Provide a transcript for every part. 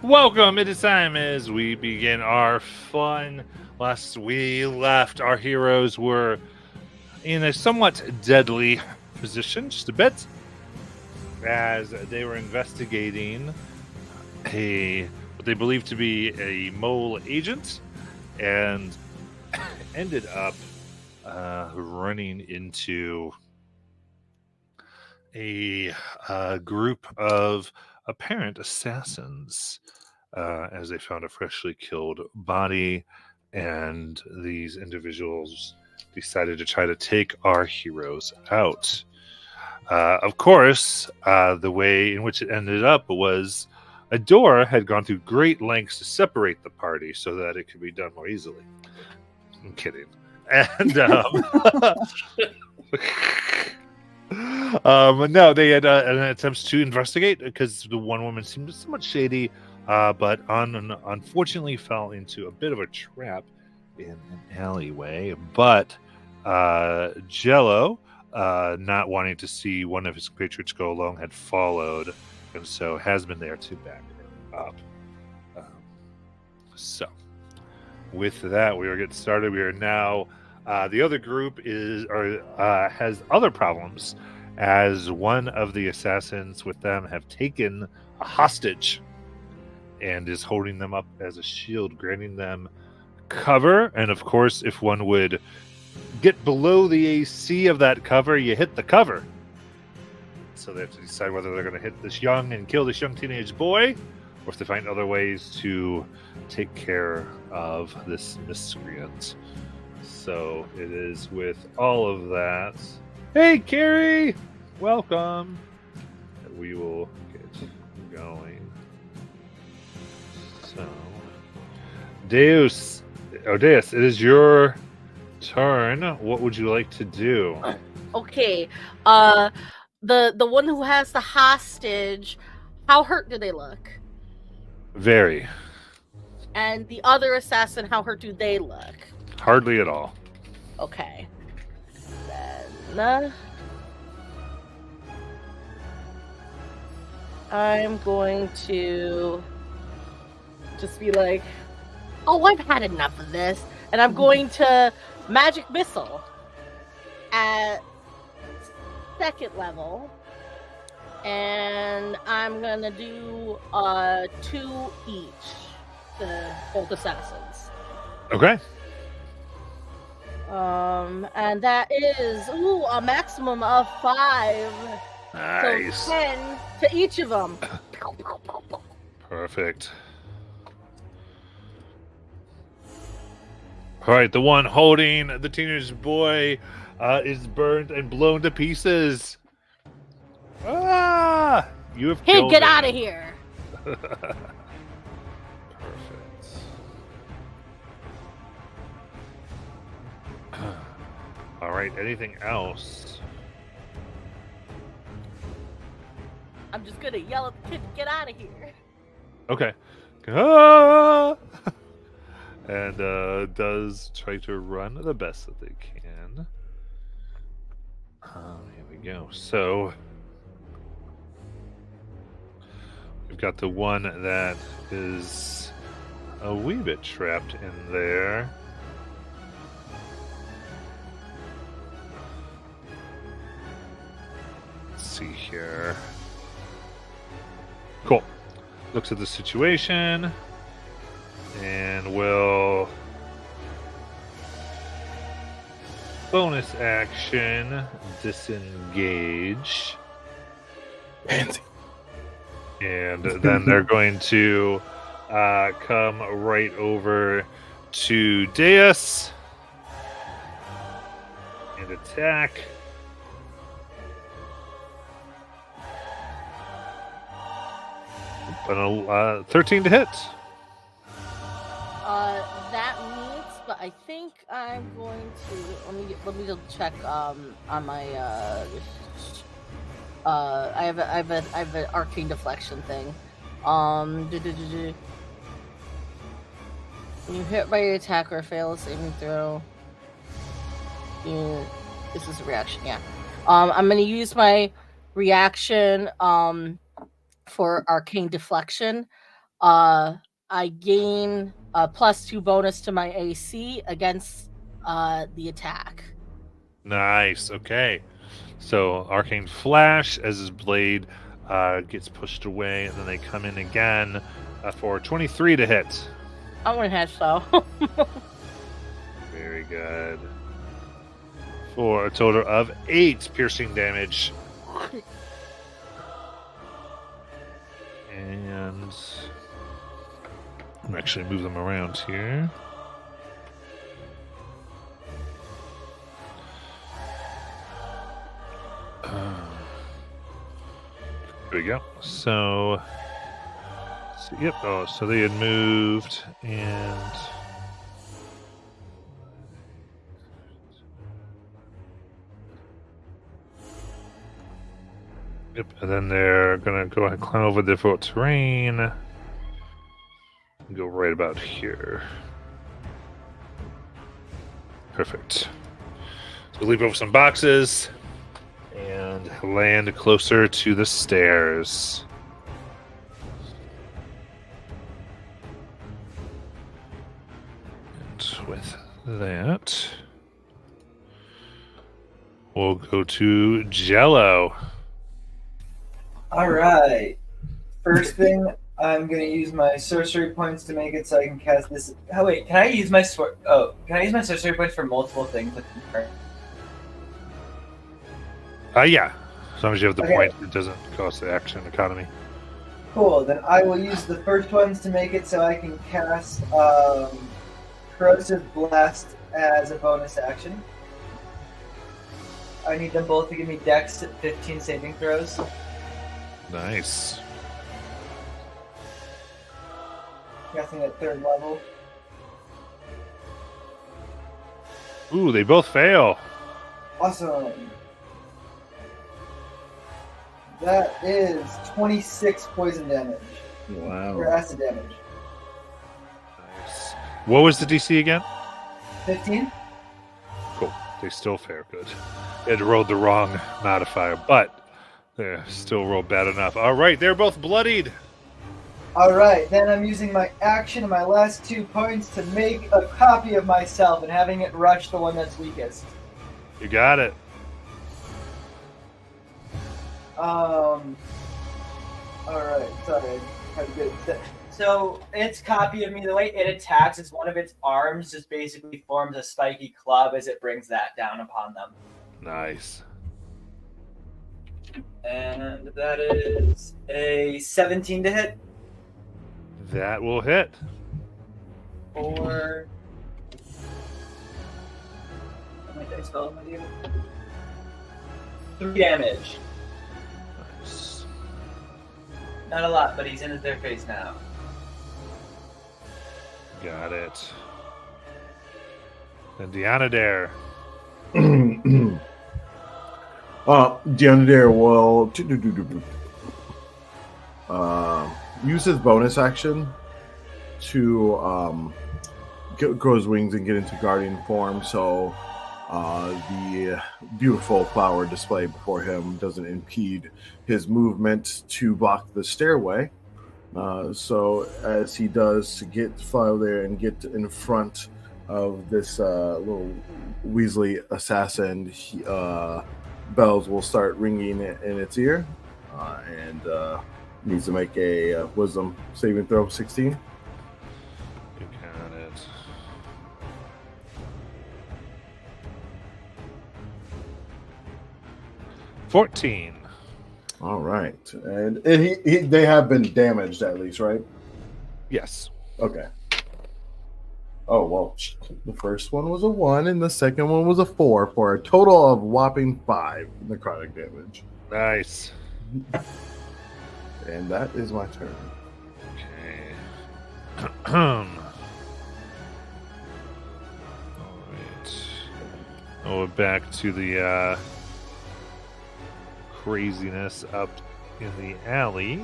Welcome. It is time as we begin our fun. Last we left, our heroes were in a somewhat deadly position, just a bit, as they were investigating what they believed to be a mole agent, and ended up running into a group of apparent assassins as they found a freshly killed body, and these individuals decided to try to take our heroes out. Of course, the way in which it ended up was a door had gone through great lengths to separate the party so that it could be done more easily. I'm kidding. And no, they had an attempt to investigate because the one woman seemed somewhat shady, but unfortunately fell into a bit of a trap in an alleyway. But Jello, not wanting to see one of his compatriots go alone, had followed, and so has been there to back her up. So, with that, we are getting started. We are now. The other group has other problems, as one of the assassins with them have taken a hostage and is holding them up as a shield, granting them cover. And of course, if one would get below the AC of that cover, you hit the cover. So they have to decide whether they're going to hit this young and kill this young teenage boy, or if they find other ways to take care of this miscreant. So it is with all of that. Hey, Carrie! Welcome. We will get going. So, Deus, it is your turn. What would you like to do? Okay. The one who has the hostage, how hurt do they look? Very. And the other assassin, how hurt do they look? Hardly at all. Okay. Then I'm going to just be like, oh, I've had enough of this. And I'm going to magic missile at 2nd level. And I'm going to do 2 each to both assassins. Okay. And that is a maximum of 5. Nice. So 10 to each of them. Perfect. All right, the one holding the teenage boy is burned and blown to pieces. Ah! You have killed get him. out of here. Perfect. All right, anything else? I'm just gonna yell at the kid to get out of here. Okay. Ah! And does try to run the best that they can. Here we go. So we've got the one that is a wee bit trapped in there. Let's see here. Cool. Looks at the situation and will bonus action disengage. Pansy. And then they're going to come right over to Deus and attack. And 13 to hit. That meets, but I think I'm going to let me double check on my I have an arcane deflection thing. When you hit by your attack or fail a saving throw, this is a reaction. Yeah. I'm gonna use my reaction for arcane deflection. I gain a +2 bonus to my AC against the attack. Nice. Okay. So arcane flash as his blade gets pushed away, and then they come in again for 23 to hit. I'm gonna hit so. Very good. For a total of 8 piercing damage. And I'm actually move them around here. There we go. So yep. Oh, so they had moved and. Yep, and then they're gonna go ahead and climb over the difficult terrain. And go right about here. Perfect. So leap over some boxes and land closer to the stairs. And with that, we'll go to Jello. All right. First thing, I'm gonna use my sorcery points to make it so I can cast this. Oh wait, can I use my can I use my sorcery points for multiple things? Yeah. As long as you have the Okay. point, it doesn't cost the action economy. Cool. Then I will use the first ones to make it so I can cast corrosive blast as a bonus action. I need them both to give me Dex 15 saving throws. Nice. Casting at 3rd level. Ooh, they both fail. Awesome. That is 26 poison damage. Or Wow. acid damage. Nice. What was the DC again? 15? Cool. They still fair. Good. They had rolled the wrong modifier, but they still rolled bad enough. All right, they're both bloodied. Alright, then I'm using my action and my last 2 points to make a copy of myself and having it rush the one that's weakest. You got it. Alright, sorry. I had to get it. So, its copy of me, the way it attacks is one of its arms just basically forms a spiky club as it brings that down upon them. Nice. And that is a 17 to hit. That will hit. Or... How many dice fell on my table? 3 damage. Nice. Not a lot, but he's in their face now. Got it. And Deanna Dare. Deandre will use his bonus action to grow his wings and get into guardian form, so the beautiful flower display before him doesn't impede his movement to block the stairway. So as he does to fly over there and get in front of this little Weasley assassin, bells will start ringing in its ear, and needs to make a wisdom saving throw 16. You got it. $14. All right, and they have been damaged at least, right? Yes. Okay. Oh, well, the first one was a 1 and the second one was a 4 for a total of whopping 5 necrotic damage. Nice. And that is my turn. Okay. All right. Oh, we're back to the craziness up in the alley.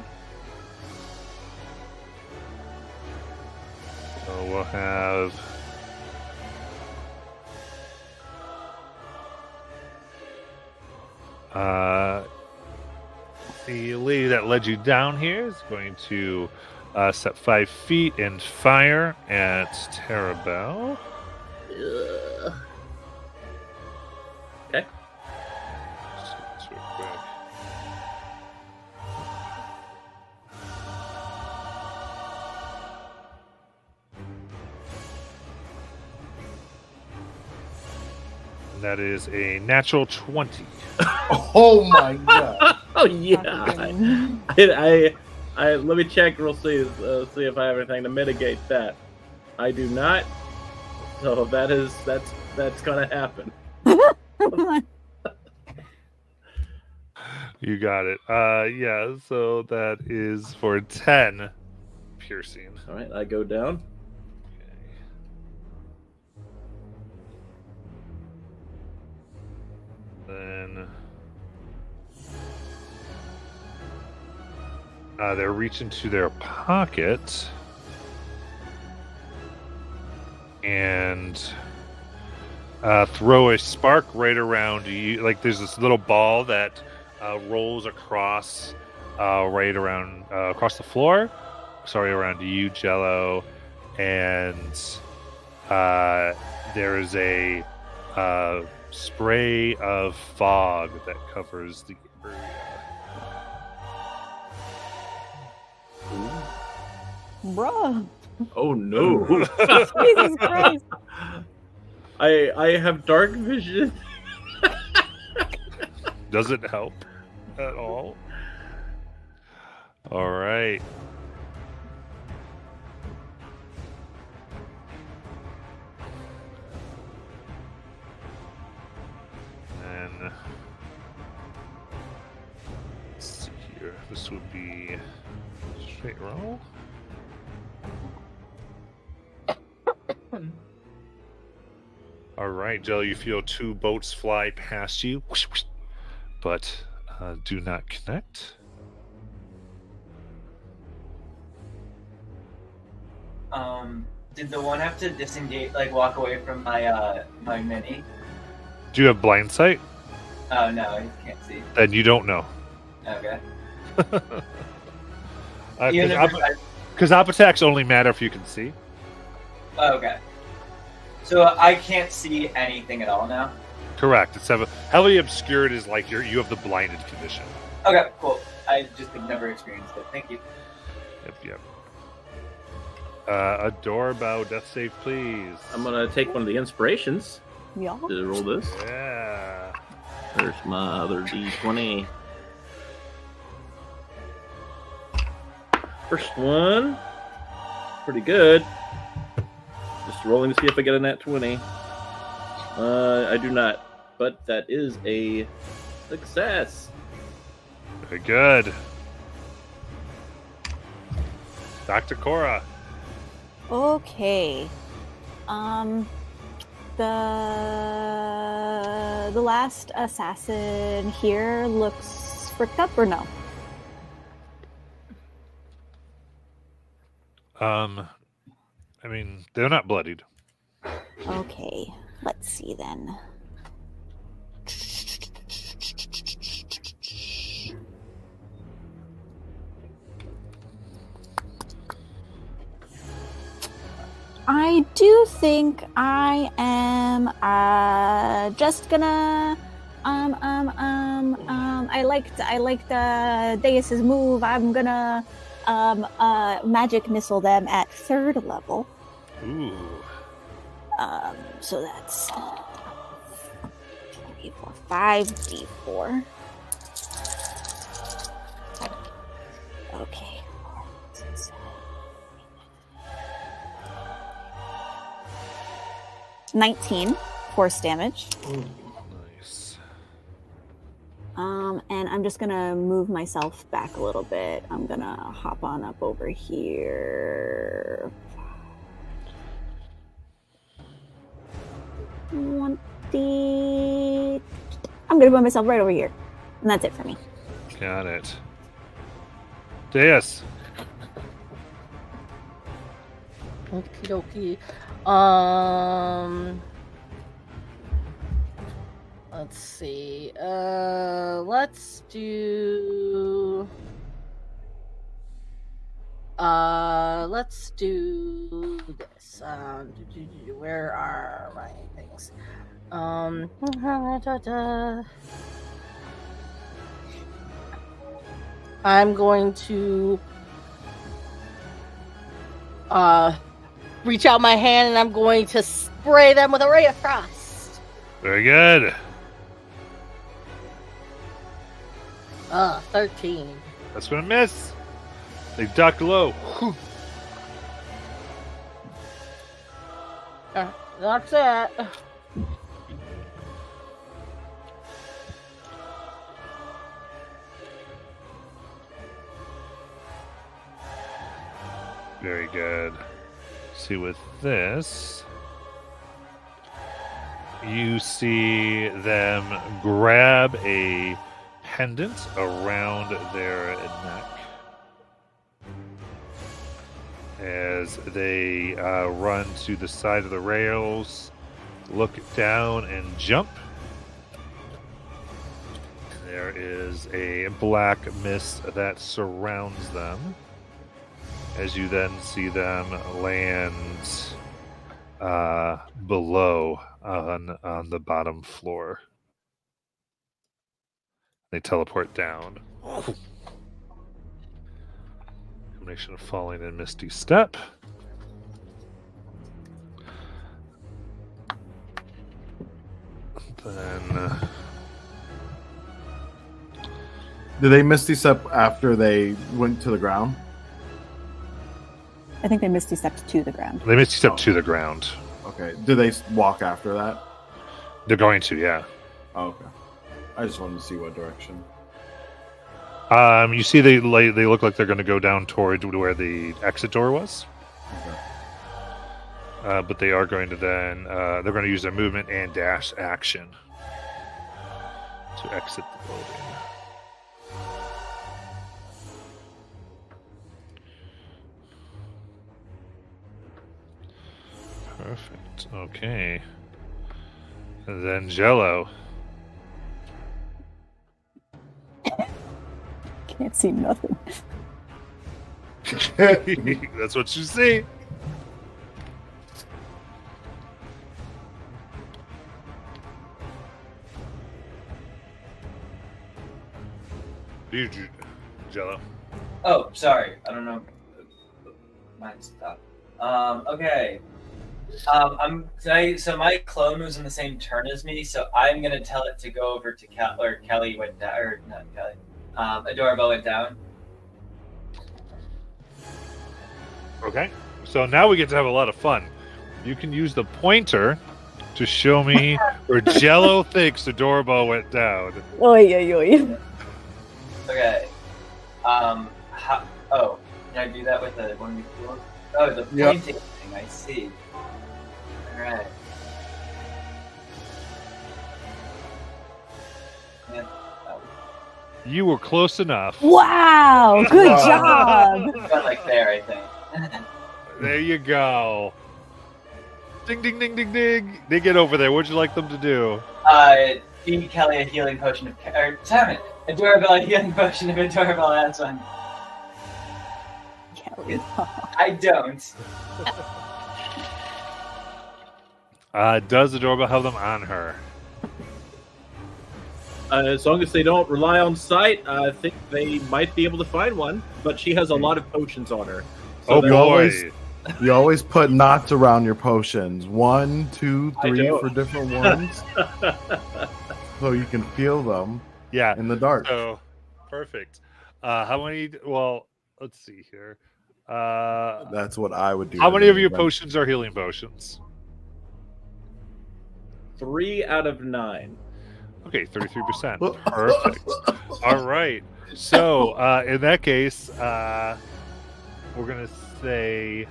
So we'll have the lady that led you down here is going to step 5 feet and fire at Terabel. Ugh. Okay. Just real quick. And that is a natural 20. Oh my god. Oh yeah. I let me check real see if I have anything to mitigate that. I do not. So that's gonna happen. You got it. Yeah, so that is for 10 piercing. All right, I go down. Then they're reaching to their pocket and throw a spark right around you. Like there's this little ball that rolls across right around across the floor. Sorry, around you, Jello, and there's a spray of fog that covers the area. Bruh. Oh no! Jesus Christ. I have dark vision. Doesn't help at all. All right. And let's see here. This would be straight roll. All right, Jello, you feel 2 boats fly past you, but do not connect. Did the one have to disengage, like walk away from my my mini? Do you have blind sight? Oh no, I can't see. Then you don't know. Okay. Even Because if attacks only matter if you can see. okay. So I can't see anything at all now. Correct. It's heavily obscured is like you have the blinded condition. Okay, cool. I just have never experienced it. Thank you. Yep. A doorbell death save, please. I'm gonna take one of the inspirations Yeah. to roll this. Yeah. There's my other D20. First one, pretty good. Just rolling to see if I get a nat 20. I do not, but that is a success. Very good. Dr. Cora. Okay. The last assassin here looks fricked up or no? I mean, they're not bloodied. Okay. Let's see then. I do think I am just gonna I liked Deus's move. I'm gonna magic missile them at 3rd level. Ooh. So that's 3, 4, 5 D4. Okay. 19 force damage. Nice. And I'm just gonna move myself back a little bit. I'm gonna hop on up over here. 20. I'm gonna put myself right over here. And that's it for me. Got it. Deus. Okie dokie. Let's see. Let's do. Let's do this. Where are my things? I'm going to reach out my hand and I'm going to spray them with a ray of frost. Very good. 13. That's gonna miss. They duck low. Whew. That's it. Very good. See, with this, you see them grab a pendant around their neck as they run to the side of the rails, look down, and jump. There is a black mist that surrounds them, as you then see them land below on the bottom floor. They teleport down. Combination of falling and misty step. Then Did they misty step after they went to the ground? I think they misty stepped to the ground. they misty step to the ground. Okay. Did they walk after that? They're going to, yeah. Oh, okay. I just wanted to see what direction. You see, they look like they're going to go down toward where the exit door was. Okay. But they are going to then they're going to use their movement and dash action to exit the building. Perfect. Okay. And then Jello. Can't see nothing. That's what you see. Jello. Oh, sorry. I don't know. Mine stopped. Okay. So my clone was in the same turn as me, so I'm gonna tell it to go over to Kelly went down, or not Kelly. Adorable went down. Okay. So now we get to have a lot of fun. You can use the pointer to show me where Jello thinks Adorable went down. Oy, oy, oy. Okay. Can I do that with the one before? Oh, the Yep. pointing thing. I see. All right. Yeah. You were close enough. Wow, good job. Got like there, I think. There you go. Ding, ding, ding, ding, ding. They get over there. What'd you like them to do? Feed Kelly a healing potion of, or damn it, Adorable a healing potion of Adorable. That's one. Kelly. I don't. Does Adorable have them on her? As long as they don't rely on sight, I think they might be able to find one. But she has a lot of potions on her. So Oh that- boy. You always put knots around your potions. 1, 2, I 3 do. for different ones. So you can feel them Yeah. in the dark. So perfect. How many? Well, let's see here. How That's what I would do. many of your potions are healing potions? 3 out of 9. Okay, 33%. Perfect. All right. So in that case, we're gonna say,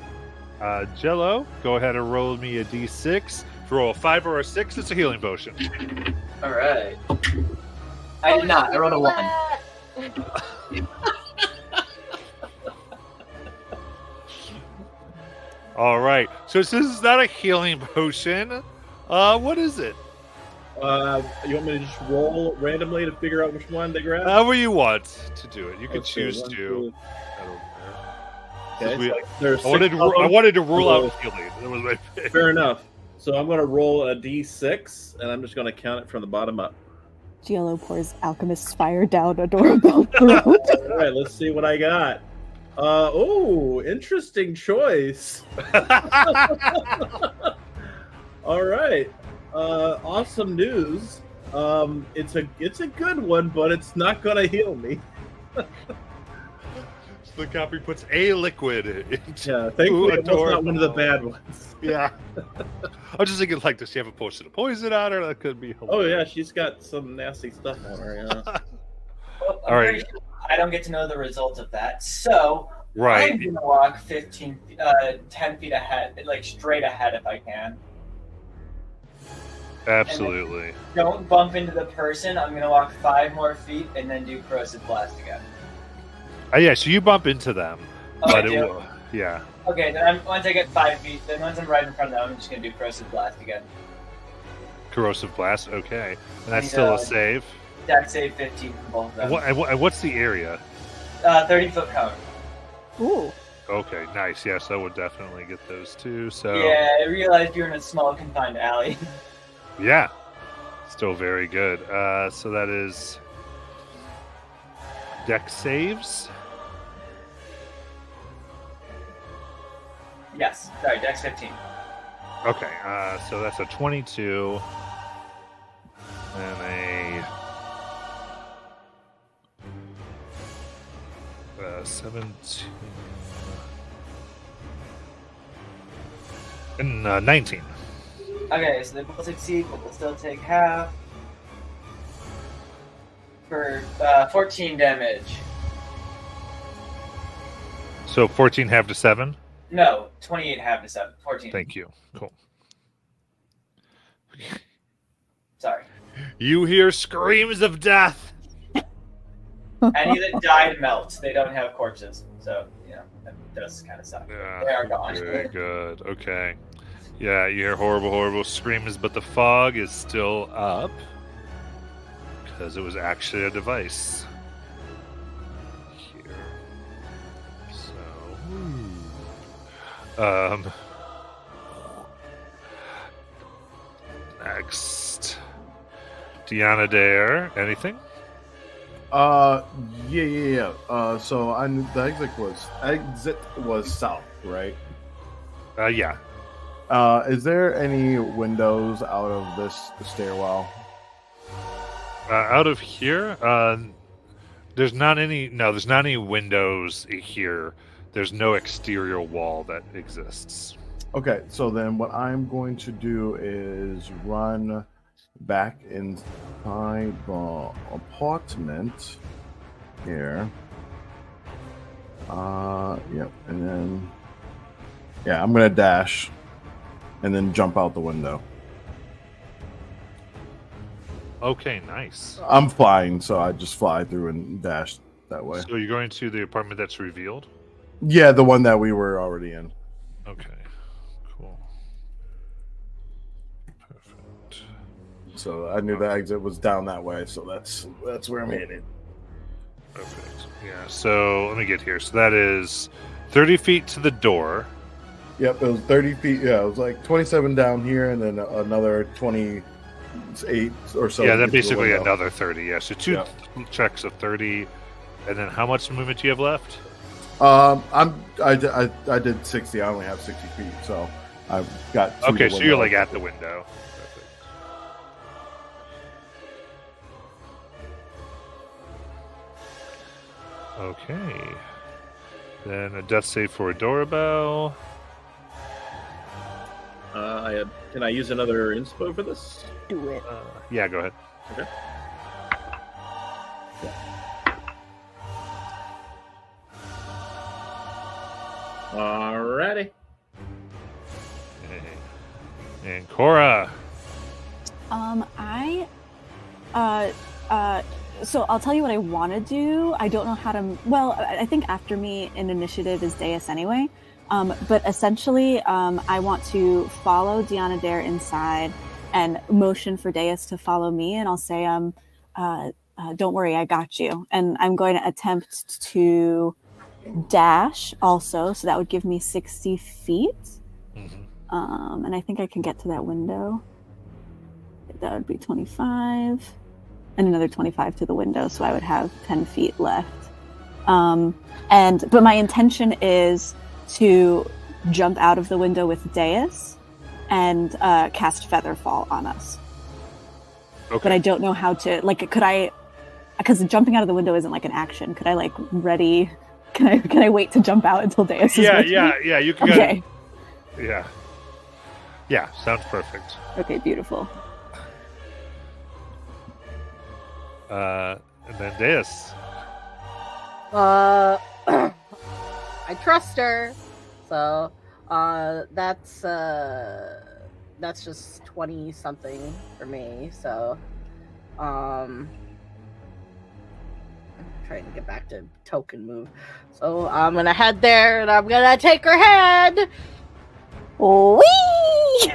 Jello, go ahead and roll me a d6. If you roll a 5 or a 6, it's a healing potion. All right. I did not. I rolled a 1. All right. So since it's not a healing potion, what is it? You want me to just roll randomly to figure out which one they grab? However you want to do it. You can Okay, choose 1, to. 2, Okay, We- so there's I wanted, six of I them. wanted to rule Roll. out healing. That was my pick. Fair enough. So I'm going to roll a d6, and I'm just going to count it from the bottom up. Giolo pours alchemist's fire down Adorabelle's throat. All right, let's see what I got. Oh, interesting choice. All right, awesome news. It's a good one, but it's not going to heal me. The copy puts a liquid into. Yeah, thankfully it was Adorable. not one of the bad ones. Yeah. I was just thinking, like, does she have a potion of poison on her? That could be. Oh yeah, hilarious. she's got some nasty stuff on her. Yeah. Well, All right. pretty sure I don't get to know the result of that. So Right. I'm going to walk 10 feet ahead, like straight ahead if I can. Absolutely. Don't bump into the person. I'm going to walk 5 more feet and then do Corrosive Blast again. Yeah. So you bump into them, Oh, I but it do? will. Yeah. Okay, then once I get 5 feet, then once I'm right in front of them, I'm just going to do Corrosive Blast again. Corrosive blast. Okay. And that's And, still a save. Dex save 15 for both of them. And what's the area? 30-foot cone. Ooh. Okay. Nice. Yes, I would definitely get those two. So. Yeah, I realized you're in a small confined alley. Yeah. Still very good. So that is dex saves. Yes, sorry, Dex 15. Okay. So that's a 22 and a 17 and 19. Okay, so they both succeed, but they'll still take half. For 14 damage. So 14 half to 7. No, 28 half to 7. 14. Thank you. Cool. Sorry. You hear screams of death. Any that died melt. They don't have corpses. So, you know, that does kind of suck. Yeah. They are gone. Very good. Okay. Yeah, you hear horrible, horrible screams, but the fog is still up because it was actually a device here. So, next, Deanna Dare. Anything? Yeah. So I knew the exit was south, right? Yeah. Is there any windows out of this stairwell? Out of here, there's not any. No, there's not any windows here. There's no exterior wall that exists. Okay, so then what I'm going to do is run back inside the apartment here. Yep, and then I'm gonna dash and then jump out the window. Okay, nice. I'm flying, so I just fly through and dash that way. So you're going to the apartment that's revealed? Yeah, the one that we were already in. Okay, cool. Perfect. So I knew the exit was down that way, so that's where I'm headed. Perfect. Yeah, so let me get here. So that is 30 feet to the door. Yep, it was 30 feet. Yeah, it was like 27 down here, and then another 28 or so. Yeah, to that the basically window. another 30. Yeah, so two checks of 30. And then how much movement do you have left? I did 60. I only have 60 feet, so I've got. two Okay, to so you're window. like at the window. Perfect. Okay. Then a death save for Adorabelle. Can I use another inspo for this? Do it. Yeah, go ahead. Okay. Alrighty. And Cora. So I'll tell you what I want to do. I don't know how to. Well, I think after me in initiative is Deus anyway. But essentially, I want to follow Deanna Dare inside and motion for Deus to follow me, and I'll say, "Don't worry, I got you." And I'm going to attempt to dash also, so that would give me 60 feet. Mhm. And I think I can get to that window. That would be 25, and another 25 to the window, so I would have 10 feet left. But my intention is to jump out of the window with Deus and cast Featherfall on us. Okay. But I don't know how to, like, could I, because jumping out of the window isn't like an action. Could I like ready? Can I wait to jump out until Deus is with me? Yeah. You can. Okay. Yeah. Sounds perfect. Okay. Beautiful. And then Deus. I trust her, so that's just 20 something for me. So I'm trying to get back to token move. So I'm gonna head there and I'm gonna take her head. Whee!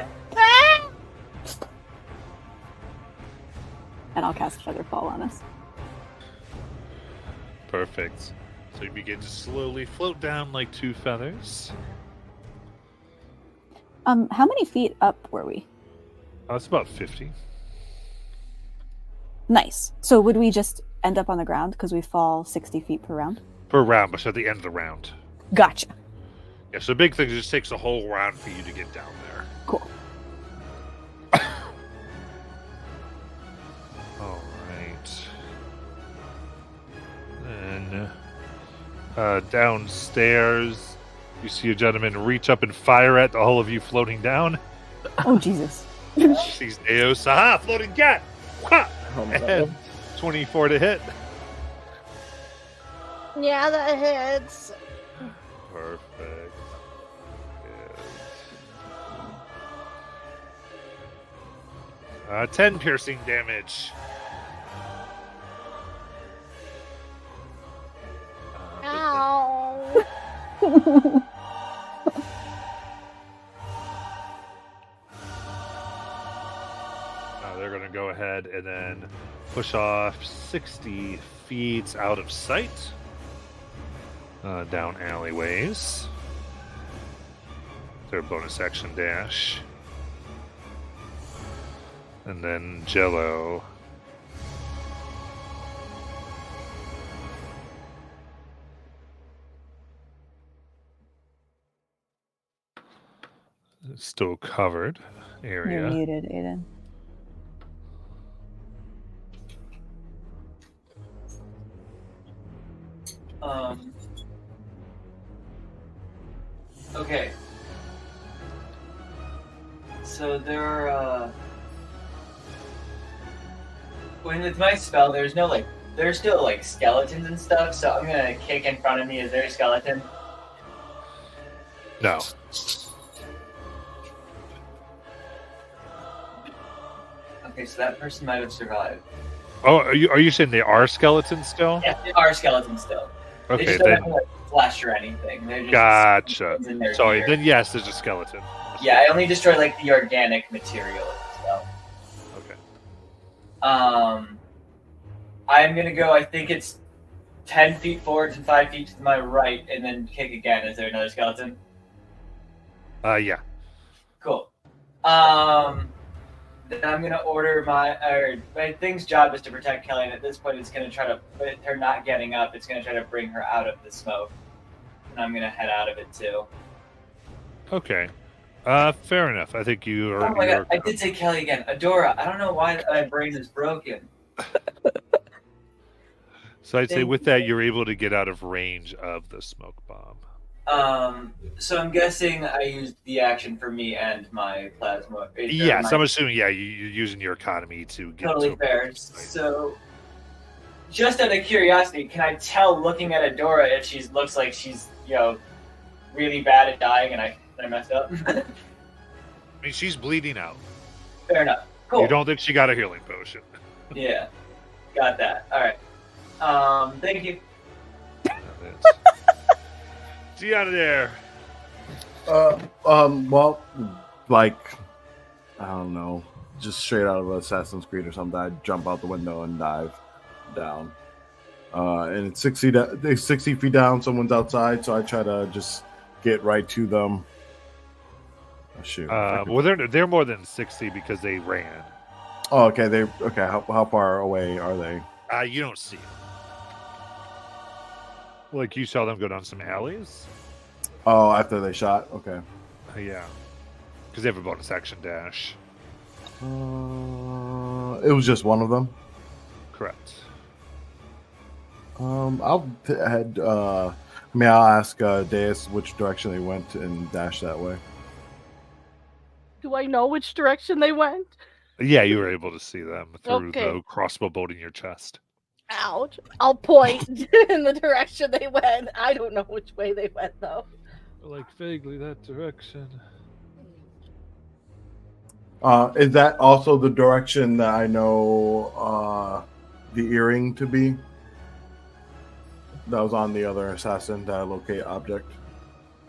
And I'll cast Featherfall on us. Perfect. So you begin to slowly float down like 2 feathers. How many feet up were we? It's about 50. Nice. So would we just end up on the ground because we fall 60 feet per round? Per round, but at the end of the round. Gotcha. Yeah, so the big thing is it just takes a whole round for you to get down there. Cool. All right. Then downstairs, you see a gentleman reach up and fire at all of you floating down. Oh, Jesus. Sees Deus. Aha! Floating cat! Ha! Oh, no. And 24 to hit. Yeah, that hits. Perfect. Good. 10 piercing damage. Ow. They're going to go ahead and then push off 60 feet out of sight. Down alleyways. Their bonus action dash. And then Jello. Still covered area. You're muted, Aiden. Okay. So there are, with my spell, there's still like skeletons and stuff, so I'm gonna kick in front of me. Is there a skeleton? No. Okay, so that person might have survived. Oh, are you saying they are skeletons still? Yeah, they are skeletons still. They Okay, just don't then have like flesh or anything. They're just gotcha. in their Sorry, gear. then yes, there's a skeleton. Yeah, I only destroy like the organic material of the spell. Okay. I'm gonna go. I think it's 10 feet forward and 5 feet to my right, and then kick again. Is there another skeleton? Yeah. Cool. Then I'm gonna order my thing's job is to protect Kelly, and at this point, it's gonna try to. With her not getting up, it's gonna try to bring her out of the smoke, and I'm gonna head out of it too. Okay. Fair enough. I think you are. Oh my god! I did say Kelly again. Adora. I don't know why my brain is broken. So I'd say with that, you're able to get out of range of the smoke bomb. So I'm guessing I used the action for me and my plasma. Yes, I'm assuming. Yeah, you're using your economy to get Totally to fair. So, just out of curiosity, can I tell looking at Adora if she looks like she's really bad at dying and I messed up? I mean, she's bleeding out. Fair enough. Cool. You don't think she got a healing potion? Yeah, got that. All right. Thank you. Gianna there. Well, like, I don't know, just straight out of Assassin's Creed or something, I'd jump out the window and dive down. and it's 60 feet down. Someone's outside, so I try to just get right to them. Oh, shoot. Well, they're more than 60 because they ran. Oh, okay. How far away are they? You don't see them. Like you saw them go down some alleys. Oh, after they shot. Okay. Yeah, because they have a bonus action dash. It was just one of them. Correct. I'll head. May I ask Deus which direction they went and dash that way? Do I know which direction they went? Yeah, you were able to see them through Okay. the crossbow bolt in your chest. Ouch. I'll point in the direction they went. I don't know which way they went, though. Like vaguely that direction. Is that also the direction that I know the earring to be? That was on the other assassin that I locate object.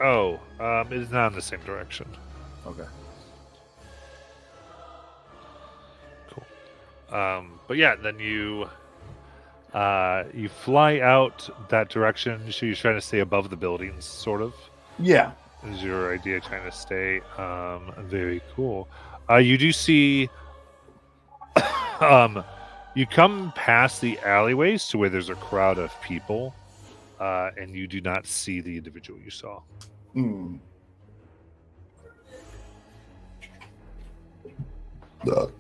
Oh, it is not in the same direction. Okay. But yeah, then you fly out that direction. So you're trying to stay above the buildings, sort of. Yeah. Is your idea trying to stay? Very cool. You do see. You come past the alleyways to where there's a crowd of people, and you do not see the individual you saw.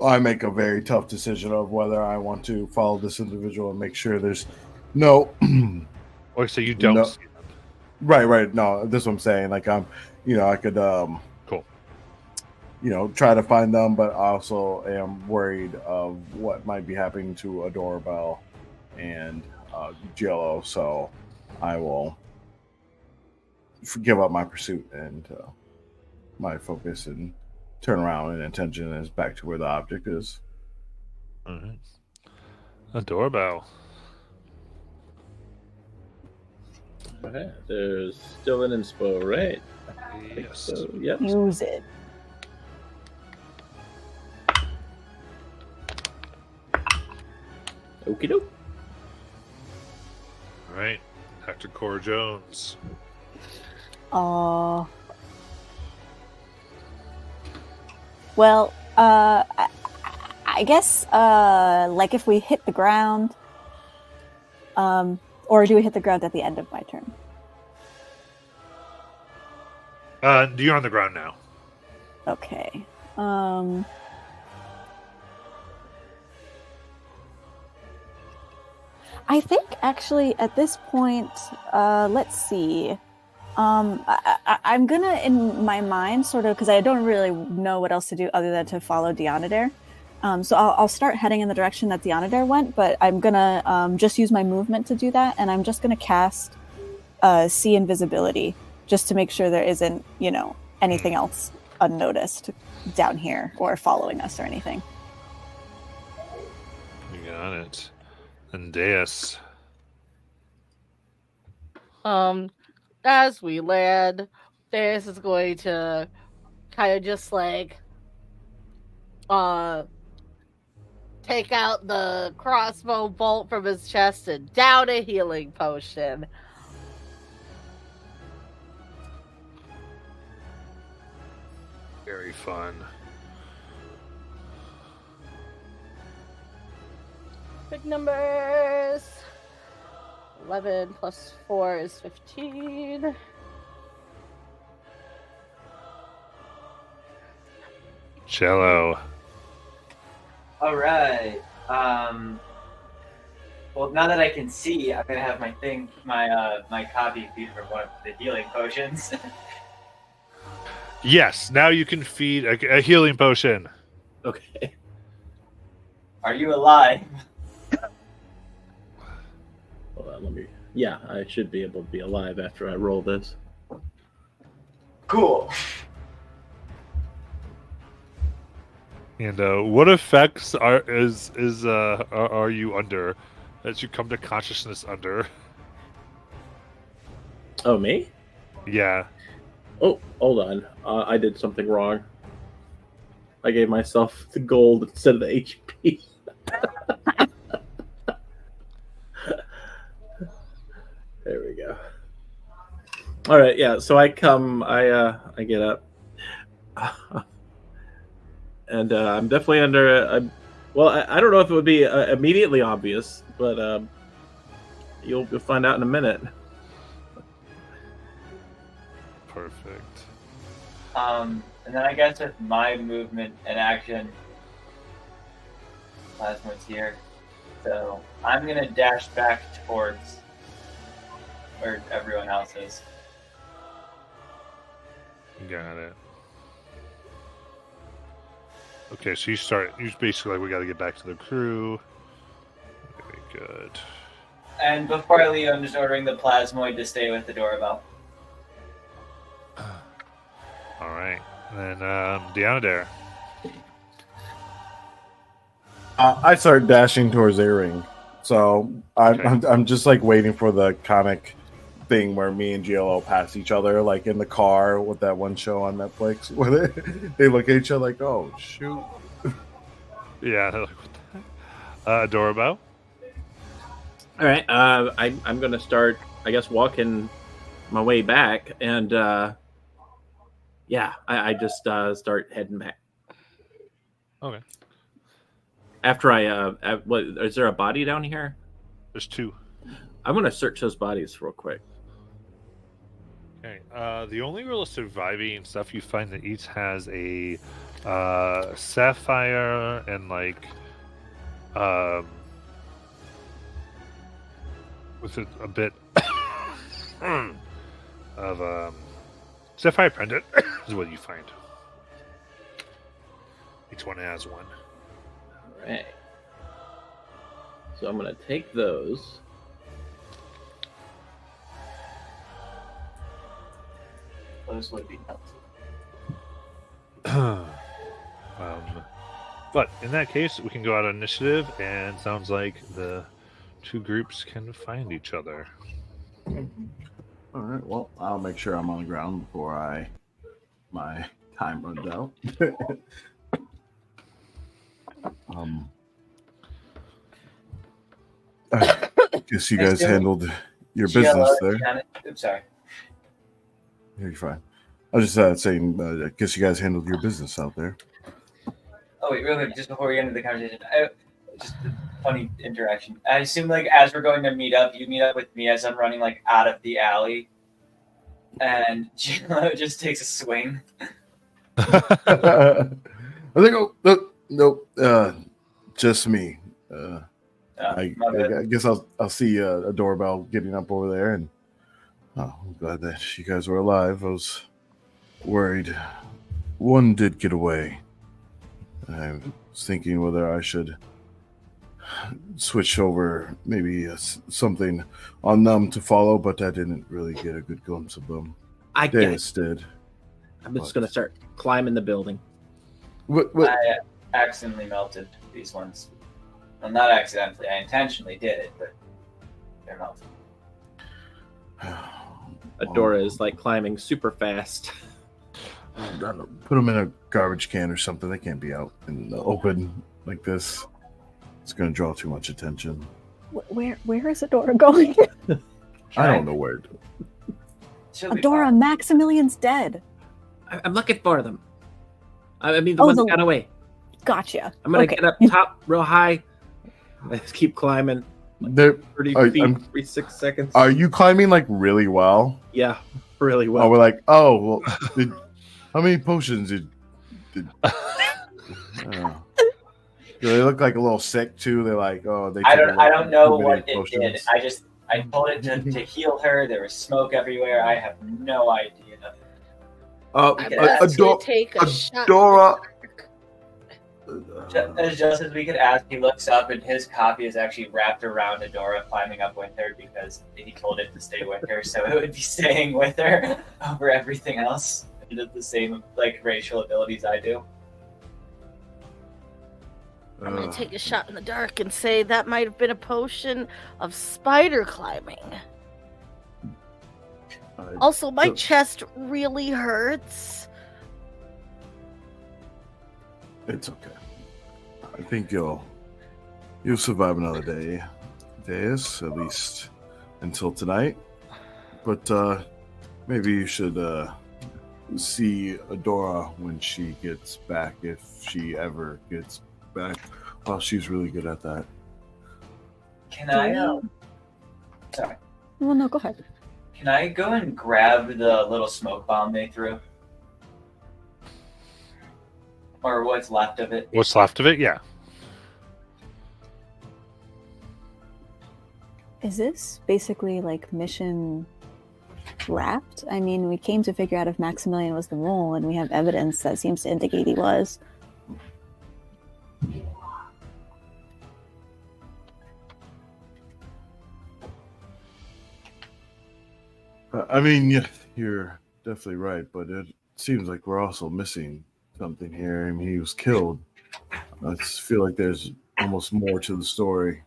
I make a very tough decision of whether I want to follow this individual and make sure there's no. Or so you don't No. see them. Right. No, this is what I'm saying. Like I could Cool. Try to find them, but I also am worried of what might be happening to Adorabelle and Jello, so I will give up my pursuit and my focus and turn around, and attention is back to where the object is. All right. A doorbell. Okay, there's still an inspo, right? I think Yes. so, yep. Use it. Okie doke. All right. Dr. Cora Jones. Well, I guess, like if we hit the ground, or do we hit the ground at the end of my turn? You're on the ground now. Okay. I think actually at this point, let's see. I'm gonna, in my mind, sort of, because I don't really know what else to do other than to follow Dianadair. So I'll start heading in the direction that Dianadair went, but I'm gonna just use my movement to do that, and I'm just gonna cast See Invisibility, just to make sure there isn't, anything else unnoticed down here or following us or anything. You got it. And Deus. As we land, Deus is going to kind of just like take out the crossbow bolt from his chest and down a healing potion. Very fun. Big numbers. 11 plus 4 is 15. Cello. All right. Well, now that I can see, I'm gonna have my copy feed from one of the healing potions. Yes, now you can feed a healing potion. Okay. Are you alive? Hold on, let me. Yeah, I should be able to be alive after I roll this. Cool. And what effects are you under as you come to consciousness under? Oh, me? Yeah. Oh, hold on. I did something wrong. I gave myself the gold instead of the HP. All right, yeah. So I come, I get up, and I'm definitely under. Well, I don't know if it would be immediately obvious, but you'll find out in a minute. Perfect. And then I guess with my movement and action, Plasmoid's here, so I'm gonna dash back towards where everyone else is. Got it. Okay, so you basically like, we got to get back to the crew. Very good. And before I leave, I'm just ordering the Plasmoid to stay with the doorbell. All right. And then Deanadare. I start dashing towards A-Ring. So I'm just like waiting for the comic thing where me and GLO pass each other, like in the car with that one show on Netflix where they look at each other like, oh, shoot. Yeah. They're like, what the heck? Dorobo. All right, I'm gonna start, I guess, walking my way back, and yeah, I just start heading back. Okay. After what is there a body down here? There's 2. I'm gonna search those bodies real quick. Okay. The only real surviving stuff you find that each has a sapphire and like with a bit of sapphire pendant is what you find. Each one has one. All right. So I'm gonna take those. Those would be helpful. But in that case, we can go out on initiative, and sounds like the 2 groups can find each other. All right. Well, I'll make sure I'm on the ground before my time runs out. I guess you guys handled your business there. Oops, sorry. You're fine. I was just saying, I guess you guys handled your business out there. Oh wait, real quick, just before we get into the conversation, just a funny interaction. I assume like as we're going to meet up, you meet up with me as I'm running like out of the alley, and Gino just takes a swing. I think, nope, just me. I guess I'll see a doorbell getting up over there, and I'm glad that you guys were alive. I was worried one did get away. I was thinking whether I should switch over maybe something on them to follow, but I didn't really get a good glimpse of them. I They guess did. I'm just gonna start climbing the building. What? I accidentally melted these ones. Well, not accidentally. I intentionally did it, but they're melted. Adora is like climbing super fast. I don't know, put them in a garbage can or something. They can't be out in the open like this. It's going to draw too much attention. Where is Adora going? I don't know where. She'll be Adora, fine. Maximilian's dead. I'm looking for them. I mean, the Oh, ones the- that got away. Gotcha. I'm gonna Okay. get up top real high. I just keep climbing. There, 30 Are- feet I'm- every 6 seconds. are you climbing like really well? Yeah, really Oh, well. we're like, well, how many potions did do they look like a little sick too? They're like, oh, they. I took don't know too what many it did. I told it to heal her. There was smoke everywhere. I have no idea. I could ask you to take a shot. Adora. Just as we could ask, he looks up and his copy is actually wrapped around Adora climbing up with her because he told it to stay with her, so it would be staying with her over everything else. It does the same like racial abilities I do. I'm gonna take a shot in the dark and say that might have been a potion of spider climbing. Also, my chest really hurts. It's okay. I think you'll survive another days, at least until tonight. But Maybe you should see Adora when she gets back, if she ever gets back. Well, she's really good at that. Can I? Sorry. Well, no, go ahead. Can I go and grab the little smoke bomb they threw? Or what's left of it? What's left of it? Yeah. Is this basically like mission wrapped? I mean, we came to figure out if Maximilian was the mole, and we have evidence that seems to indicate he was. I mean, yeah, you're definitely right, but it seems like we're also missing something here. I mean, he was killed. I just feel like there's almost more to the story.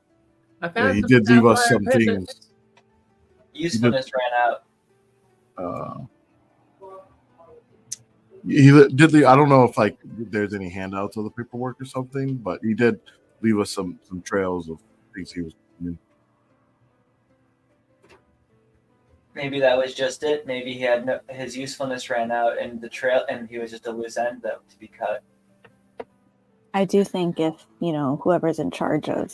Yeah, he did leave us some things. Usefulness ran out. He did leave. I don't know if like there's any handouts of the paperwork or something, but he did leave us some trails of things he was doing. Maybe that was just it. Maybe he had his usefulness ran out, and the trail, and he was just a loose end that to be cut. I do think if, whoever's in charge of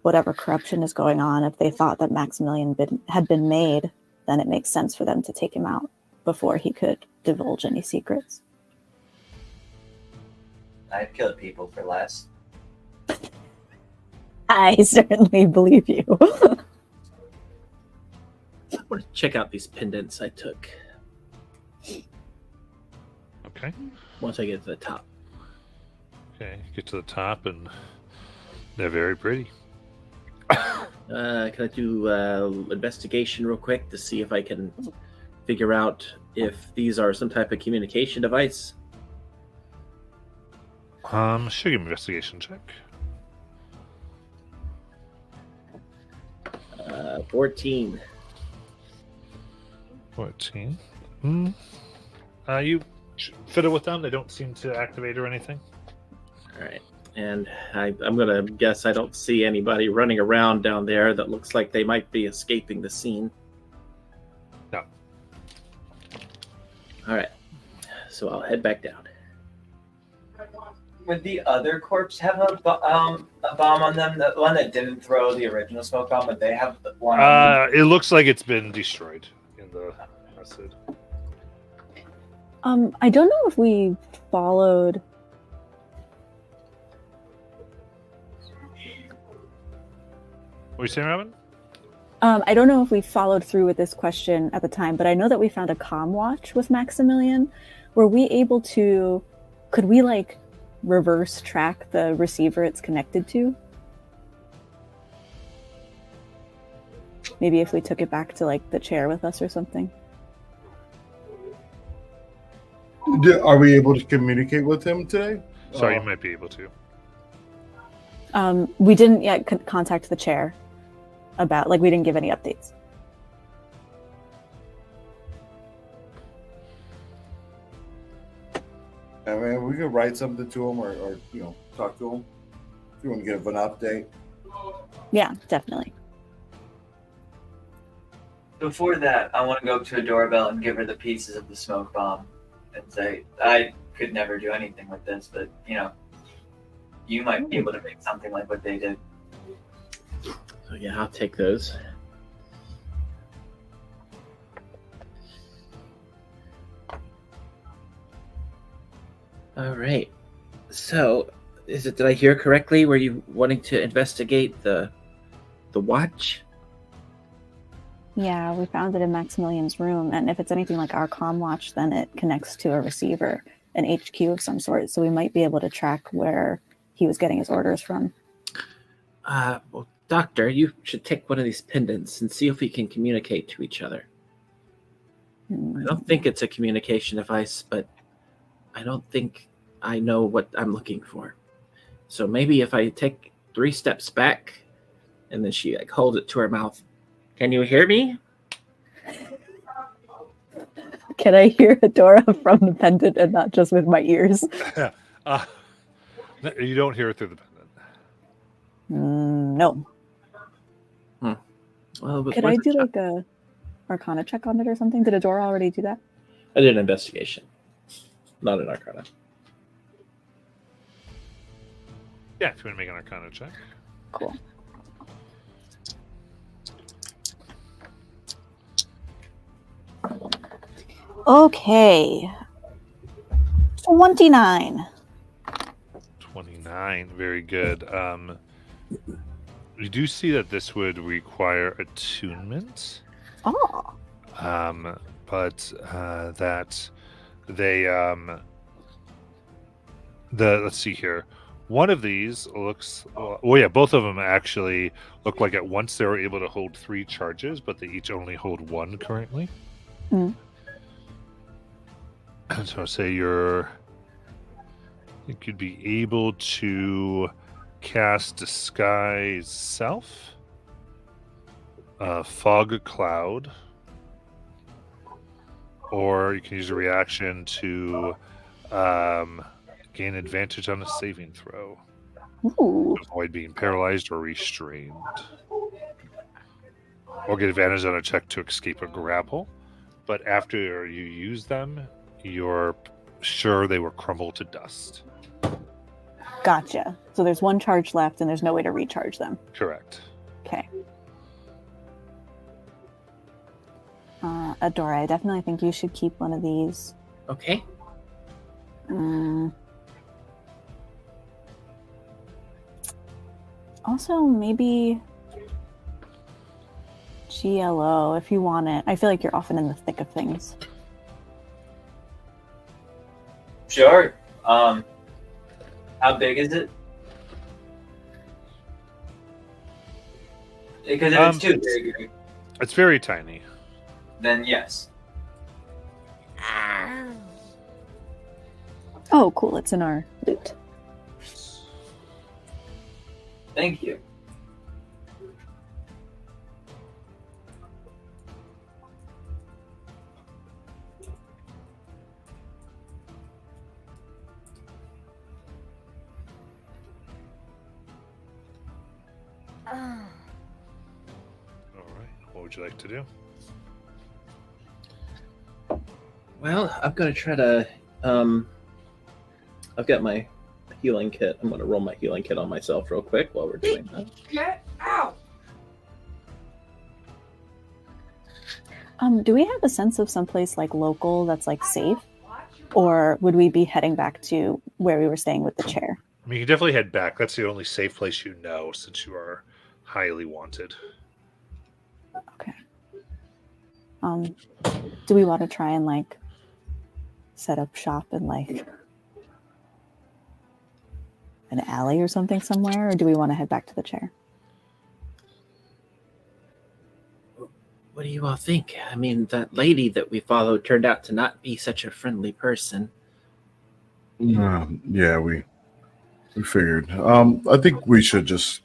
whatever corruption is going on, if they thought that Maximilian had been made, then it makes sense for them to take him out before he could divulge any secrets. I've killed people for less. I certainly believe you. I want to check out these pendants I took Okay. once I get to the top. Okay. Get to the top, and they're very pretty. Can I do investigation real quick to see if I can figure out if these are some type of communication device? Should give me an investigation check. 14. 14. You fiddle with them. They don't seem to activate or anything. All right. And I'm going to guess I don't see anybody running around down there that looks like they might be escaping the scene. No. All right. So I'll head back down. Would the other corpse have a bomb on them? The one that didn't throw the original smoke bomb, would they have one? It looks like it's been destroyed in the acid. I don't know if we followed. What are you saying, Robin? I don't know if we followed through with this question at the time, but I know that we found a comm watch with Maximilian. Were we able to? Could we reverse track the receiver it's connected to? Maybe if we took it back to the chair with us or something. Are we able to communicate with him today? Sorry, you might be able to. We didn't yet contact the chair about, we didn't give any updates. I mean, we could write something to him or talk to him if you want to give an update. Yeah, definitely. Before that, I want to go up to a doorbell and give her the pieces of the smoke bomb and say, I could never do anything with this, but, you might be able to make something like what they did. So yeah, I'll take those. All right. So, did I hear correctly? Were you wanting to investigate the watch? Yeah, we found it in Maximilian's room, and if it's anything like our comm watch, then it connects to a receiver, an HQ of some sort, so we might be able to track where he was getting his orders from. Well, Doctor, you should take one of these pendants and see if we can communicate to each other. I don't think it's a communication device, but I don't think I know what I'm looking for. So maybe if I take 3 steps back, and then she holds it to her mouth. Can you hear me? Can I hear Adora from the pendant and not just with my ears? You don't hear it through the pendant. No. Well, Could I do Arcana check on it or something? Did Adora already do that? I did an investigation, not an Arcana. Yeah, if you want to make an Arcana check. Cool. Okay. 29. 29, very good. You do see that this would require attunement, Oh. but that they let's see here. One of these looks well, yeah, both of them actually look like at once they were able to hold 3 charges, but they each only hold 1 currently. Mm. So say I think you'd be able to cast Disguise Self, Fog Cloud, or you can use a reaction to gain advantage on a saving throw. Ooh. To avoid being paralyzed or restrained. Or get advantage on a check to escape a grapple. But after you use them, you're sure they will crumble to dust. Gotcha. So there's 1 charge left and there's no way to recharge them. Correct. Okay. Adora, I definitely think you should keep one of these. Okay. Also, maybe GLO if you want it. I feel like you're often in the thick of things. Sure. How big is it? Because if it's too big, It's very tiny. then yes. Oh, cool. It's in our loot. Thank you. All right. What would you like to do? Well, I'm gonna try to. I've got my healing kit. I'm gonna roll my healing kit on myself real quick while we're doing that. Get out! Do we have a sense of someplace like local that's like safe? Or would we be heading back to where we were staying with the chair? I mean, you can definitely head back. That's the only safe place you know, since you are highly wanted. Okay. Do we want to try and like set up shop in like an alley or something somewhere, or do we want to head back to the chair? What do you all think? I mean, that lady that we followed turned out to not be such a friendly person. Yeah, we figured. I think we should just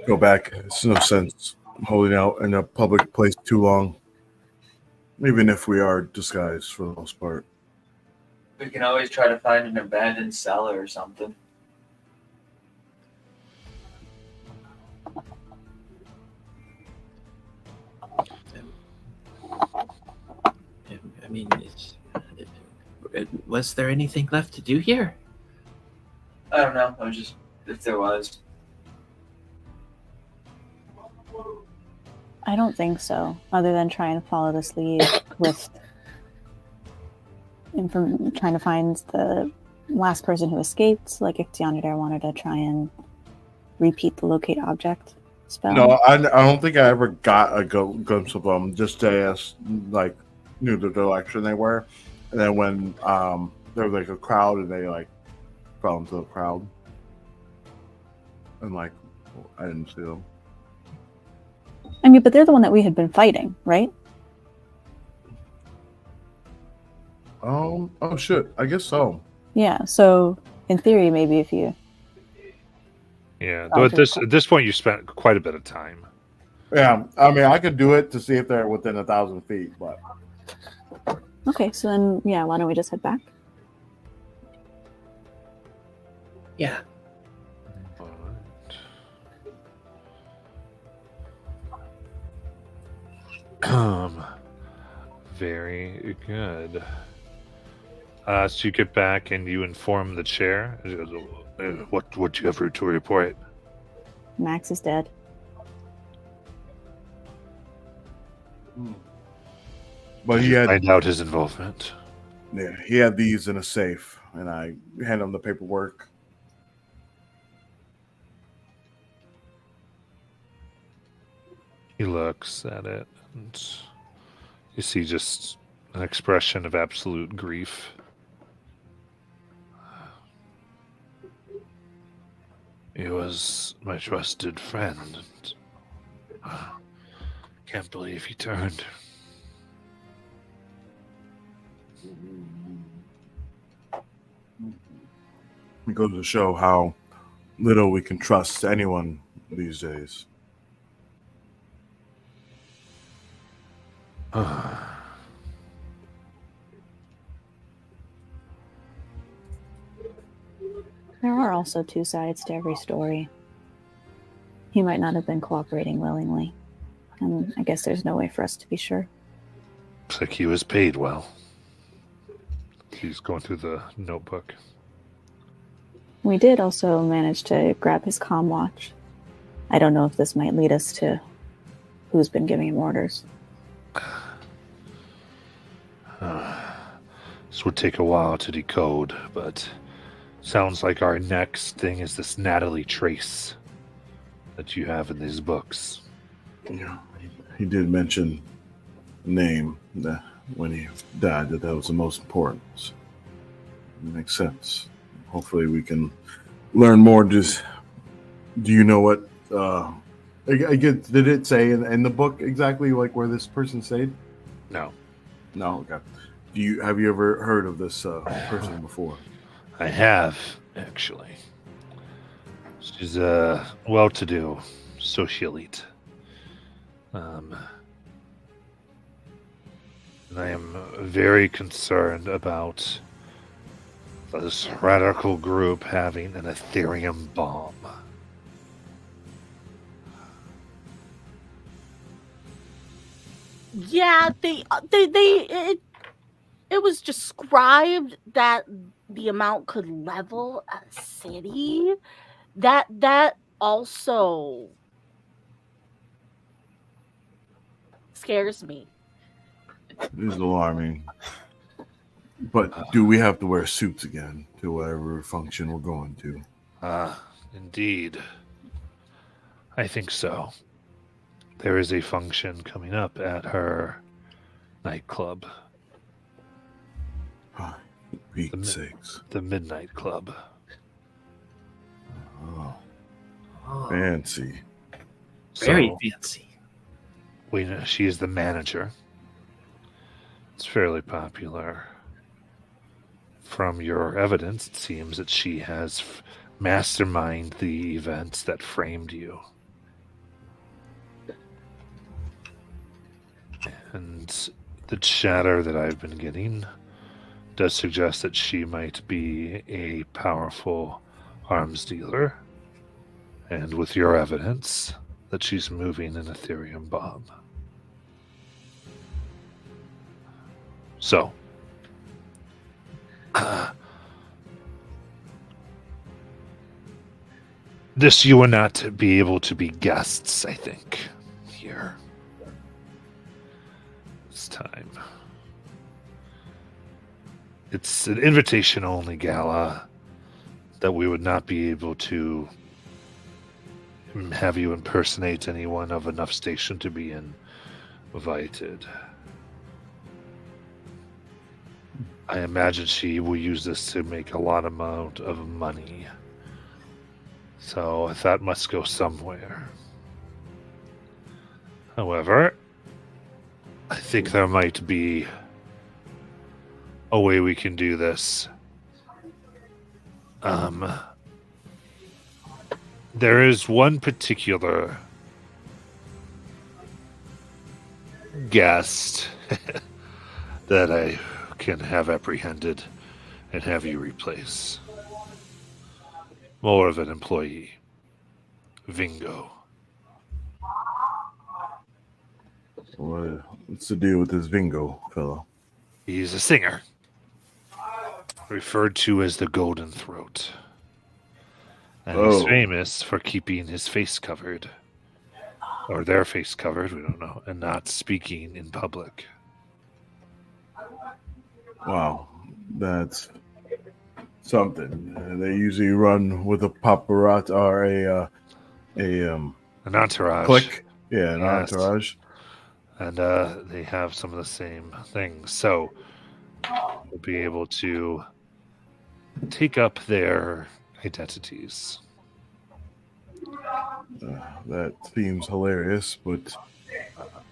go back. It's no sense holding out in a public place too long, even if we are disguised for the most part. We can always try to find an abandoned cellar or something. I mean, was there anything left to do here? I don't know. I was just if there was. I don't think so, other than trying to follow this lead with trying to find the last person who escaped, like if Deonadare wanted to try and repeat the locate object spell. No, I don't think I ever got a glimpse of them. Just they like knew the direction they were, and then when there was like a crowd and they like fell into the crowd, and like I didn't see them. I mean, but they're the one that we had been fighting, right? Oh shit! I guess so. Yeah. So in theory, maybe if you Yeah, though at this point you spent quite a bit of time. Yeah, I mean, I could do it to see if they're within 1,000 feet, but okay, so then yeah, why don't we just head back? Yeah. All right. Very good. So you get back and you inform the chair. She goes, what do you have to report? Max is dead. But Did he you had, find out his involvement? yeah, he had these in a safe, and I hand him the paperwork. He looks at it, and you see just an expression of absolute grief. He was my trusted friend. Can't believe he turned. It goes to show how little we can trust anyone these days. There are also two sides to every story. He might not have been cooperating willingly, and I guess there's no way for us to be sure. Looks like he was paid well. He's going through the notebook. We did also manage to grab his comm watch. I don't know if this might lead us to who's been giving him orders. This would take a while to decode, but sounds like our next thing is this Natalie Trace that you have in these books. Yeah, he did mention the name that when he died, that was the most important. So it makes sense. Hopefully we can learn more. Just, do you know what, I get, did it say in the book exactly like where this person stayed? No. No, okay. Have you ever heard of this person before? I have, actually. She's a well-to-do socialite. And I am very concerned about this radical group having an Ethereum bomb. Yeah, it was described that the amount could level a city. That also scares me. It is alarming. But do we have to wear suits again to whatever function we're going to? Indeed. I think so. There is a function coming up at her nightclub. Pete's sakes. The Midnight Club. Oh, fancy. Very So, fancy. we know she is the manager. It's fairly popular. From your evidence, it seems that she has masterminded the events that framed you. And the chatter that I've been getting does suggest that she might be a powerful arms dealer. And with your evidence, that she's moving an Ethereum bomb. So, you will not be able to be guests, I think, here. This time. It's an invitation-only gala that we would not be able to have you impersonate anyone of enough station to be invited. I imagine she will use this to make a lot amount of money. So that must go somewhere. However, I think there might be a way we can do this. There is one particular guest that I can have apprehended and have you replace. More of an employee. Vingo. What's the deal with this Vingo fellow? He's a singer, referred to as the Golden Throat. And he's Oh. famous for keeping his face covered. Or their face covered, we don't know, and not speaking in public. Wow, that's something. They usually run with a paparazzi or An entourage. clique. Yeah, an Yes. entourage. And they have some of the same things. So we'll be able to take up their identities. That seems hilarious, but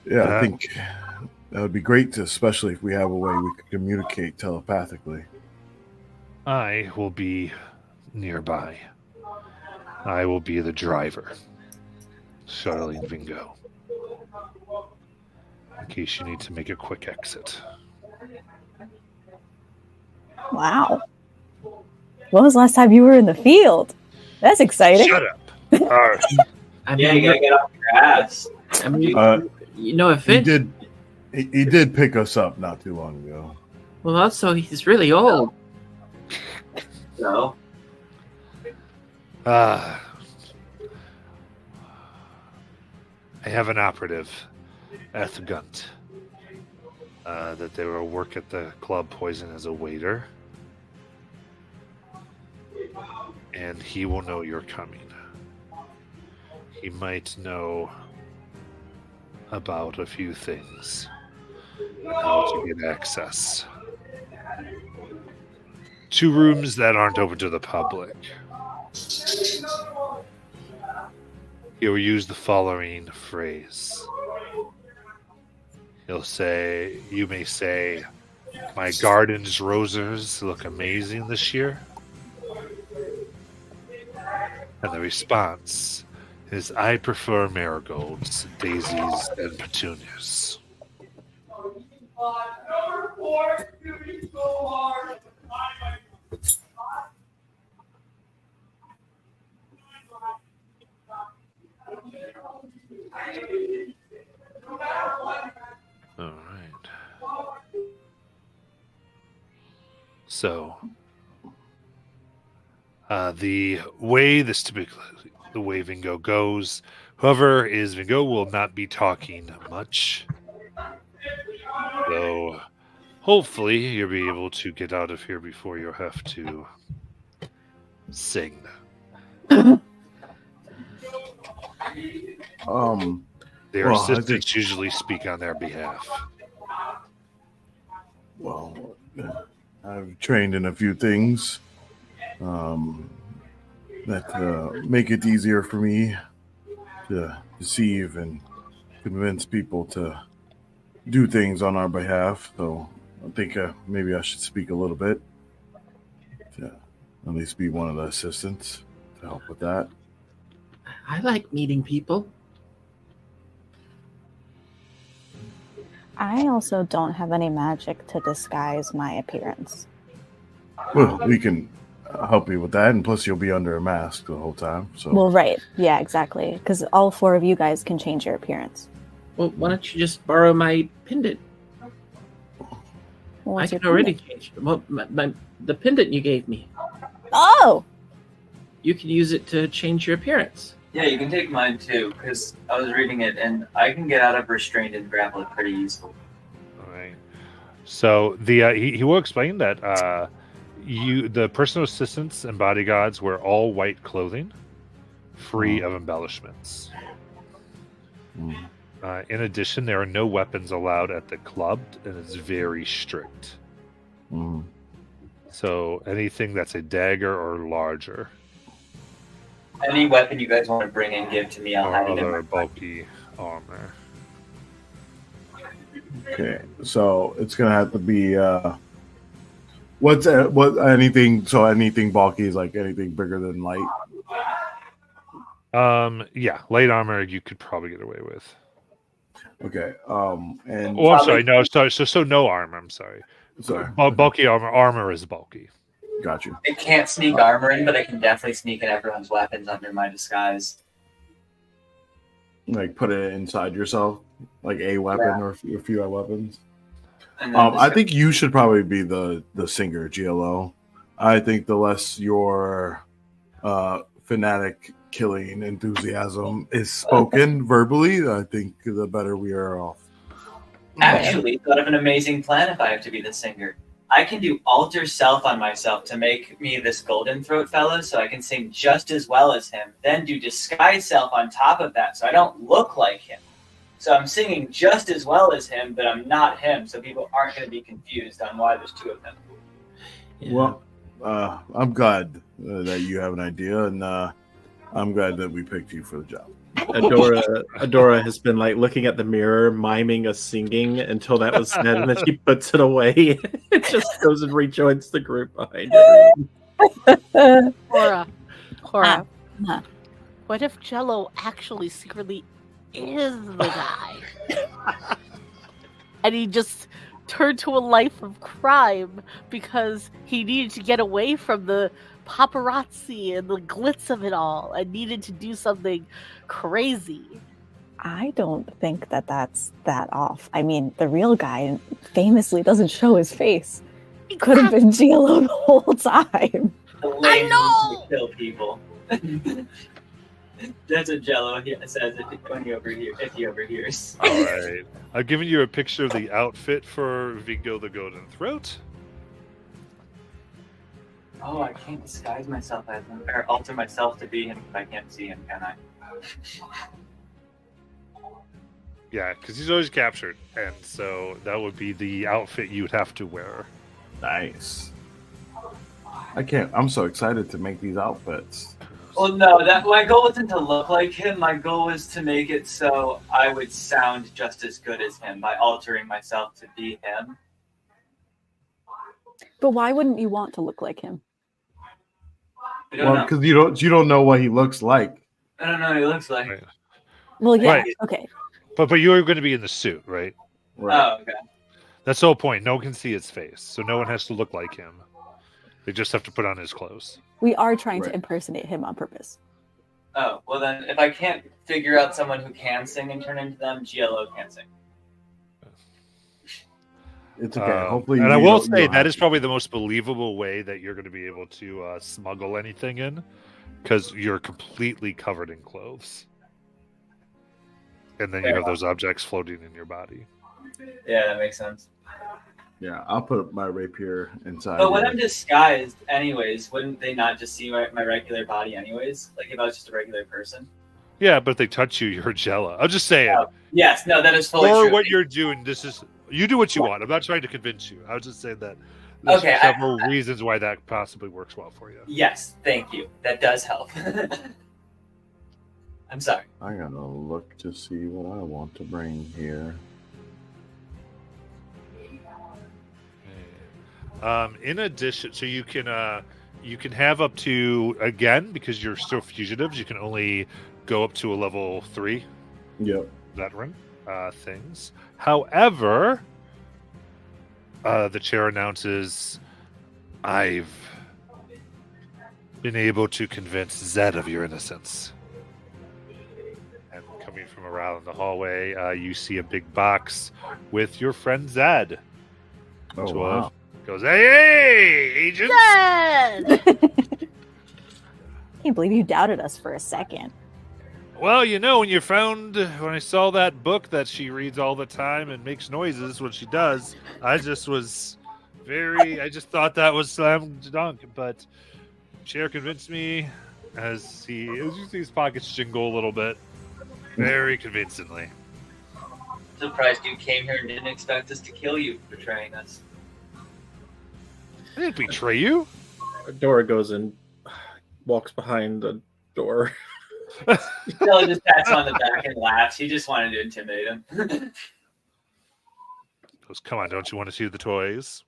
yeah, I think that would be great, especially if we have a way we could communicate telepathically. I will be nearby. I will be the driver, shuttling Vingo, in case you need to make a quick exit. Wow. When was the last time you were in the field? That's exciting. Shut up! I Yeah, mean, you gotta get off your ass. I mean, if He it, did pick us up not too long ago. well, also he's really old. So, I have an operative, Ethgunt, that they will work at the Club Poison as a waiter. And he will know you're coming. He might know about a few things. How to get access to rooms that aren't open to the public. He will use the following phrase. You may say, my garden's roses look amazing this year. And the response is, I prefer marigolds, daisies, and petunias. All right. So, the way this typically, the way Vingo goes, whoever is Vingo will not be talking much. Though, hopefully, you'll be able to get out of here before you have to sing. Their Well, I assistants think- usually speak on their behalf. Well, I've trained in a few things that make it easier for me to deceive and convince people to do things on our behalf. So I think maybe I should speak a little bit to at least be one of the assistants to help with that. I like meeting people. I also don't have any magic to disguise my appearance. Well, we can help you with that, and plus you'll be under a mask the whole time. So Well, right. Yeah, exactly. Because all four of you guys can change your appearance. Well, why don't you just borrow my pendant? What's I your can already pendant? change. Well, the pendant you gave me, Oh! you can use it to change your appearance. yeah, you can take mine too, because I was reading it and I can get out of restraint and grapple it pretty easily. All right. So the he will explain that the personal assistants and bodyguards wear all white clothing, free of embellishments. Mm. In addition, there are no weapons allowed at the club, and it's very strict. Mhm. So anything that's a dagger or larger, Any weapon you guys want to bring and give to me, I'll or have it in other my bulky armor. Okay, so it's gonna have to be what anything. So anything bulky is like anything bigger than light. Yeah, light armor you could probably get away with. Okay, and Oh, I'm sorry. No, sorry. So no armor. I'm sorry. sorry, Bulky armor. Armor is bulky. got you. I can't sneak armor in, but I can definitely sneak in everyone's weapons under my disguise. Like put it inside yourself. like a weapon or a few weapons. And then I think you should probably be the singer, GLO. I think the less your fanatic killing enthusiasm is spoken verbally, I think the better we are off. actually thought of an amazing plan if I have to be the singer. I can do alter self on myself to make me this golden throat fellow so I can sing just as well as him, then do disguise self on top of that so I don't look like him. So I'm singing just as well as him, but I'm not him, so people aren't going to be confused on why there's two of them. Yeah. Well, I'm glad that you have an idea, and I'm glad that we picked you for the job. Adora has been like looking at the mirror, miming us singing until that was said, and then she puts it away. It just goes and rejoins the group behind it. Cora, Huh. what if Jello actually secretly is the guy? And he just turned to a life of crime because he needed to get away from the paparazzi and the glitz of it all and needed to do something crazy. I don't think that that's that off. I mean, the real guy famously doesn't show his face. Could have been GLO the whole time. The I lame know! ones to kill people. That's what Jello says if he overhears. All right. I've given you a picture of the outfit for Vingo the Golden Throat. Oh, I can't disguise myself as him, or alter myself to be him if I can't see him, can I? Yeah, because he's always captured, and so that would be the outfit you would have to wear. Nice. I'm so excited to make these outfits. Well, no, my goal wasn't to look like him. My goal was to make it so I would sound just as good as him by altering myself to be him. But why wouldn't you want to look like him? I don't Well, know. because you don't know what he looks like. I don't know what he looks like. Right. Well, yeah, Right. okay. But you're going to be in the suit, right? Oh, okay. That's the whole point. No one can see his face, so no one has to look like him. They just have to put on his clothes. We are trying Right. to impersonate him on purpose. Oh, well then, if I can't figure out someone who can sing and turn into them, GLO can't sing. It's okay. Hopefully, and I you will don't- say you'll that have is probably the most believable way that you're going to be able to smuggle anything in, because you're completely covered in clothes, and then you Fair have those objects floating in your body. Yeah, that makes sense. Yeah, I'll put my rapier inside. But when here. I'm disguised, anyways, wouldn't they not just see my regular body, anyways? Like if I was just a regular person? Yeah, but if they touch you, you're Jella. I'm just saying. Oh, yes, no, that is fully For true. what you're doing, you do what you want. I'm not trying to convince you. I was just saying that there's Okay, several reasons why that possibly works well for you. Yes, thank you. That does help. I'm sorry. I gotta look to see what I want to bring here. In addition, so you can have up to, again, because you're still fugitives, you can only go up to a level 3 Yep. veteran things. However, the chair announces, I've been able to convince Zed of your innocence. And coming from around the hallway, you see a big box with your friend Zed. Oh, 12. wow. Goes, hey, agents! Yes! Can't believe you doubted us for a second. Well, you know, when I saw that book that she reads all the time and makes noises when she does, I just thought that was slam dunk. But Chair convinced me as you see his pockets jingle a little bit, very convincingly. Surprised you came here and didn't expect us to kill you for betraying us. I didn't betray you. Adora goes and walks behind the door. Stella just pats him on the back and laughs. He just wanted to intimidate him. Goes, come on, don't you want to see the toys?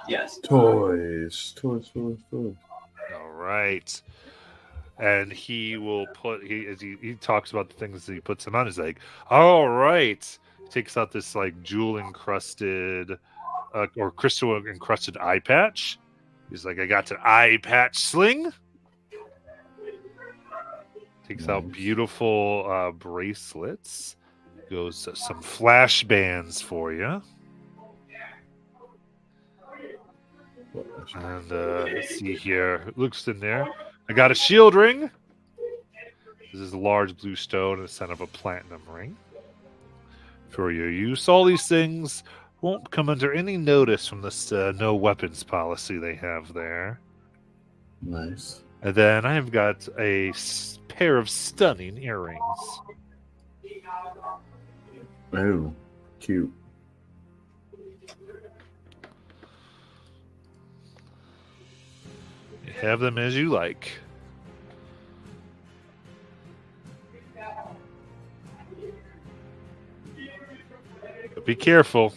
Yes. Toys. All right. And he will as he talks about the things that he puts them on. He's like, all right. He takes out this like jewel encrusted or crystal encrusted eye patch. He's like, I got an eye patch sling. Takes out Nice. beautiful bracelets. He goes some flash bands for you. And let's see here. It looks in there. I got a shield ring. This is a large blue stone instead of a platinum ring for your use. All these things won't come under any notice from this no weapons policy they have there. Nice. And then I've got a pair of stunning earrings. Oh, cute. You have them as you like. But be careful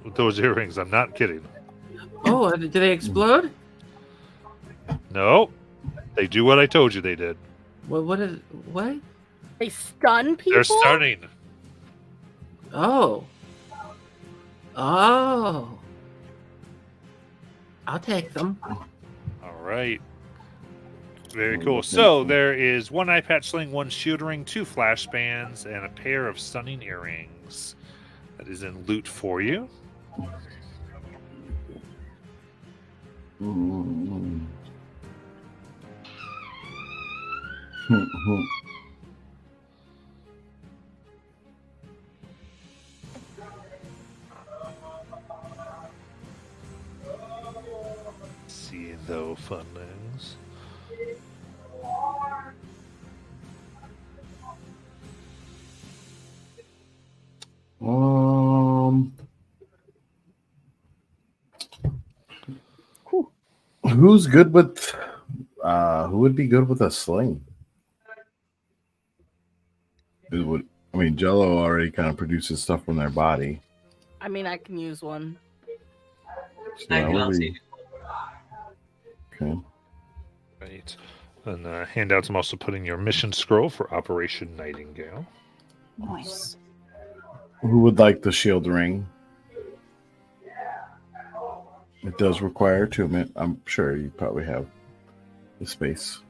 with those earrings. I'm not kidding. Oh, did they explode? No, they do what I told you they did. What? They stun people. They're stunning. Oh. Oh. I'll take them. All right. Very cool. So there is one eye patch sling, one shield ring, 2 flash bands, and a pair of stunning earrings. That is in loot for you. See though, funlings. Who's good with who would be good with a sling? Jello already kind of produces stuff from their body. I mean, I can use one. So I that can would also be- Okay. Right. And handouts, I'm also putting your mission scroll for Operation Nightingale. Nice. Who would like the shield ring? It does require attunement. I'm sure you probably have the space.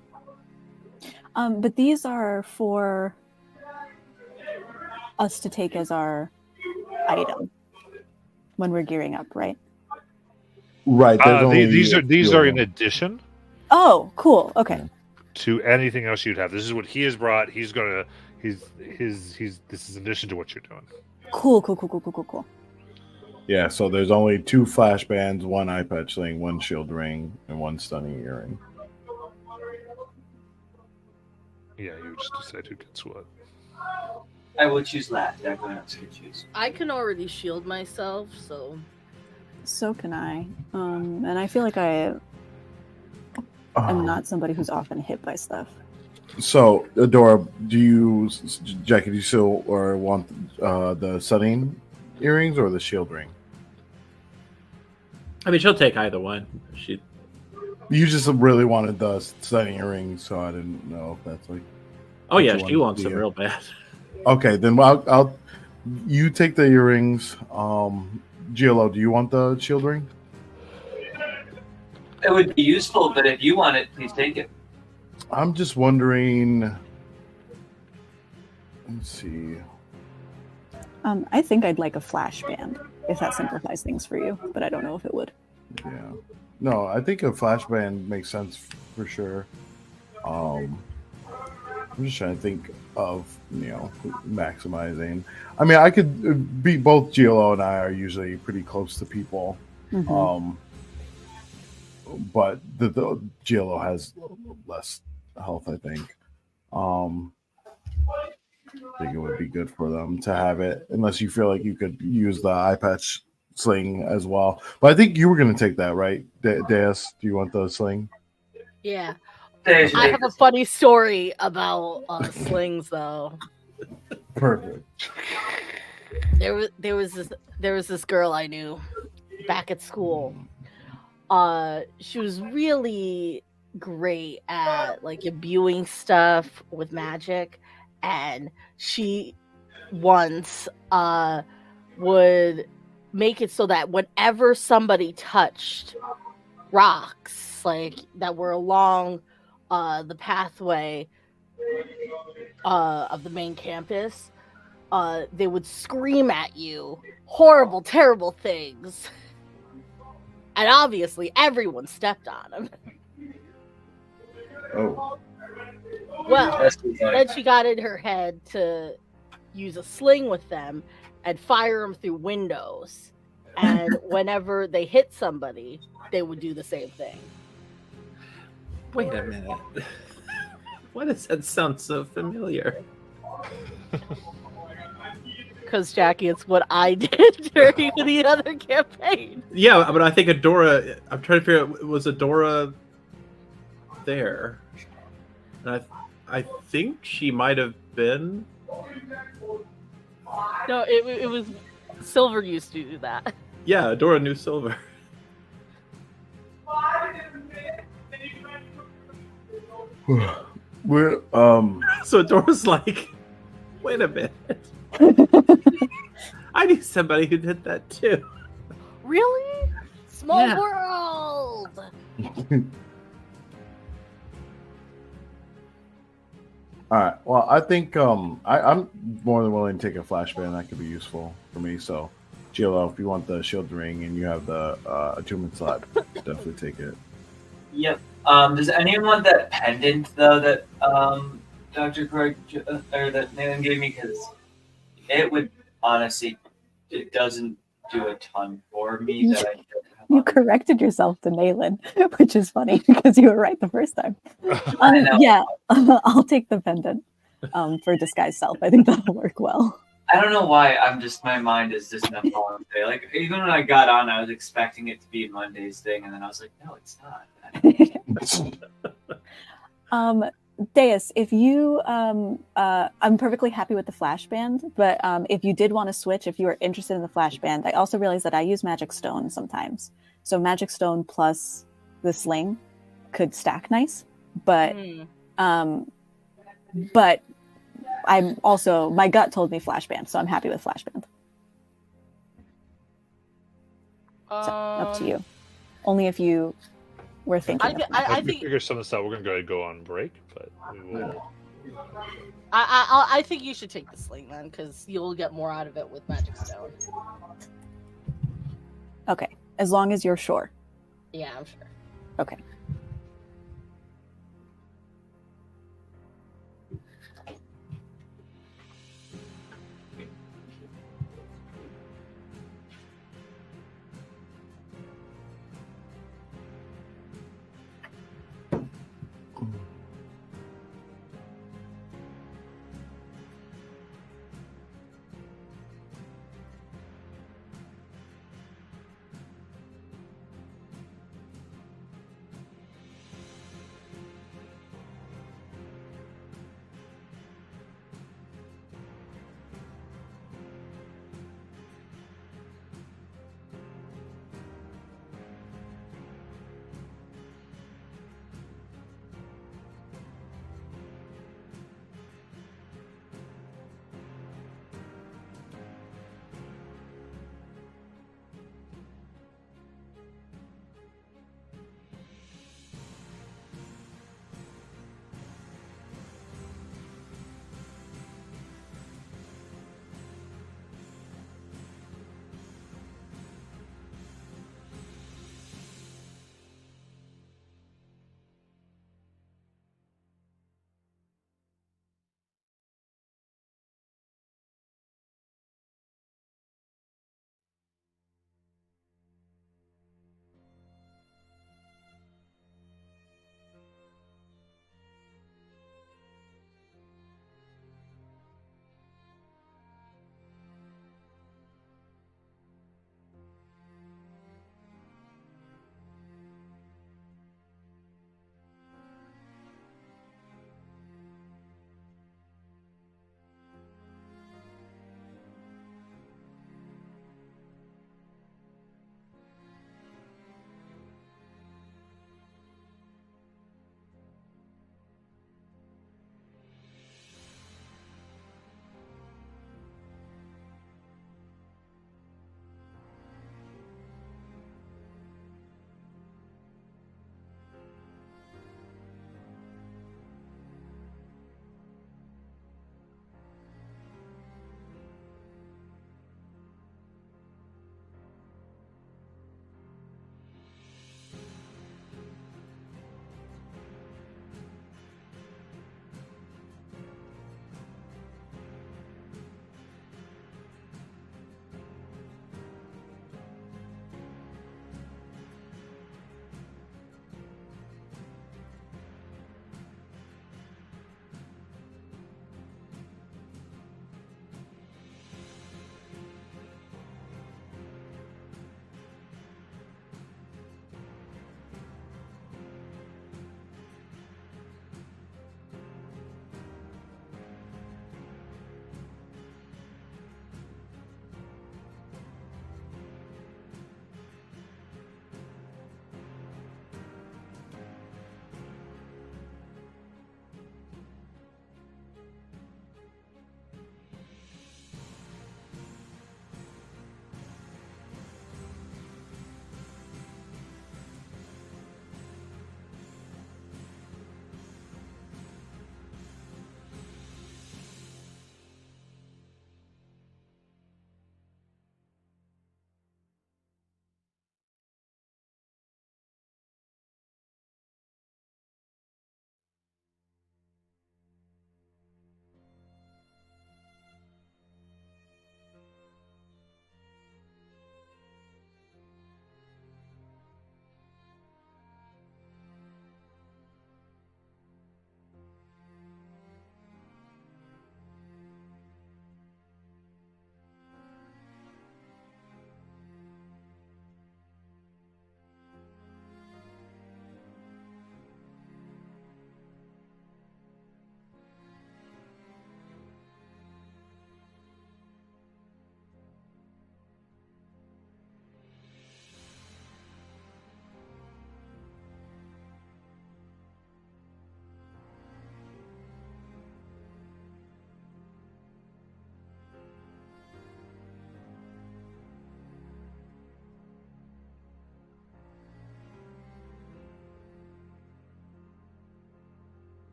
But these are for us to take as our item when we're gearing up, right? Right. These are in addition Oh, cool. Okay. to anything else you'd have. This is what he has brought. He's gonna. This is in addition to what you're doing. Cool. Yeah, so there's only 2 flash bands, 1 eye patch sling, 1 shield ring, and 1 stunning earring. Yeah, you just decide who gets what. I will choose that. Everyone else can choose. I can already shield myself, so So can I. And I feel like I am not somebody who's often hit by stuff. So, Adora, Jackie, do you still want the stunning earrings or the shield ring? I mean, she'll take either one. You just really wanted the stunning earrings, so I didn't know if that's like. Oh yeah, Which she one wants do them you- real bad. Okay, then I'll you take the earrings. Giolo, do you want the shield ring? It would be useful, but if you want it, please take it. I'm just wondering. Let's see. I think I'd like a flash band if that simplifies things for you, but I don't know if it would. Yeah. No, I think a flash band makes sense for sure. I'm just trying to think of, maximizing. I mean, I could be both Giolo and I are usually pretty close to people. Mhm. But the Giolo has less health, I think. I think it would be good for them to have it, unless you feel like you could use the eye patch sling as well. But I think you were going to take that, right? Deus, do you want the sling? yeah. There's I have a funny story about slings, though. Perfect. There was this girl I knew back at school. She was really great at like imbuing stuff with magic, and she once would make it so that whenever somebody touched rocks like that were along the pathway of the main campus, they would scream at you horrible, terrible things. And obviously, everyone stepped on him. Oh. Well, That's bizarre. then she got in her head to use a sling with them and fire them through windows. And whenever they hit somebody, they would do the same thing. Wait a minute. Why does that sound so familiar? Because, Jackie, it's what I did during the other campaign. Yeah, but I think Adora. I'm trying to figure out, was Adora there? And I think she might have been. No, it was Silver used to do that. Yeah, Adora knew Silver. We're So Adora's like, wait a minute. I knew somebody who did that too. Really? Small Yeah. world. all right. Well, I think I'm more than willing to take a flashbang. That could be useful for me. So, Gilo, if you want the shield ring and you have the attunement slot, definitely take it. Yep. Does anyone want that pendant though that Dr. Craig or that Nathan gave me? Because it would honestly, it doesn't do a ton for me. That I don't have You on. corrected yourself to Malin, which is funny because you were right the first time. I know. Yeah, I'll take the pendant for disguise self. I think that'll work well. I don't know why. My mind is just not following today. Like even when I got on, I was expecting it to be Monday's thing, and then I was like, no, it's not. Deus, if you, I'm perfectly happy with the flash band, but if you did want to switch, if you were interested in the flash band, I also realized that I use magic stone sometimes. So magic stone plus the sling could stack nice, but but I'm also, my gut told me flash band, so I'm happy with flash band. So up to you. Only if you were thinking. I As we think figure some of this out, we're gonna go on break, but we will. I think you should take the sling then, because you'll get more out of it with magic stone. Okay, as long as you're sure. Yeah, I'm sure. Okay.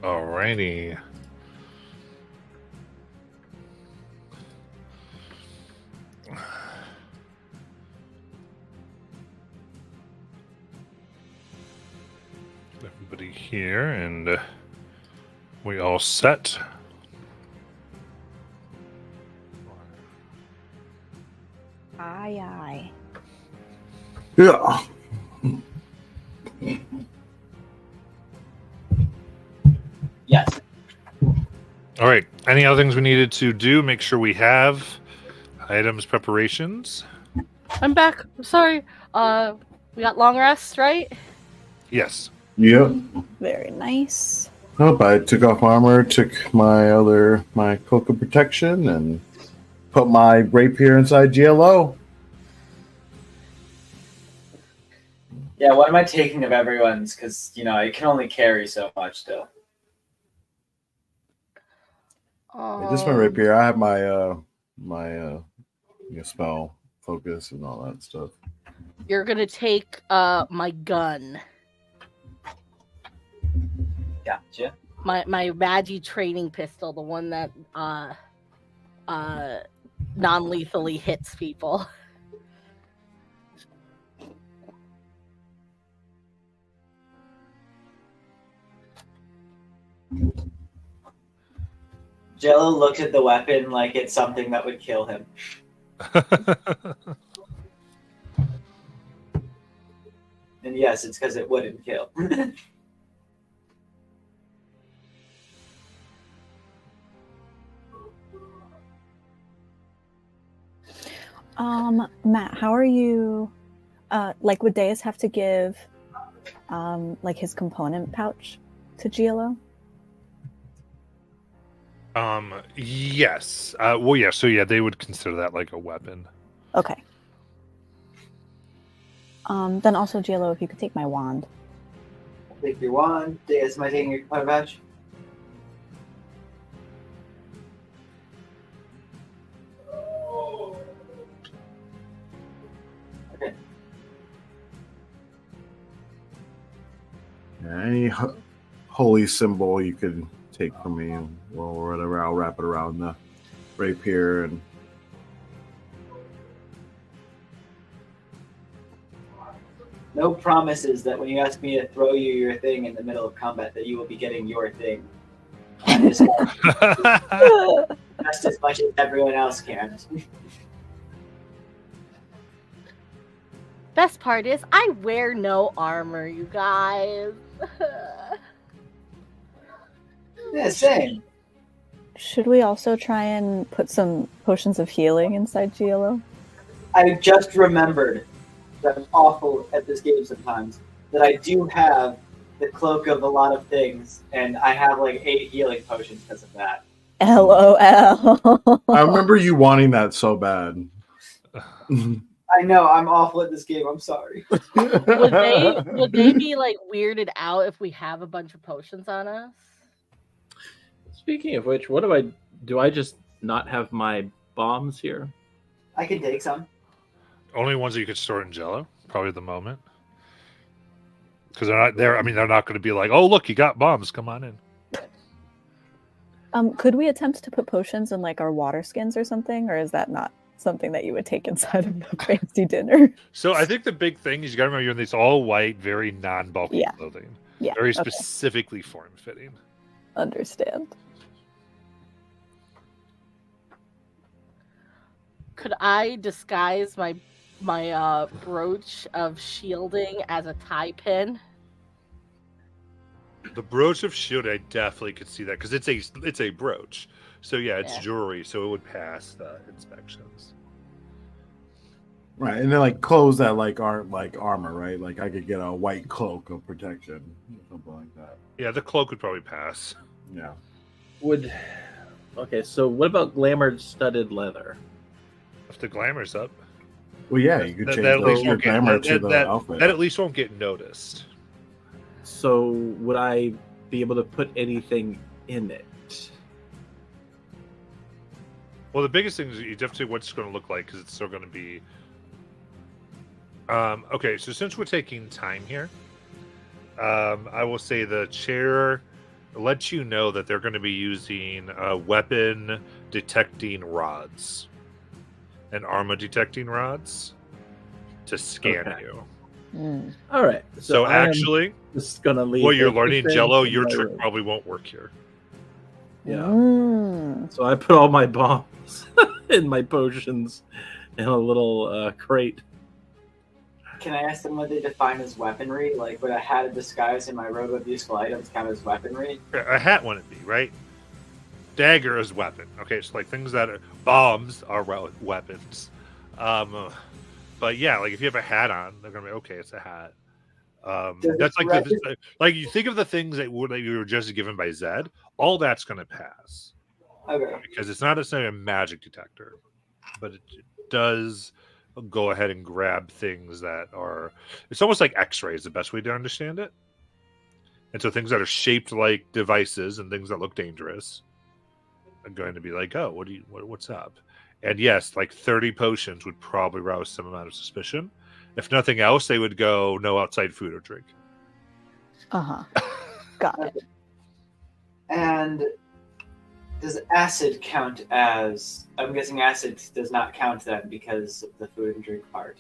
Alrighty. Everybody here, and we all set. Aye, aye. Yeah. Yes. All right. Any other things we needed to do? Make sure we have items, preparations. I'm back. I'm sorry. We got long rest, right? Yes. Yep. Very nice. Oh, I took off armor, took my cloak of protection, and put my rapier inside GLO. Yeah, what am I taking of everyone's? Because, I can only carry so much still. Just my rapier. I have my spell focus and all that stuff. You're gonna take my gun, Gotcha. my Magi training pistol, the one that non-lethally hits people. Jello looks at the weapon like it's something that would kill him. And yes, it's because it wouldn't kill. Matt, how are you? Would Deus have to give, his component pouch to GLO? Yes. Well, yeah. So yeah, they would consider that like a weapon. Okay. Then also GLO, if you could take my wand. Take your wand. Deus, am I taking your component badge? Okay. Any holy symbol you could take from me, or whatever, I'll wrap it around the rapier and. No promises that when you ask me to throw you your thing in the middle of combat that you will be getting your thing. Just as much as everyone else can. Best part is I wear no armor, you guys. Yeah, same. Should we also try and put some potions of healing inside GLO? I just remembered that I'm awful at this game sometimes. That I do have the cloak of a lot of things, and I have like 8 healing potions because of that. LOL. I remember you wanting that so bad. I know, I'm awful at this game. I'm sorry. Would they be like weirded out if we have a bunch of potions on us? Speaking of which, do I just not have my bombs here? I can take some. Only ones that you could store in Jello, probably at the moment. Because they're not there. I mean, they're not going to be like, "Oh, look, you got bombs. Come on in." Could we attempt to put potions in like our water skins or something, or is that not something that you would take inside of the fancy dinner? So I think the big thing is you got to remember you're in this all white, very non-bulky Yeah. clothing, Yeah. very okay. specifically form-fitting. Understand. Could I disguise my brooch of shielding as a tie pin? The brooch of shield, I definitely could see that because it's a brooch. So yeah, it's Yeah. jewelry, so it would pass the inspections. Right, and then like clothes that like aren't like armor, right? Like I could get a white cloak of protection, or something like that. Yeah, the cloak would probably pass. Yeah. Okay, so what about glamour studded leather? If the glamour's up, Well, yeah, you could that change at least your won't get glamour to the that outfit. at least won't get noticed. So would I be able to put anything in it? Well, the biggest thing is you definitely what it's going to look like because it's still going to be. Okay, so since we're taking time here, I will say the chair lets you know that they're going to be using weapon detecting rods and armor detecting rods to scan Okay. you. Mm. All right. So I am actually, just gonna leave. well, you're learning everything Jello. in Your my trick room. probably won't work here. Yeah. Mm. So I put all my bombs and my potions in a little crate. Can I ask them what they define as weaponry? Like, would a hat of disguise and my robe of useful items count as weaponry? A hat wouldn't be, right? Dagger is weapon. Okay, so like things that are bombs are weapons. But yeah, like if you have a hat on, they're gonna be okay. It's a hat. That's like like you think of the things that you were just given by Zed. All that's gonna pass Okay. because it's not necessarily a magic detector, but it does go ahead and grab things that are. It's almost like X-ray is the best way to understand it. And so things that are shaped like devices and things that look dangerous are going to be like, oh, what's up? And yes, like 30 potions would probably rouse some amount of suspicion. If nothing else, they would go no outside food or drink. Uh-huh. Got it. And does acid count as? I'm guessing acid does not count then because of the food and drink part.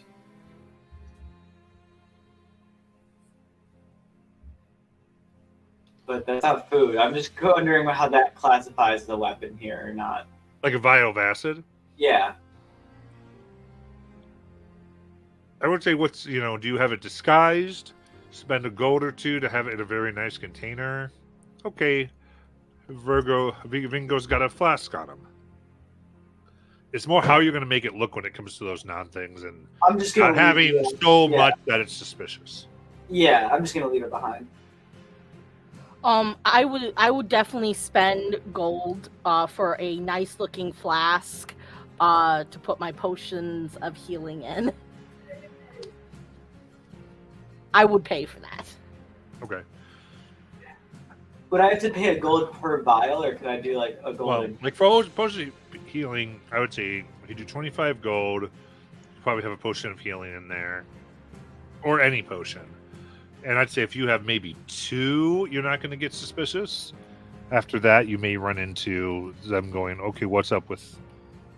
But that's not food. I'm just wondering how that classifies as a weapon here or not. Like a vial of acid. Yeah. I would say, do you have it disguised? Spend a gold or two to have it in a very nice container. Okay, Vingo's got a flask on him. It's more how you're going to make it look when it comes to those non-things and I'm just gonna not having leave it. so Yeah. much that it's suspicious. Yeah, I'm just gonna leave it behind. I would definitely spend gold for a nice looking flask to put my potions of healing in. I would pay for that. Okay. Would I have to pay a gold per vial, or could I do like a Well, golden? like for potion healing, I would say if you do 25 gold, you probably have a potion of healing in there, or any potion. And I'd say if you have maybe 2, you're not going to get suspicious. After that, you may run into them going, okay, what's up with,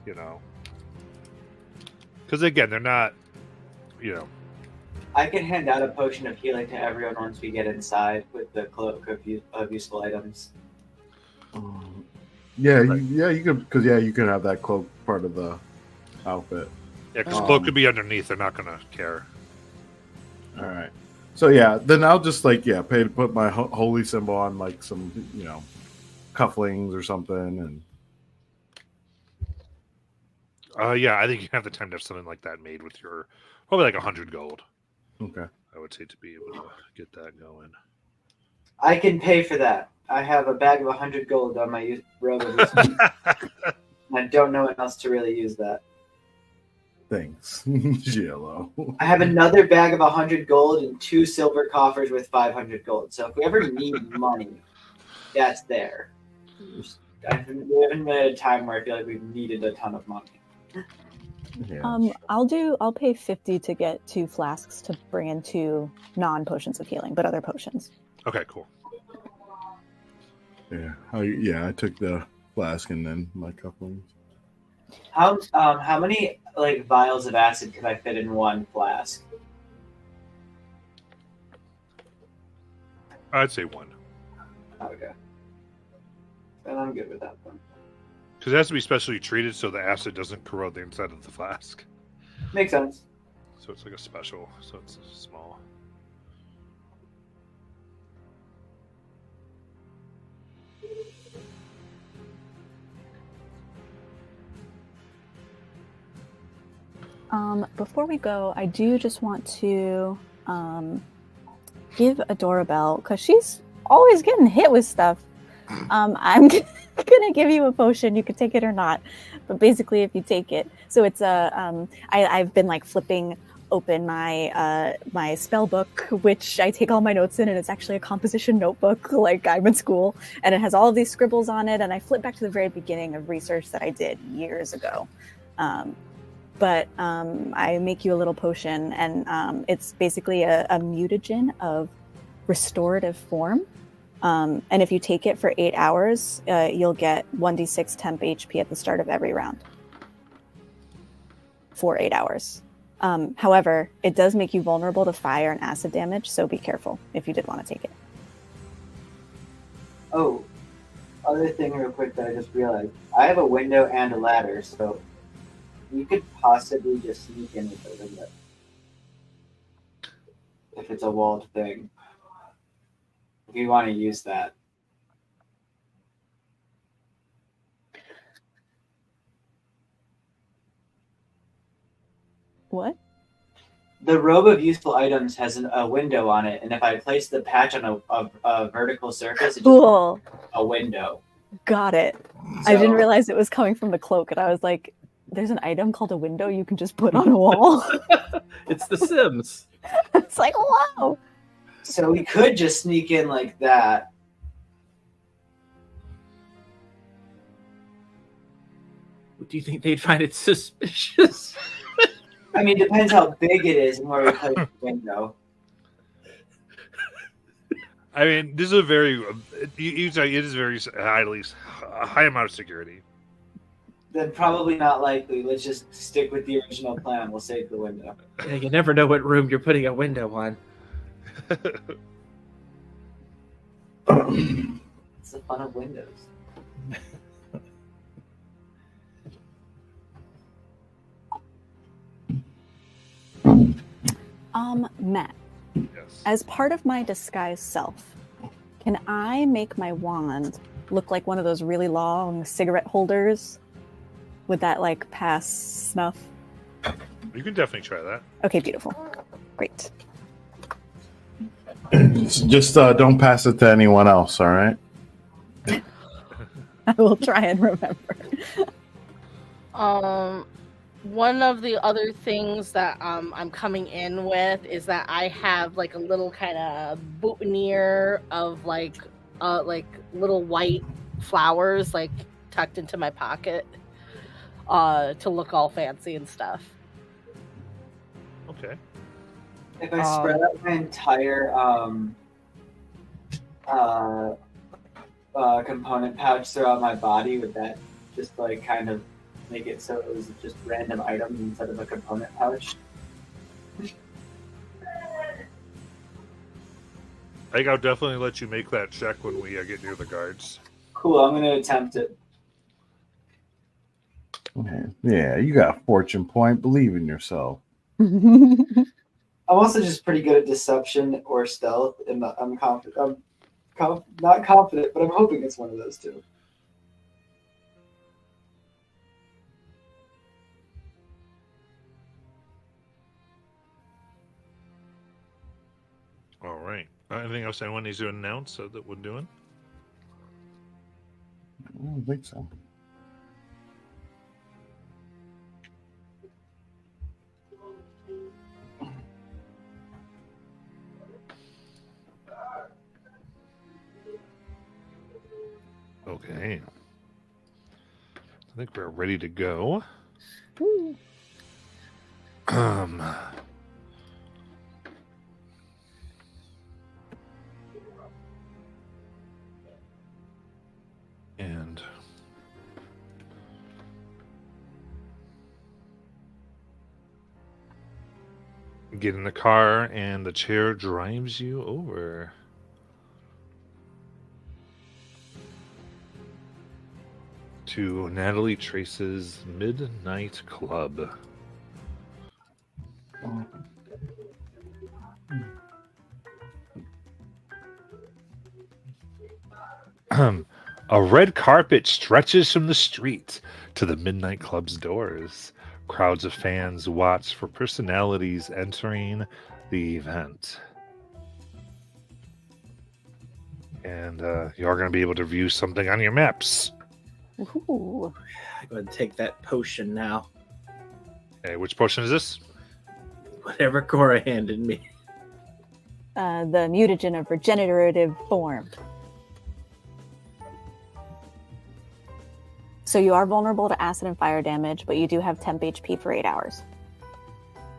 because again, they're not, I can hand out a potion of healing to everyone once we get inside with the cloak of useful items. Yeah, Right. you could, because you can have that cloak part of the outfit. yeah, because Um, cloak could be underneath. They're not going to care. All right. So yeah, then I'll just pay to put my holy symbol on like some cufflings or something, and Yeah, I think you have the time to have something like that made with your probably like 100 gold. okay. I would say to be able to get that going. I can pay for that. I have a bag of 100 gold on my robe of useful items. And I don't know what else to really use that. Thanks, Giello. I have another bag of 100 gold and 2 silver coffers with 500 gold. So if we ever need money, that's there. We haven't been at a time where I feel like we've needed a ton of money. Yeah. I'll pay 50 to get 2 flasks to bring in 2 non-potions of healing, but other potions. Okay, cool. Yeah. I took the flask and then my cufflings. How many like vials of acid could I fit in one flask? I'd say 1. Okay. Then I'm good with that one. Because it has to be specially treated so the acid doesn't corrode the inside of the flask. Makes sense. So it's like a special, so it's small. Before we go, I do just want to give Adora Bell, because she's always getting hit with stuff. I'm gonna give you a potion. You can take it or not, but basically, if you take it, so it's I've been like flipping open my my spell book, which I take all my notes in, and it's actually a composition notebook, like I'm in school, and it has all of these scribbles on it. And I flip back to the very beginning of research that I did years ago. But I make you a little potion, and it's basically a mutagen of restorative form. And if you take it for 8 hours, you'll get 1d6 temp HP at the start of every round for 8 hours. However, it does make you vulnerable to fire and acid damage, so be careful if you did want to take it. Oh, other thing real quick that I just realized. I have a window and a ladder, so you could possibly just sneak in with the window. If it's a walled thing. If you want to use that. What? The robe of useful items has a window on it, and if I place the patch on a vertical surface, it's just Cool. a window. Got it. I didn't So- realize it was coming from the cloak, and I was like, there's an item called a window you can just put on a wall. It's The Sims. It's like, wow. So we could just sneak in like that. Do you think they'd find it suspicious? I mean, depends how big it is and where we place the window. I mean, this is a very, you say it is very a high amount of security. Then probably not likely. Let's just stick with the original plan. We'll save the window. Yeah, you never know what room you're putting a window on. It's the fun of windows. Matt, Yes. as part of my disguised self, can I make my wand look like one of those really long cigarette holders? Would that like pass snuff? You can definitely try that. Okay, beautiful. Great. Just don't pass it to anyone else, all right? I will try and remember. One of the other things that I'm coming in with is that I have like a little kind of boutonniere of like little white flowers like tucked into my pocket to look all fancy and stuff. Okay. If I spread out my entire component pouch throughout my body, would that just like kind of make it so it was just random items instead of a component pouch? I think I'll definitely let you make that check when we get near the guards. Cool, I'm gonna attempt it. Yeah, you got a fortune point. Believe in yourself. I'm also just pretty good at deception or stealth, and I'm confident. Not confident, but I'm hoping it's one of those two. All right. Anything else anyone needs to announce that we're doing? I don't think so. Okay. I think we're ready to go. And get in the car, and the chair drives you over. To Natalie Trace's Midnight Club. A red carpet stretches from the street to the Midnight Club's doors. Crowds of fans watch for personalities entering the event. And you're going to be able to view something on your maps. Ooh. I go ahead and take that potion now. Hey, which potion is this? Whatever Cora handed me. The mutagen of regenerative form. So you are vulnerable to acid and fire damage, but you do have temp HP for 8 hours.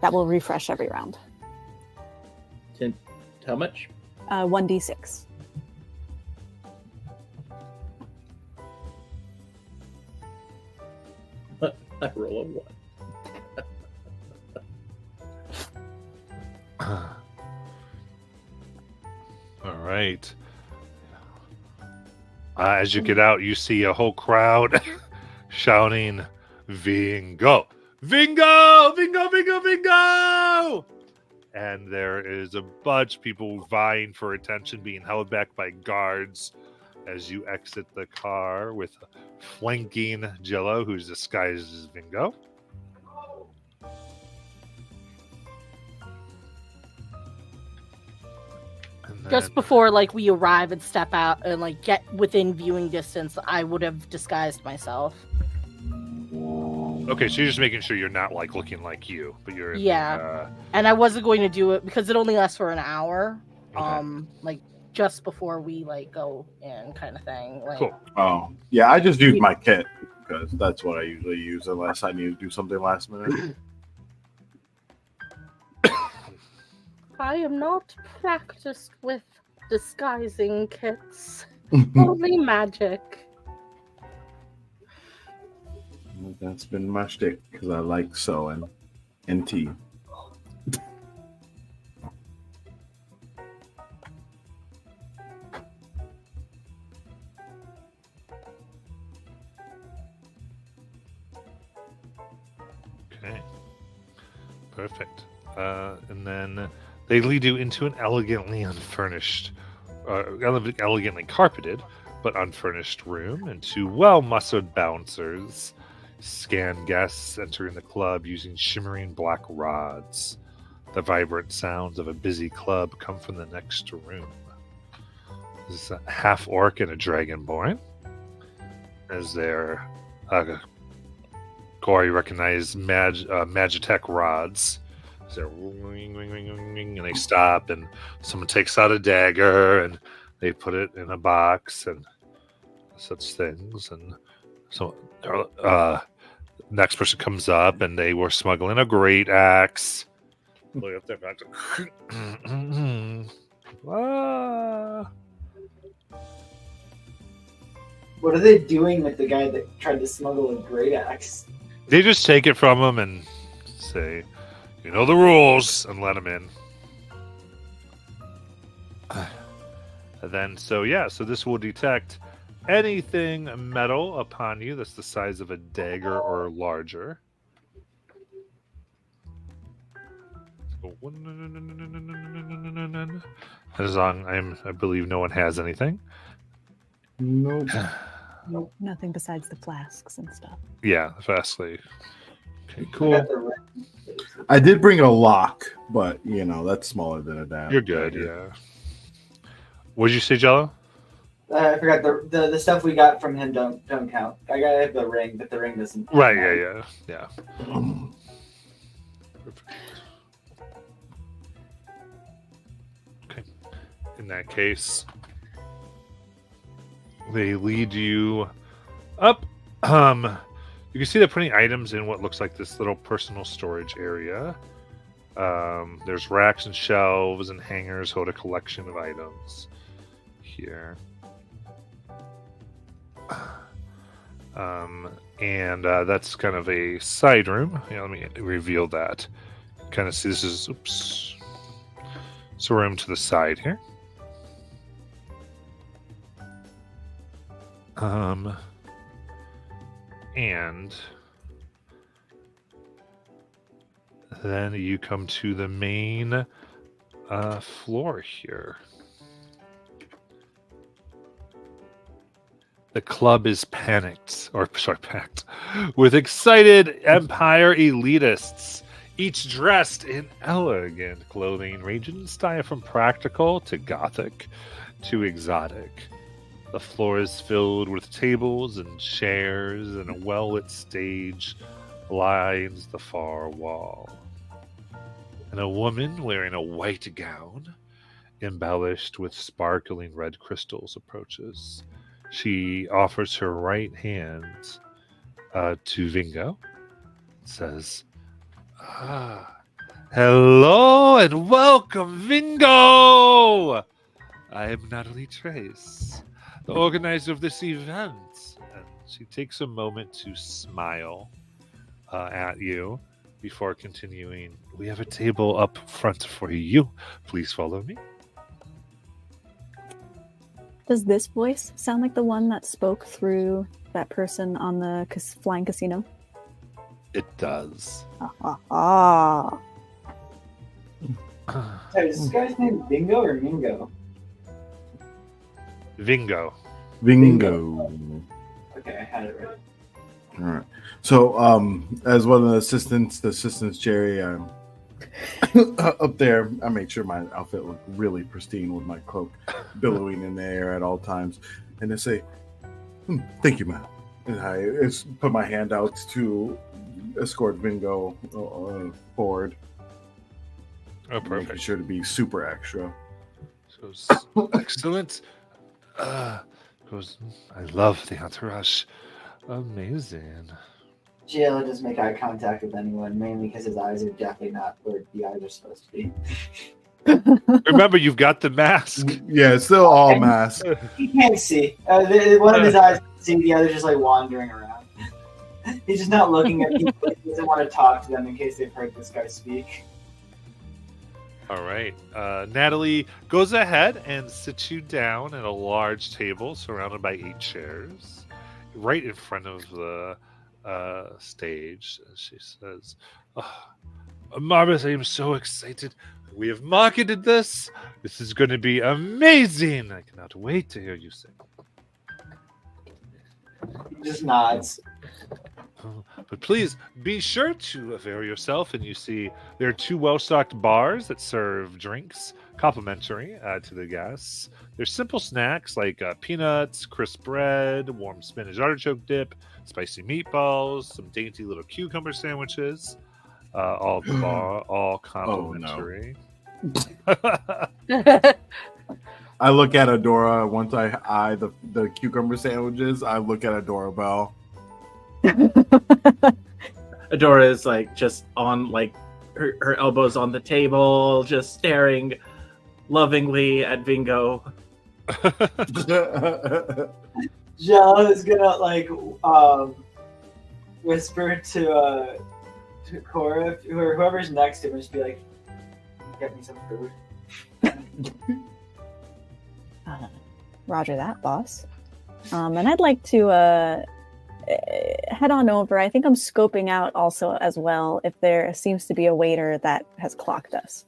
That will refresh every round. How much? 1d6. I roll a 1. All right. As you get out, you see a whole crowd shouting, Vingo! Vingo! Vingo! Vingo! Vingo! And there is a bunch of people vying for attention, being held back by guards as you exit the car with flanking Jello, who's disguised as Vingo. And Just then- before like we arrive and step out and like get within viewing distance, I would have disguised myself. Okay, so you're just making sure you're not like looking like you, but you're Yeah. And I wasn't going to do it because it only lasts for an hour. Okay. Like just before we like go in kind of thing. Like Cool. Oh, yeah. I just used my kit because that's what I usually use unless I need to do something last minute. I am not practiced with disguising kits. Only magic. That's been my shtick because I like sewing and tea. Okay. Perfect. And then they lead you into an elegantly unfurnished, elegantly carpeted, but unfurnished room, and two well-muscled bouncers scan guests entering the club using shimmering black rods. The vibrant sounds of a busy club come from the next room. This is a half-orc and a dragonborn. As their Corey recognized Magitech rods. So they're ring, ring, ring, ring, ring, and they stop, and someone takes out a dagger, and they put it in a box, and such things. And so next person comes up, and they were smuggling a great axe. Look up their back. Ah. What are they doing with the guy that tried to smuggle a great axe? They just take it from him and say, "You know the rules," and let him in. And then, so this will detect anything metal upon you that's the size of a dagger or larger. As long I believe no one has anything. Nope. Nothing besides the flasks and stuff. Yeah, fastly. Okay, I cool. got the ring. I did bring a lock, but that's smaller than a dagger. You're good, yeah. What did you say, Jello? I forgot the stuff we got from him don't count. I got the ring, but the ring doesn't. Right, count. yeah. Perfect. Okay. In that case, they lead you up. You can see they're putting items in what looks like this little personal storage area. There's racks and shelves and hangers hold a collection of items here. And that's kind of a side room. Yeah, let me reveal that. Kind of see this is it's a room to the side here. And then you come to the main floor here. The club is packed with excited Empire elitists, each dressed in elegant clothing, ranging in style from practical to gothic to exotic. The floor is filled with tables and chairs, and a well-lit stage lines the far wall. And a woman wearing a white gown, embellished with sparkling red crystals, approaches. She offers her right hand to Vingo. Says, hello and welcome, Vingo! I am Natalie Trace, the organizer of this event. And she takes a moment to smile at you before continuing. We have a table up front for you. Please follow me. Does this voice sound like the one that spoke through that person on the flying casino? It does. Ah. Sorry, is this guy's name Bingo or Mingo? Vingo. Bingo. Okay, I had it right. All right. So, as one of the assistants, Jerry, up there, I made sure my outfit looked really pristine with my cloak billowing in the air at all times. And they say, "Thank you, ma'am." And I put my hand out to escort Bingo forward. Oh, Making perfect. sure to be super extra. So excellent. Goes. I love the entourage. Amazing. Gio doesn't make eye contact with anyone, mainly because his eyes are definitely not where the eyes are supposed to be. Remember, you've got the mask. Yeah, it's still all mask. He can't see. One of his eyes can see, the other just like wandering around. He's just not looking at people. He doesn't want to talk to them in case they've heard this guy speak. All right. Natalie goes ahead and sits you down at a large table surrounded by 8 chairs, right in front of the stage. She says, Marvis, I am so excited. We have marketed this. This is going to be amazing. I cannot wait to hear you sing. He just nods. But please be sure to avail yourself. And you see there are 2 well-stocked bars that serve drinks complimentary to the guests. There's simple snacks like peanuts, crisp bread, warm spinach artichoke dip, spicy meatballs, some dainty little cucumber sandwiches. All at the bar, all complimentary. I look at Adora once I eye the cucumber sandwiches. I look at Adora Bell. Adora is like just on like her elbows on the table, just staring lovingly at Vingo. Joe is gonna like whisper to Cora or whoever's next to him, just be like, "Get me some food." Roger that, boss. And I'd like to head on over. I think I'm scoping out also as well if there seems to be a waiter that has clocked us.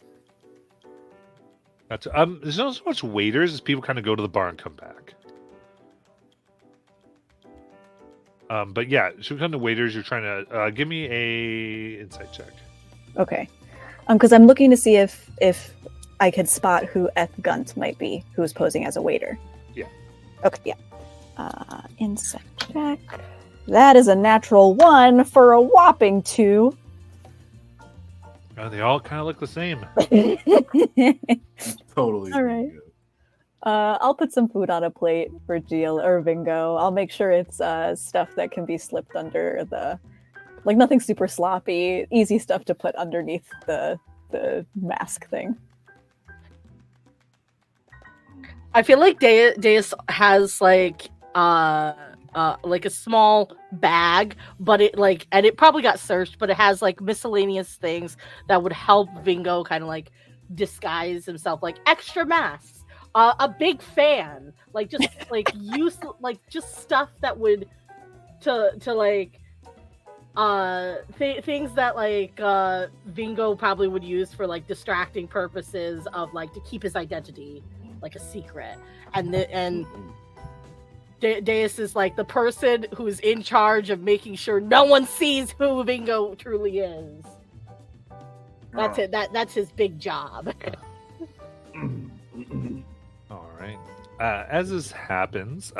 That's, there's not so much waiters as people kind of go to the bar and come back. But yeah, so kind of waiters, you're trying to give me a insight check. Okay. Because I'm looking to see if I could spot who Eth Gunt might be, who is posing as a waiter. Yeah. Okay, yeah. Insight check. That is a natural 1 for a whopping 2. Oh, they all kind of look the same. Totally. All right. I'll put some food on a plate for Gil or Vingo. I'll make sure it's stuff that can be slipped under the, like nothing super sloppy, easy stuff to put underneath the mask thing. I feel like Deus has like a small bag, but it probably got searched, but it has like miscellaneous things that would help Vingo kind of like disguise himself, like extra masks, a big fan, like just like use like just stuff that would to like things that like Vingo probably would use for like distracting purposes of like to keep his identity like a secret, and Deus is like the person who's in charge of making sure no one sees who Vingo truly is. That's it. That's his big job. All right. As this happens,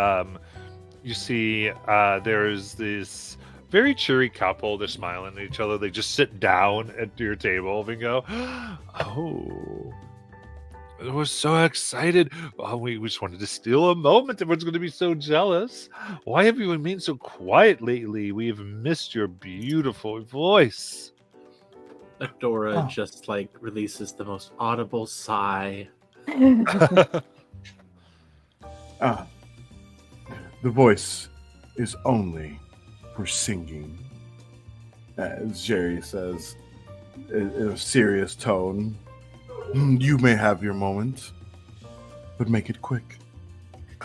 you see there's this very cheery couple. They're smiling at each other. They just sit down at your table and go, "Oh, we're so excited. We just wanted to steal a moment. Everyone's going to be so jealous. Why have you been so quiet lately? We have missed your beautiful voice." Adora just like releases the most audible sigh. The voice is only for singing. As Jerry says in a serious tone, "You may have your moment, but make it quick."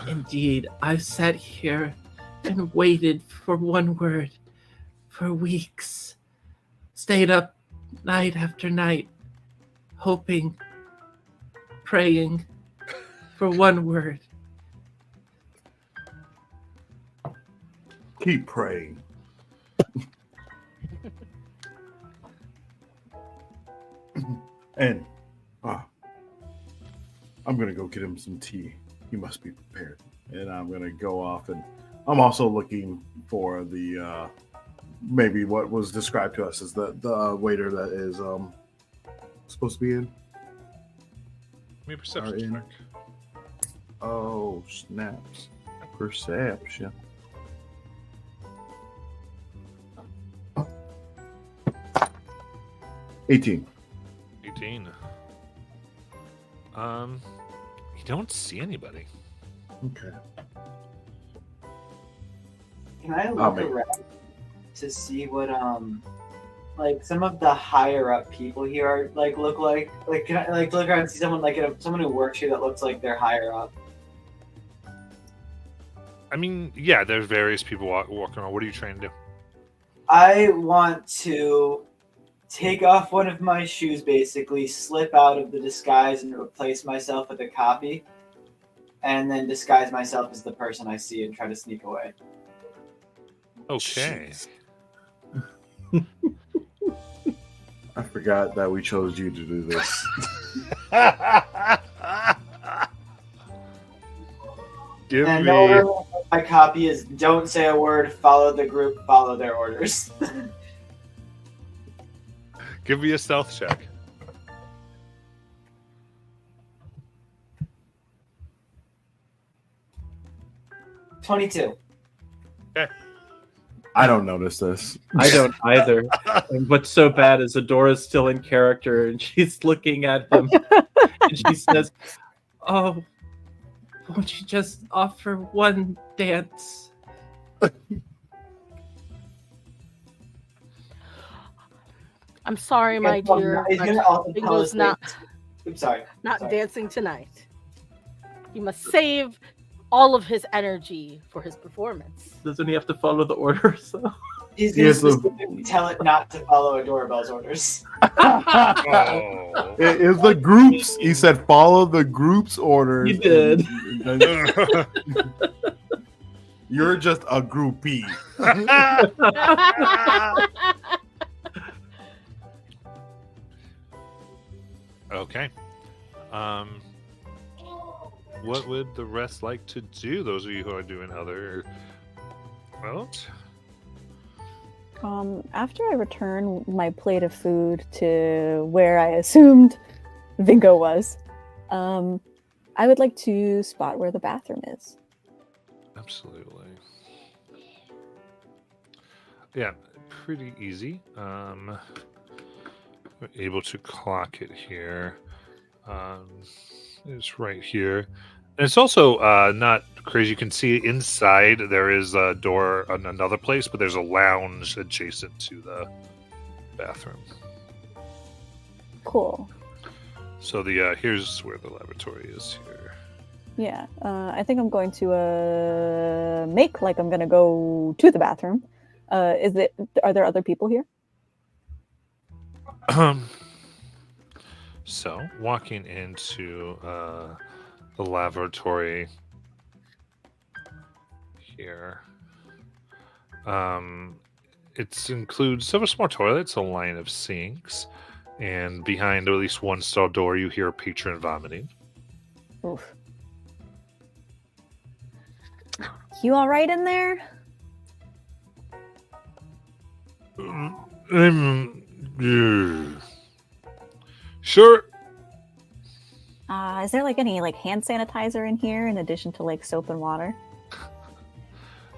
Indeed, I've sat here and waited for one word for weeks. Stayed up night after night, hoping, praying for one word. Keep praying. And I'm gonna go get him some tea. He must be prepared. And I'm gonna go off, and I'm also looking for the maybe what was described to us as the waiter that is supposed to be in. Give me a perception in. check. Oh, snaps. Perception. $18. 18. You don't see anybody. Okay. Can I look make- around to see what like some of the higher up people here are look like? Like, can I look around and see someone someone who works here that looks like they're higher up? I mean, yeah, there's various people walking around. What are you trying to do? I want to take off one of my shoes, basically slip out of the disguise and replace myself with a copy, and then disguise myself as the person I see and try to sneak away. Okay. I forgot that we chose you to do this. Give And me. my copy is don't say a word, follow the group, follow their orders. Give me a stealth check. $22. I don't notice this. I don't either. And what's so bad is Adora's still in character and she's looking at him and she says, "Oh, won't you just offer one dance?" I'm sorry, my dear. He's but gonna also tell Bingo's us not I'm sorry. not Sorry. dancing tonight. He must save all of his energy for his performance. Doesn't he have to follow the orders though? He's gonna Yes, the- specifically tell it not to follow a doorbell's orders. Oh. It is the groups. He said, "Follow the group's orders." You did. You're just a groupie. Okay. What would the rest like to do? Those of you who are doing other. Well, After I return my plate of food to where I assumed Vingo was, I would like to spot where the bathroom is. absolutely. Yeah, pretty easy. We're able to clock it here. It's right here. And it's also not crazy. You can see inside there is a door on another place, but there's a lounge adjacent to the bathroom. Cool. So the here's where the laboratory is here. Yeah, I think I'm going to make like I'm going to go to the bathroom. Are there other people here? So walking into the laboratory here, it includes several small toilets, a line of sinks, and behind at least one stall door, you hear a patron vomiting. Oof. You all right in there? Sure. Is there like any like hand sanitizer in here in addition to like soap and water?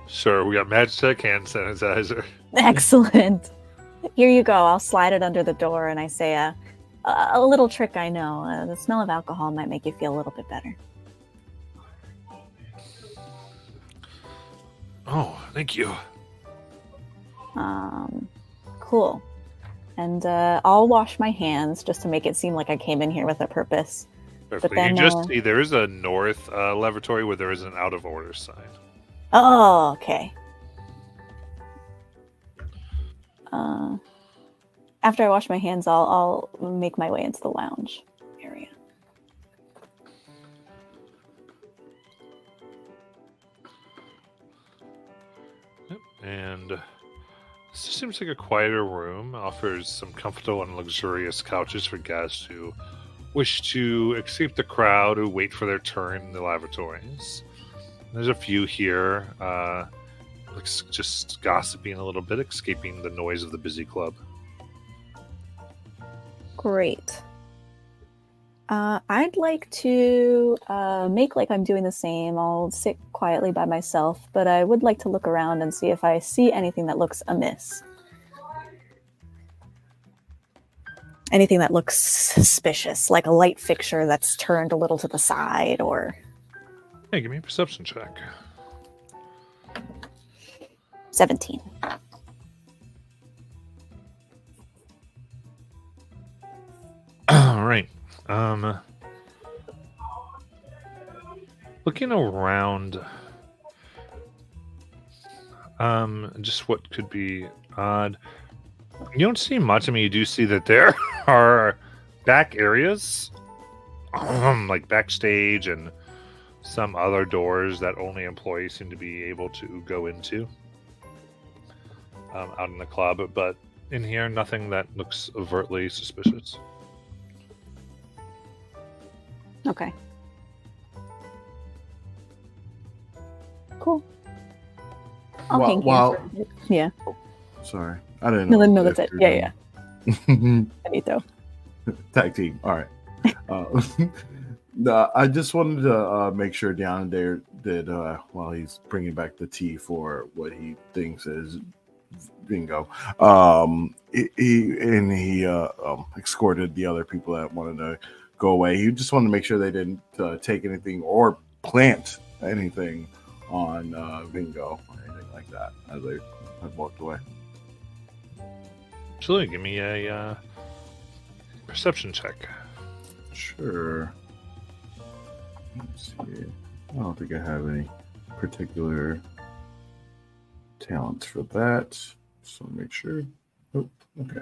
Sure, we got Magitech hand sanitizer. Excellent. Here you go. I'll slide it under the door and I say a little trick I know. The smell of alcohol might make you feel a little bit better. Oh, thank you. Cool. And I'll wash my hands just to make it seem like I came in here with a purpose. Perfect. then, You just see there is a north lavatory where there is an out of order sign. Oh, okay. After I wash my hands, I'll make my way into the lounge area. Yep. And this seems like a quieter room. Offers some comfortable and luxurious couches for guests who wish to escape the crowd who wait for their turn in the lavatories. There's a few here, just gossiping a little bit, escaping the noise of the busy club. Great. I'd like to make like I'm doing the same. I'll sit quietly by myself, but I would like to look around and see if I see anything that looks amiss. Anything that looks suspicious, like a light fixture that's turned a little to the side, or... Hey, give me a perception check. 17. All right. Looking around, just what could be odd. You don't see much. I mean, you do see that there are back areas, like backstage and some other doors that only employees seem to be able to go into out in the club. But in here, nothing that looks overtly suspicious. Okay. Cool. I'll hang here for a bit. Yeah. Sorry, I didn't know. No, that's it. Yeah. Benito. Tag team. All right. No, I just wanted to make sure Diana there did while he's bringing back the tea for what he thinks is bingo. He escorted the other people that wanted to go away. He just wanted to make sure they didn't take anything or plant anything on Vingo or anything like that as they had walked away. Absolutely. Give me a perception check. Sure. Let's see. I don't think I have any particular talents for that. Just want to make sure. Oh, okay.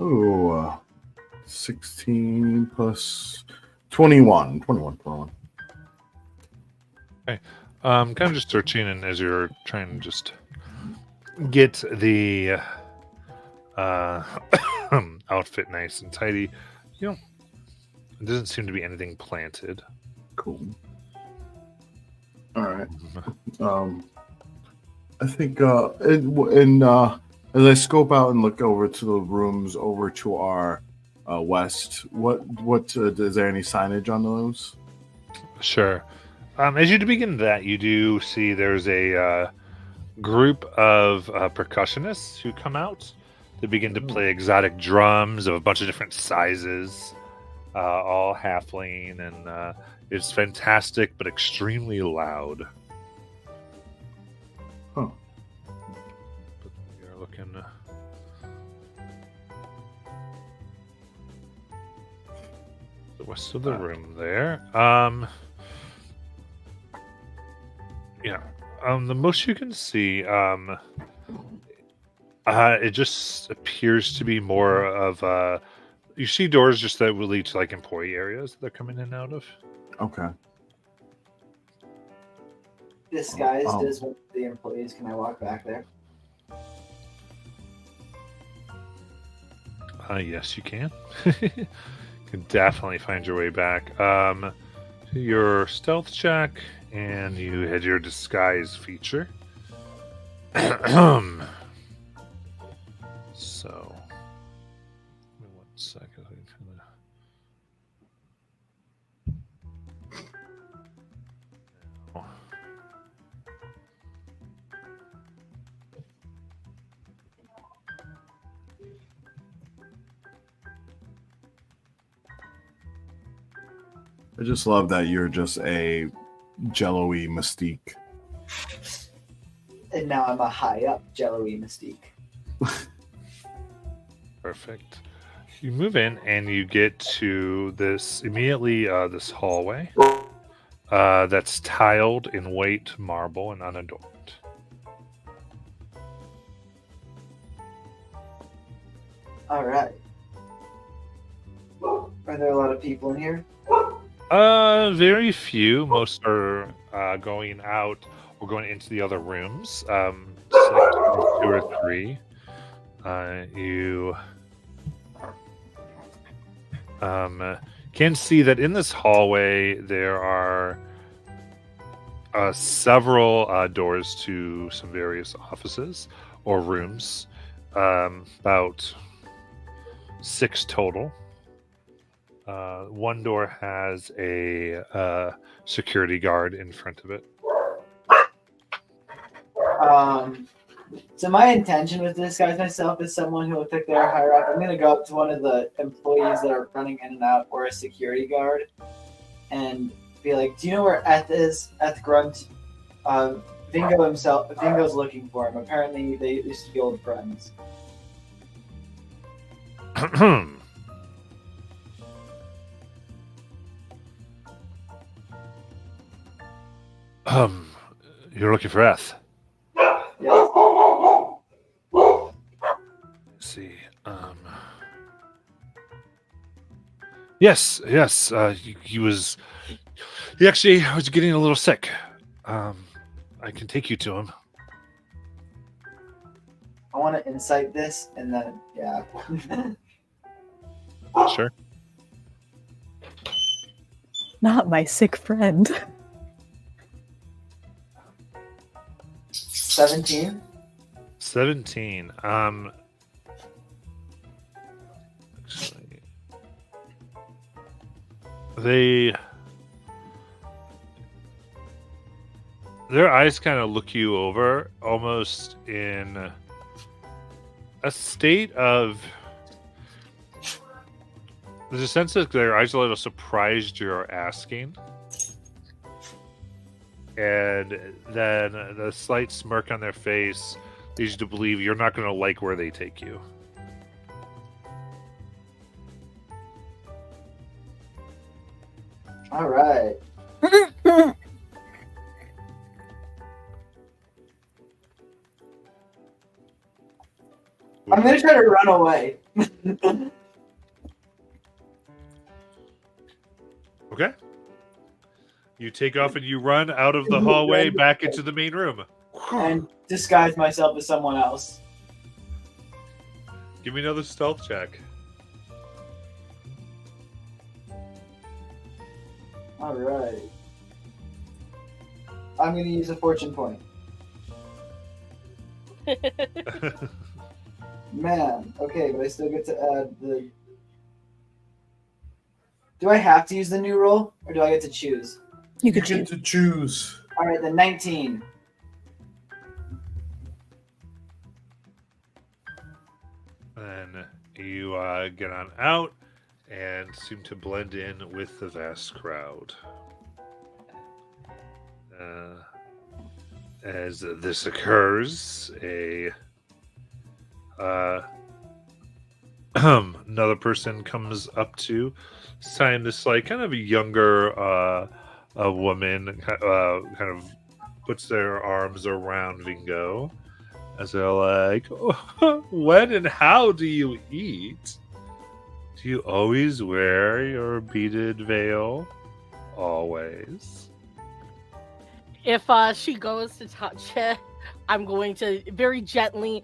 Oh, 16 plus 21. 21. Okay. Kind of just searching, and as you're trying to just get the outfit nice and tidy, it doesn't seem to be anything planted. Cool. All right. I think as I scope out and look over to the rooms over to our west, what is there any signage on those? Sure. As you begin that, you do see there's a group of percussionists who come out. They begin to play exotic drums of a bunch of different sizes, all halfling, and it's fantastic but extremely loud. Huh. You're looking. The west of the room there. The most you can see, it just appears to be more of you see doors just that will lead to like employee areas that they're coming in and out of. Okay. Disguised as one of the employees. Can I walk back there? Yes, you can. You can definitely find your way back. Your stealth check, and you had your disguise feature. So, give me 1 second. I just love that you're just a jello-y Mystique. And now I'm a high up jello-y Mystique. Perfect. You move in and you get to this immediately. This hallway that's tiled in white marble and unadorned. All right. Are there a lot of people in here? Very few. Most are going out or going into the other rooms. Select two or three. You can see that in this hallway there are several doors to some various offices or rooms. About 6 total. One door has a security guard in front of it. So my intention with disguise myself as someone who looks like they're higher up. I'm gonna go up to one of the employees that are running in and out, or a security guard, and be like, "Do you know where Eth is? Eth Grunt? Vingo himself. Vingo's looking for him. Apparently, they used to be old friends." You're looking for Eth. Yes. Let's see. Yes. He actually was getting a little sick. I can take you to him. I want to insight this, and then yeah. Sure. Not my sick friend. 17. 17. Actually, their eyes kind of look you over, almost in a state of. There's a sense that their eyes are a little surprised you're asking. And then the slight smirk on their face leads you to believe you're not going to like where they take you. All right. I'm gonna try to run away. Okay. You take off and you run out of the hallway back into the main room. And disguise myself as someone else. Give me another stealth check. All right. I'm gonna use a fortune point. Man, okay, but I still get to add the. Do I have to use the new roll, or do I get to choose? You You could get choose. to choose. All right, then 19. And you get on out and seem to blend in with the vast crowd. As this occurs, another person comes up to sign this, like, kind of a younger a woman, kind of puts their arms around Vingo as they're like, oh, when and how do you eat? Do you always wear your beaded veil? Always. If she goes to touch it, I'm going to very gently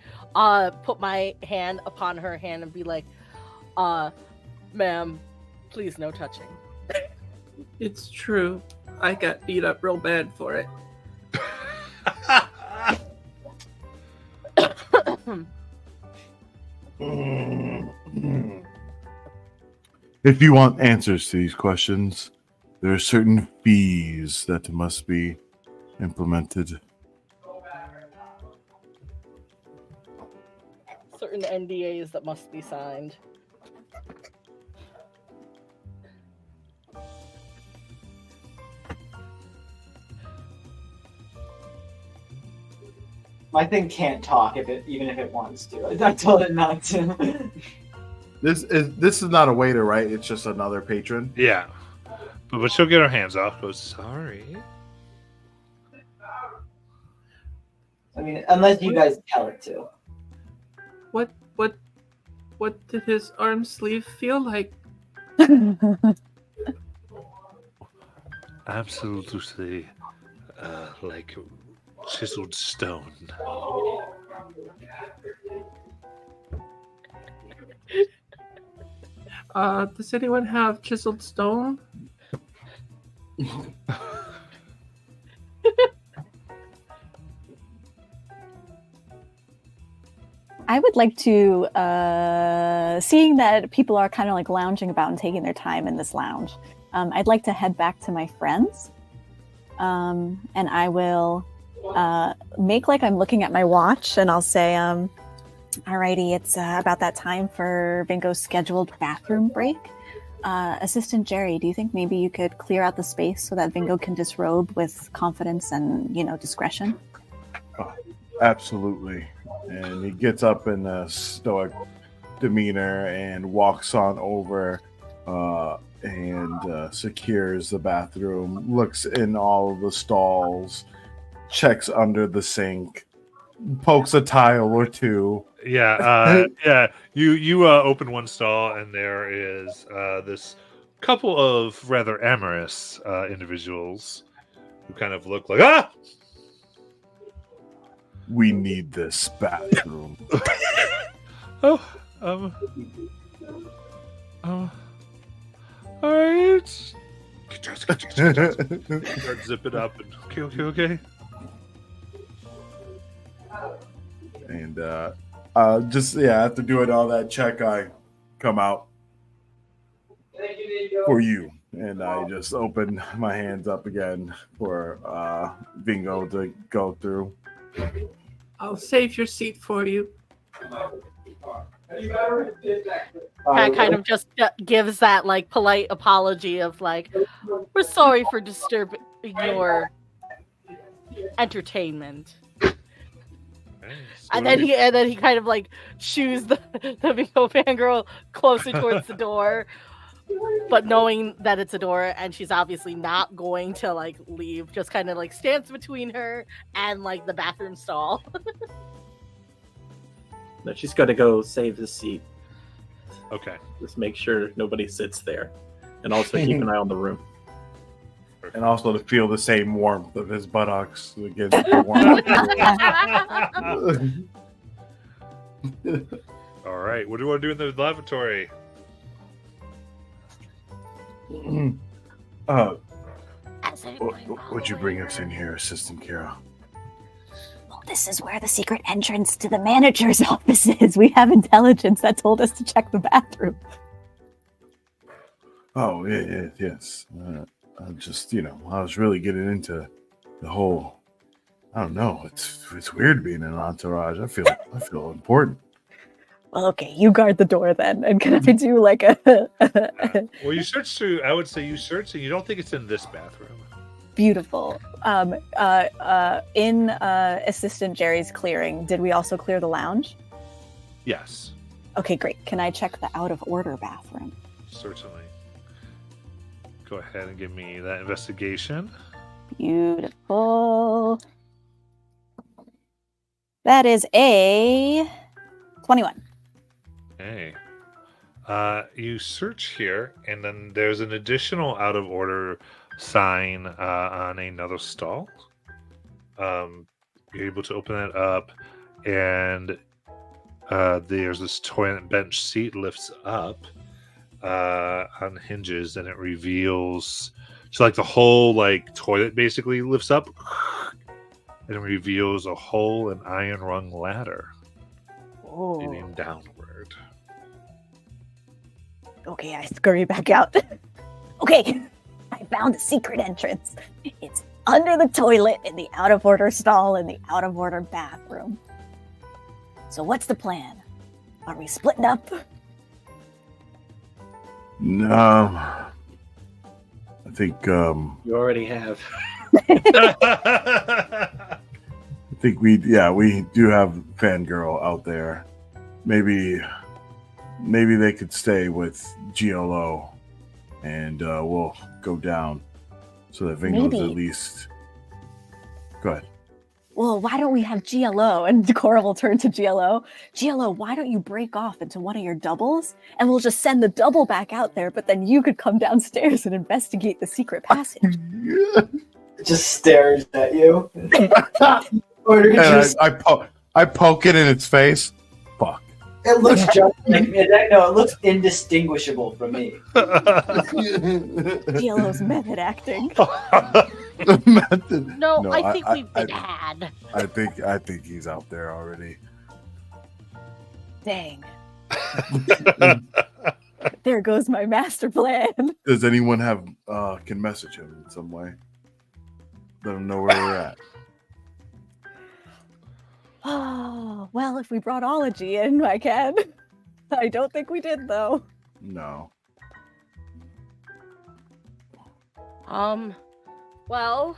put my hand upon her hand and be like, ma'am, please no touching. It's true. I got beat up real bad for it. If you want answers to these questions, there are certain fees that must be implemented. Certain NDAs that must be signed. My thing can't talk even if it wants to. I told it not to. This is not a waiter, right? It's just another patron. Yeah. But she'll get her hands off. Goes, sorry. I mean, unless you guys tell it to. What did his arm sleeve feel like? Absolutely like chiseled stone. Does anyone have chiseled stone? I would like to, seeing that people are kind of like lounging about and taking their time in this lounge, I'd like to head back to my friends. And I will make like I'm looking at my watch, and I'll say, alrighty, it's about that time for Bingo's scheduled bathroom break. Assistant Jerry, do you think maybe you could clear out the space so that Bingo can disrobe with confidence and, discretion? Absolutely. And he gets up in a stoic demeanor and walks on over and secures the bathroom, looks in all of the stalls, checks under the sink, pokes a tile or two. Yeah, yeah. You open one stall, and there is this couple of rather amorous individuals who kind of look like We need this bathroom. all right. Start zip it up and okay. And after doing all that check, I come out for you, and I just open my hands up again for Bingo to go through. I'll save your seat for you. Pat kind of just gives that like polite apology of like, we're sorry for disturbing your entertainment. And then he kind of like shoos the Bingo fangirl closer towards the door, but knowing that it's a door and she's obviously not going to like leave, just kind of like stands between her and like the bathroom stall. No, she's got to go save his seat. Okay. Just make sure nobody sits there, and also keep an eye on the room. And also to feel the same warmth of his buttocks against the warmth. All right. What do you want to do in the lavatory? Would you bring us in here, Assistant Kira? Well, this is where the secret entrance to the manager's office is. We have intelligence that told us to check the bathroom. Oh, yes. I just, I was really getting into the whole. I don't know. It's weird being in an entourage. I feel important. Well, okay, you guard the door then, and can I do like a? Well, you search through. I would say you search, and you don't think it's in this bathroom. Beautiful. In Assistant Jerry's clearing, did we also clear the lounge? Yes, Okay, great. Can I check the out of order bathroom? certainly. Go ahead and give me that investigation. Beautiful. That is a 21. Hey. You search here, and then there's an additional out of order sign on another stall. You're able to open it up, and there's this toilet bench seat lifts up on hinges, and it reveals like the whole like toilet basically lifts up, and it reveals a hole and iron rung ladder leading downward. Okay, I scurry back out. Okay, I found a secret entrance. It's under the toilet in the out of order stall in the out of order bathroom. So what's the plan? Are we splitting up? No. I think You already have. I think we do have Fangirl out there. Maybe they could stay with GLO, and we'll go down so that Vingo's Maybe. at least. Go ahead. Well, why don't we have GLO? And Cora will turn to GLO. GLO, why don't you break off into one of your doubles? And we'll just send the double back out there, but then you could come downstairs and investigate the secret passage. It just stares at you. Or And just, I poke it in its face. Fuck. it looks just like me. No, it looks indistinguishable from me. GLO's method acting. No, I think we've been had. I think he's out there already. Dang. There goes my master plan. Does anyone have can message him in some way? Let him know where we're at. Oh, well, if we brought Ology in, I can. I don't think we did, though. No. Well,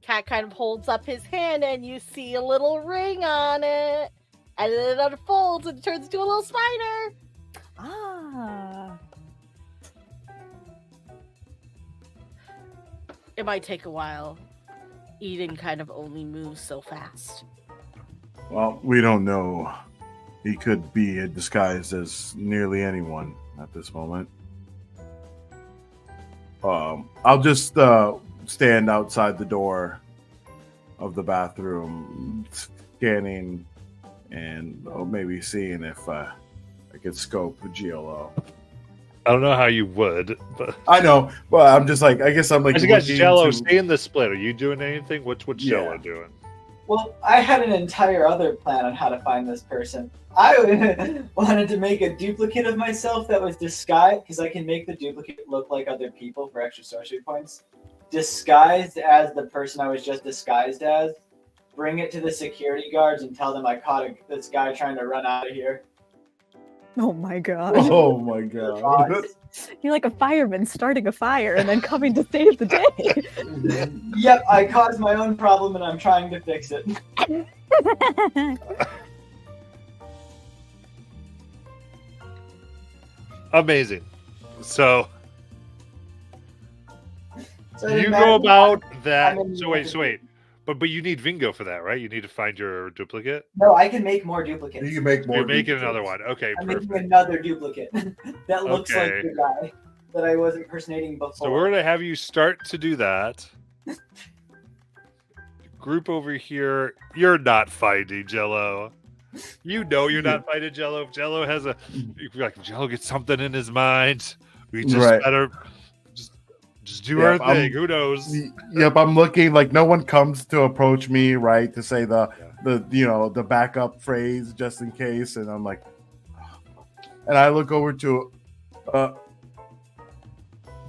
Cat kind of holds up his hand and you see a little ring on it. And then it unfolds and turns into a little spider. Ah. It might take a while. Eden kind of only moves so fast. Well, we don't know. He could be disguised as nearly anyone at this moment. I'll just stand outside the door of the bathroom, scanning and maybe seeing if I could scope the GLO. I don't know how you would, but I know, but I'm just like, I guess I'm like. as you guys, looking Jello, to- stay in the split. Are you doing anything? What's Jello Yeah. doing? Well, I had an entire other plan on how to find this person. I wanted to make a duplicate of myself that was disguised, because I can make the duplicate look like other people for extra sorcery points. Disguised as the person I was just disguised as. Bring it to the security guards and tell them I caught this guy trying to run out of here. Oh my god. Oh my god. You're like a fireman starting a fire and then coming to save the day. Yep, I caused my own problem and I'm trying to fix it. Amazing. So So you imagine go about that. I'm in So wait. But you need Vingo for that, right? You need to find your duplicate. No, I can make more duplicates. You can make more. You're making duplicates. another one. Okay, I'm perfect. making another duplicate that looks Okay. like the guy that I was impersonating before. So we're gonna have you start to do that. Group over here, you're not fighting Jello. You know you're not fighting Jello. If Jello has a, if Jello gets something in his mind, we just Right. better just do Yeah, our thing. Who knows? Yep, I'm looking like no one comes to approach me, right, to say the backup phrase just in case, and I'm like, and I look over to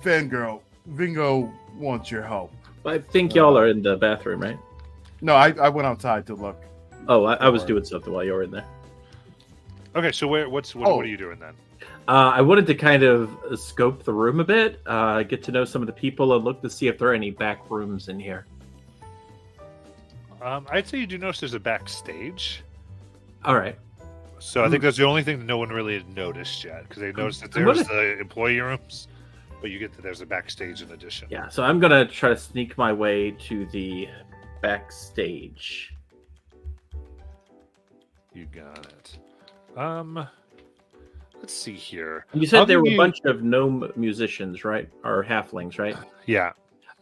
Fangirl. Vingo wants your help. I think y'all are in the bathroom, right? No, I went outside to look. Oh, I was doing something while you were in there. Okay, so what Oh. are you doing then? I wanted to kind of scope the room a bit, get to know some of the people, and look to see if there are any back rooms in here. I'd say you do notice there's a backstage. All right. So I think that's the only thing that no one really had noticed yet, because they noticed that I'm there's gonna- the employee rooms, but you get that there's a backstage in addition. Yeah, so I'm gonna try to sneak my way to the backstage. You got it. Let's see here. You said I'll there give were a you- bunch of gnome musicians, right? Or halflings, right? Yeah.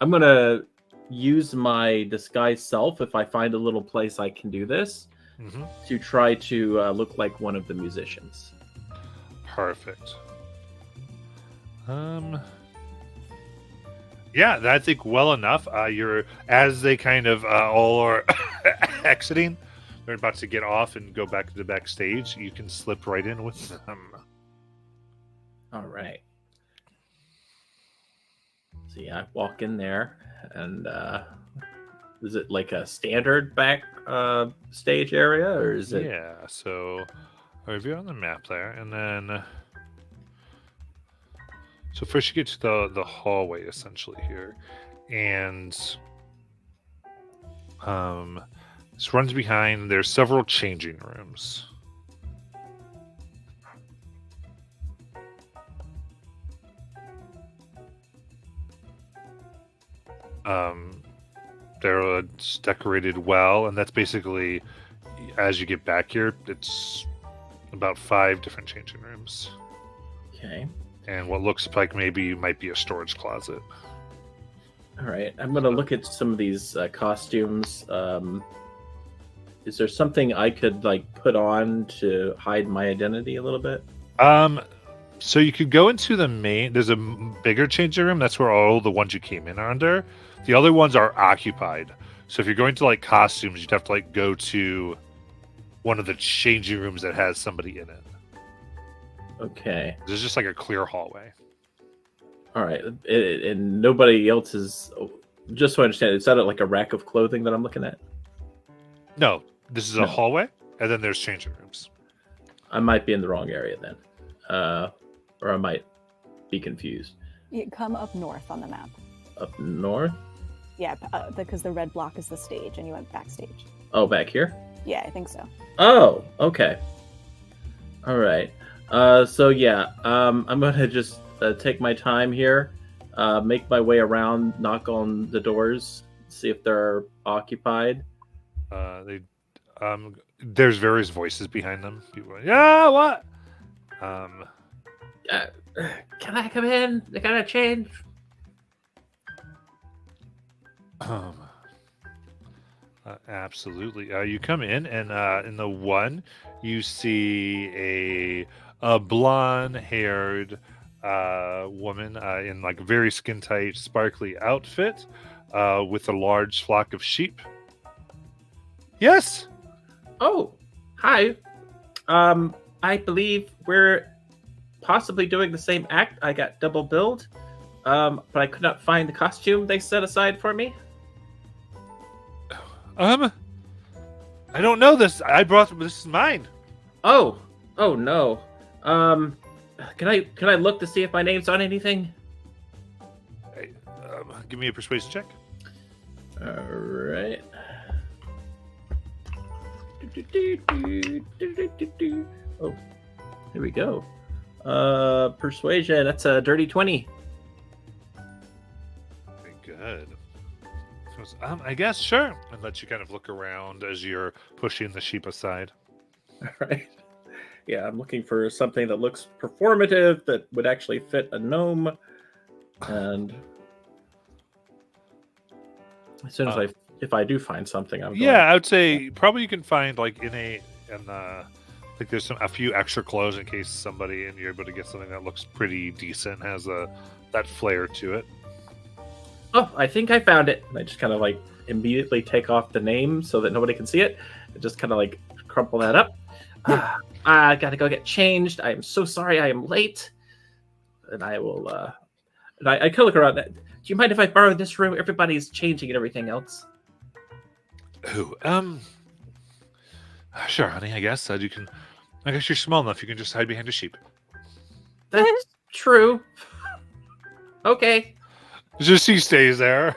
I'm gonna use my disguise self if I find a little place I can do this Hmm. to try to look like one of the musicians. Perfect. Yeah, I think well enough. You're as they kind of all are exiting. They're about to get off and go back to the backstage. You can slip right in with them. All right. So yeah, I walk in there, and is it like a standard back stage area, or is it? Yeah. So, if you're on the map there, and then so first you get to the hallway essentially here, and This runs behind. There's several changing rooms. They're decorated well, and that's basically, as you get back here, it's about 5 different changing rooms. Okay. And what looks like maybe might be a storage closet. All right. I'm going to look at some of these costumes. Is there something I could like put on to hide my identity a little bit? So you could go into the main. There's a bigger changing room. That's where all the ones you came in are under. The other ones are occupied. So if you're going to like costumes, you'd have to like go to one of the changing rooms that has somebody in it. Okay. There's just like a clear hallway. All right. And nobody else is. Just so I understand, is that like a rack of clothing that I'm looking at? No, this is a No. hallway, and then there's changing rooms. I might be in the wrong area then, or I might be confused. You come up north on the map. Up north? Yeah, because the red block is the stage, and you went backstage. Oh, back here? Yeah, I think so. Oh, okay. All right. So yeah, I'm gonna just take my time here, make my way around, knock on the doors, see if they're occupied. There's various voices behind them. People going, yeah, what? Can I come in? I gotta change. Absolutely. You come in, and in the one, you see a blonde-haired woman in like a very skin-tight, sparkly outfit with a large flock of sheep. Yes. Oh, hi. I believe we're possibly doing the same act. I got double billed, but I could not find the costume they set aside for me. I don't know this. This is mine. Oh no. Can I look to see if my name's on anything? Hey, give me a persuasion check. All right. Oh, here we go. Persuasion. That's a dirty 20. Very good. So, I guess sure. And let you kind of look around as you're pushing the sheep aside. All right. Yeah, I'm looking for something that looks performative that would actually fit a gnome. And as soon as if I do find something, I'm going. Yeah, I would say probably you can find like like there's a few extra clothes in case somebody, and you're able to get something that looks pretty decent, has that flair to it. Oh, I think I found it. And I just kind of like immediately take off the name so that nobody can see it. And just kind of like crumple that up. I gotta go get changed. I am so sorry I am late. And I will and I kind of look around. Do you mind if I borrow this room? Everybody's changing and everything else. Oh, sure, honey. I guess you can. I guess you're small enough. You can just hide behind a sheep. That's true. Okay. Just she stays there.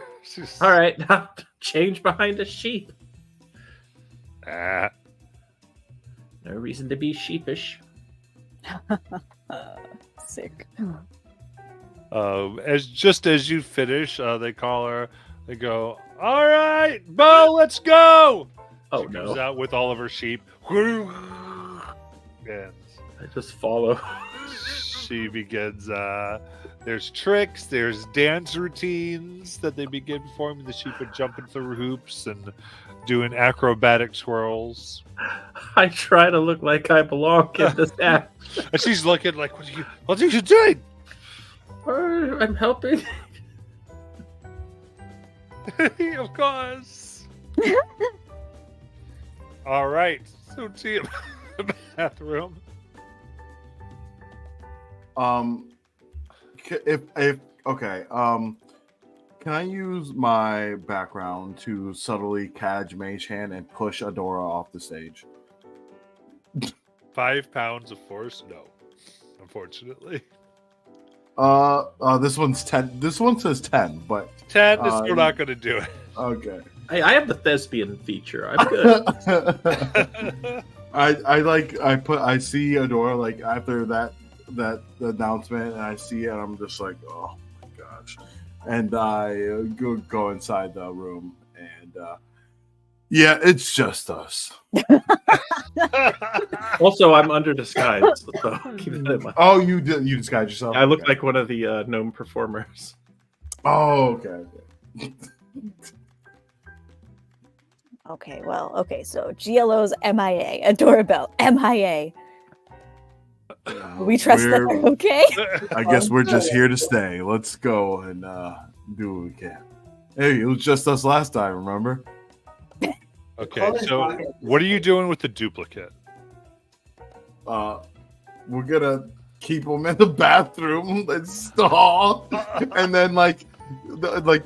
All right. Now change behind a sheep. Ah. No reason to be sheepish. Sick. As you finish, they call her. They go, "All right, Bo, let's go." Oh She no! comes out with all of her sheep. And I just follow. she begins. There's tricks. There's dance routines that they begin performing. The sheep are jumping through hoops and doing acrobatic twirls. I try to look like I belong in this act. And she's looking like, "What are you doing?" I'm helping. Of course. All right. So see the bathroom. If okay, can I use my background to subtly catch Mage Hand and push Adora off the stage? 5 pounds of force? No, unfortunately. This one's 10. This one says 10, but 10 is still not going to do it. okay. I have the thespian feature. I'm good. I see Adora like after that announcement, and I see it, and I'm just like, oh my gosh, and I go inside the room, and yeah, it's just us. Also, I'm under disguise, so keep that in mind. Oh, you disguised yourself. I look Okay. like one of the gnome performers. Oh, okay. Okay, so GLO's MIA, Adora Bell, MIA. We trust that they're okay? I guess we're just here to stay. Let's go and do what we can. Hey, it was just us last time, remember? Okay, so what are you doing with the duplicate? We're gonna keep them in the bathroom and stall, and then like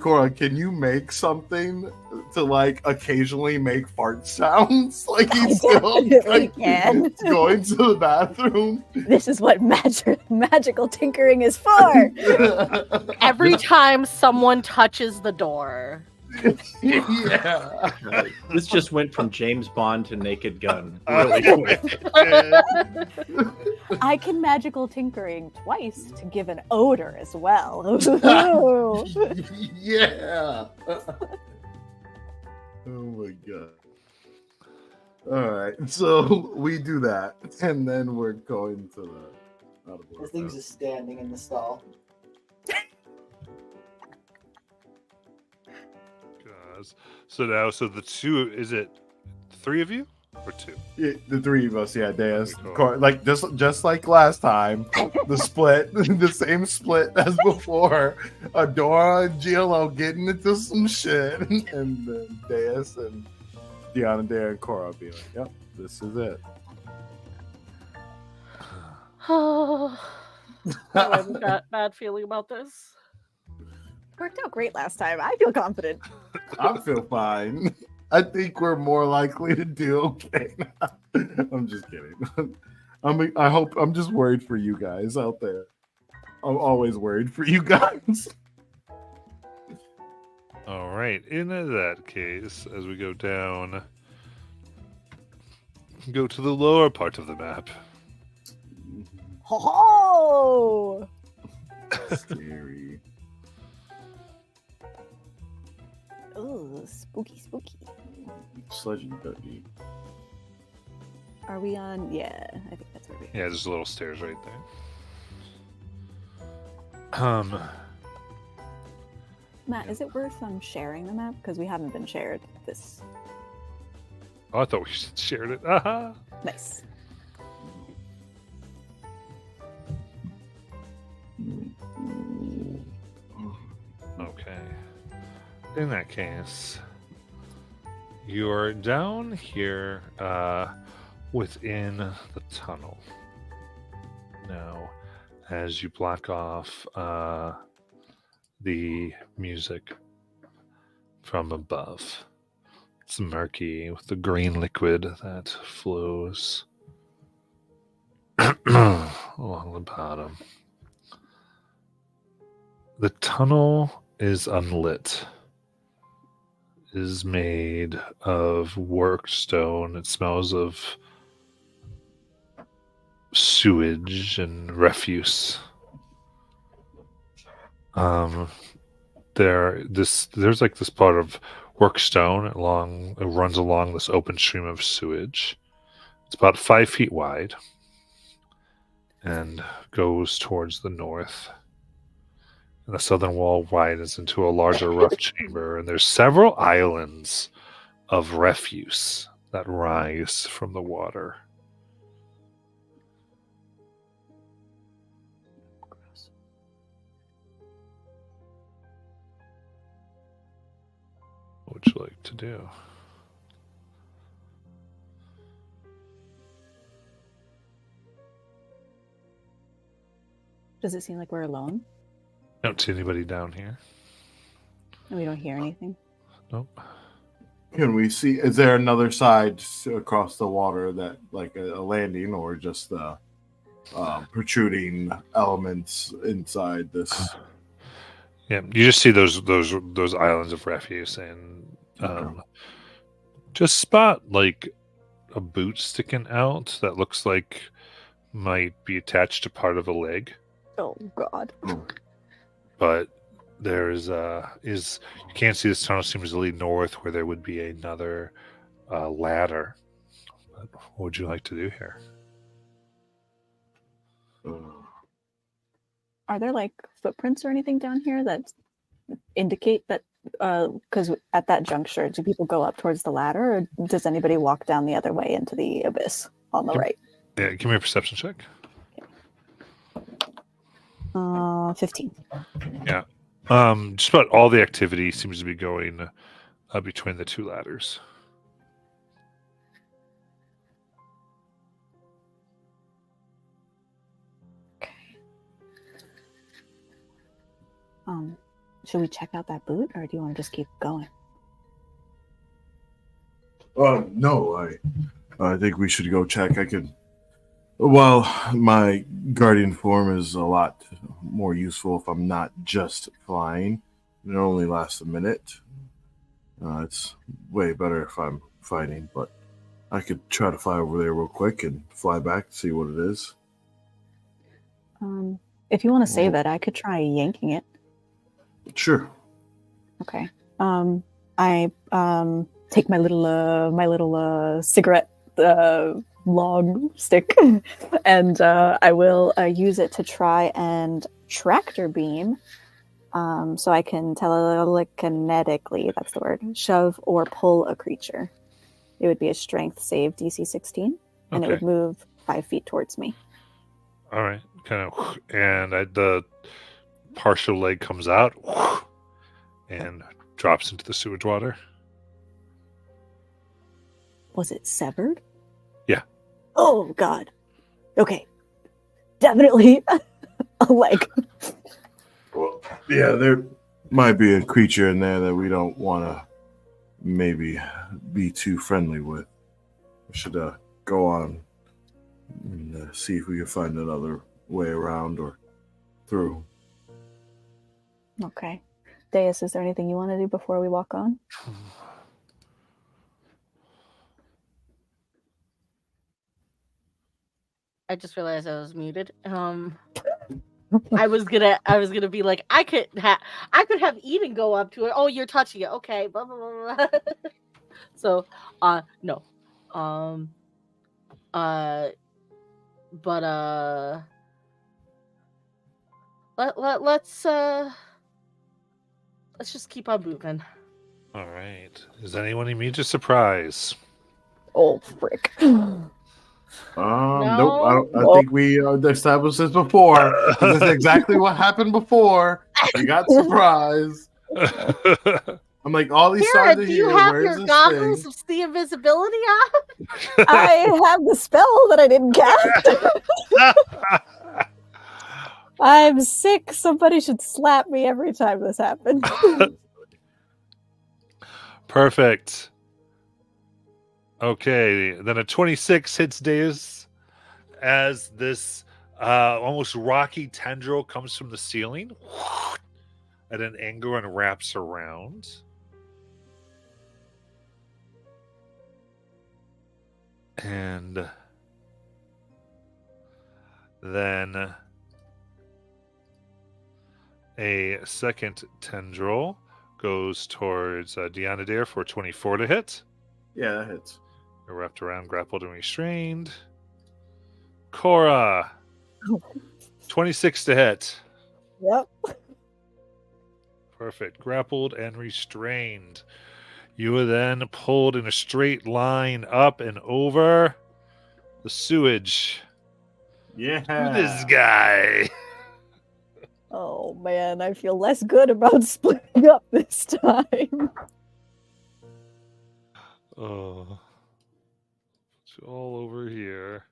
Cora, can you make something to like occasionally make fart sounds? Like he's still definitely like, can. going to the bathroom. This is what magical tinkering is for. Every time someone touches the door, Yeah. This just went from James Bond to Naked Gun. Really quick. I can magical tinkering twice to give an odor as well. Ooh. Yeah. Oh my god. All right, so we do that, and then we're going to the. This thing's just standing in the stall. Gosh. So the two, is it 3 of you or 2? Yeah, the 3 of us, yeah, Deus, Cool. like just like last time, the split, the same split as before. Adora and GLO getting into some shit, and then Deus and Deanna, Dare, and Cora be like, "Yep, this is it." I have a bad feeling about this. Worked out great last time. I feel confident. I feel fine. I think we're more likely to do okay now. I'm just kidding. I'm just worried for you guys out there. I'm always worried for you guys. All right. In that case, as we go down, go to the lower part of the map. Ho! Scary. Ooh, spooky. Sludgy duggy. Are we on? Yeah, I think that's where we are. Yeah, there's little stairs right there. Matt, is it worth sharing the map? Because we haven't been shared this. Oh, I thought we shared it. Aha. Nice. Okay. In that case, you're down here within the tunnel. Now, as you block off the music from above, it's murky with the green liquid that flows along the bottom. The tunnel is unlit. It is made of worked stone. It smells of sewage and refuse. There's like this part of worked stone it runs along this open stream of sewage. It's about 5 feet wide and goes towards the north. And the southern wall widens into a larger rough chamber, and there's several islands of refuse that rise from the water. What would you like to do? Does it seem like we're alone? I don't see anybody down here. And we don't hear anything? Nope. Can we see? Is there another side across the water that, like a landing, or just the protruding elements inside this? Yeah, you just see those islands of refuse, and Just spot like a boot sticking out that looks like might be attached to part of a leg, Oh God. but there is you can't see this tunnel seems to lead north where there would be another ladder. But what would you like to do here? Are there like footprints or anything down here that indicate that? Because at that juncture, do people go up towards the ladder, or does anybody walk down the other way into the abyss on the right? Yeah, give me a perception check. 15. Yeah. Just about all the activity seems to be going between the two ladders. Should we check out that boot, or do you want to just keep going? No, I think we should go check. I could. Well, my guardian form is a lot more useful if I'm not just flying. It only lasts a minute. It's way better if I'm fighting, but I could try to fly over there real quick and fly back to see what it is. If you want to save it, I could try yanking it. Sure. Okay. I take my little cigarette log stick, and I will use it to try and tractor beam, so I can telekinetically, that's the word, shove or pull a creature. It would be a strength save, DC 16, and it would move 5 feet towards me. All right, kind of, and the partial leg comes out and drops into the sewage water. Was it severed? Yeah. Oh God. Okay. Definitely a leg. Well, yeah, there might be a creature in there that we don't want to maybe be too friendly with. We should go on and see if we can find another way around or through. Okay. Deus, is there anything you want to do before we walk on? I just realized I was muted. I was gonna be like, I could have Eden go up to it. Oh, you're touching it. Okay. Blah, blah, blah, blah. So, no. But let's just keep on moving. All right. Is anyone immune to surprise? Oh, frick. Nope. I think we established this before. This is exactly what happened before. I got surprised. I'm like, all these Kara, signs are do you here. have Where's your this goggles thing? of see invisibility on? I have the spell that I didn't cast. I'm sick. Somebody should slap me every time this happens. Perfect. Okay, then a 26 hits Deus as this almost rocky tendril comes from the ceiling at an angle and wraps around. And then a second tendril goes towards Deanadair for 24 to hit. Yeah, that hits. You're wrapped around, grappled, and restrained. Cora, 26 to hit. Yep. Perfect. Grappled and restrained. You are then pulled in a straight line up and over the sewage. Yeah. To this guy. Oh man, I feel less good about splitting up this time. Oh. It's all over here.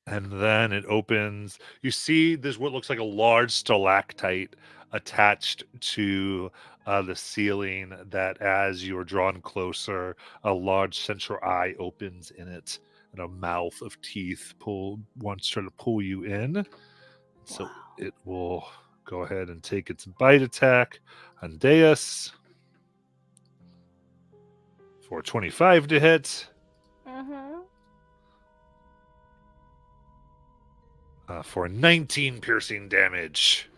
And then it opens. You see this what looks like a large stalactite attached to the ceiling that as you are drawn closer, a large central eye opens in it and a mouth of teeth wants to try to pull you in. So it will go ahead and take its bite attack on Deus for 25 to hit. For 19 piercing damage.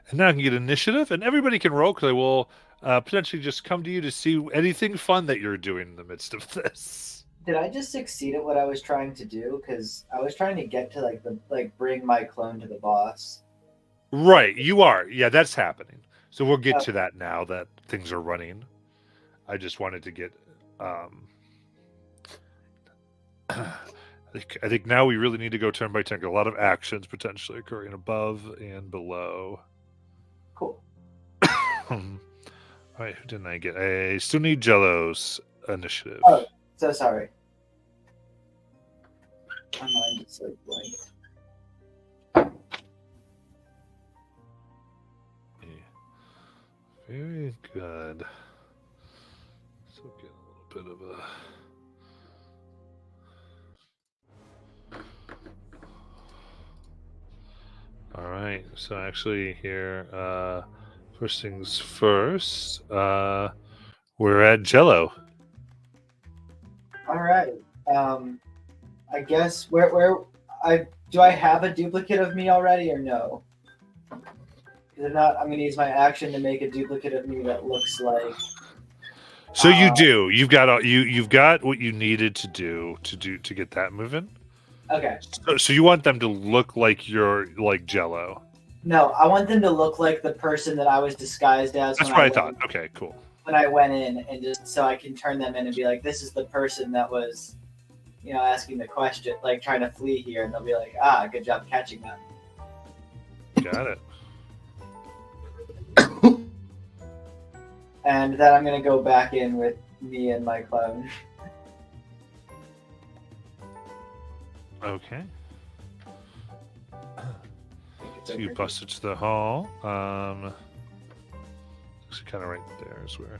And now I can get initiative, and everybody can roll because I will potentially just come to you to see anything fun that you're doing in the midst of this. Did I just succeed at what I was trying to do? Because I was trying to get to bring my clone to the boss. Right, you are. Yeah, that's happening. So we'll get to that now that things are running. I just wanted to get. I think now we really need to go turn by turn. A lot of actions potentially occurring above and below. Cool. All right, who didn't I get? I still need Jello's initiative. Oh, so sorry. My mind is so blank. Very good. So get a little bit of a. All right. So actually, here, first things first. We're at Jello. All right. I guess do I have a duplicate of me already or no? If not, I'm gonna use my action to make a duplicate of me that looks like. So you do. You've got you've got what you needed to do to get that moving. Okay. So you want them to look like you're like Jello. No, I want them to look like the person that I was disguised as. That's what I thought. Okay, cool. When I went in, and just so I can turn them in and be like, this is the person that was, asking the question, like trying to flee here, and they'll be like, good job catching them. Got it. And then I'm gonna go back in with me and my clone. Okay. So you busted to the hall. It's kind of right there is where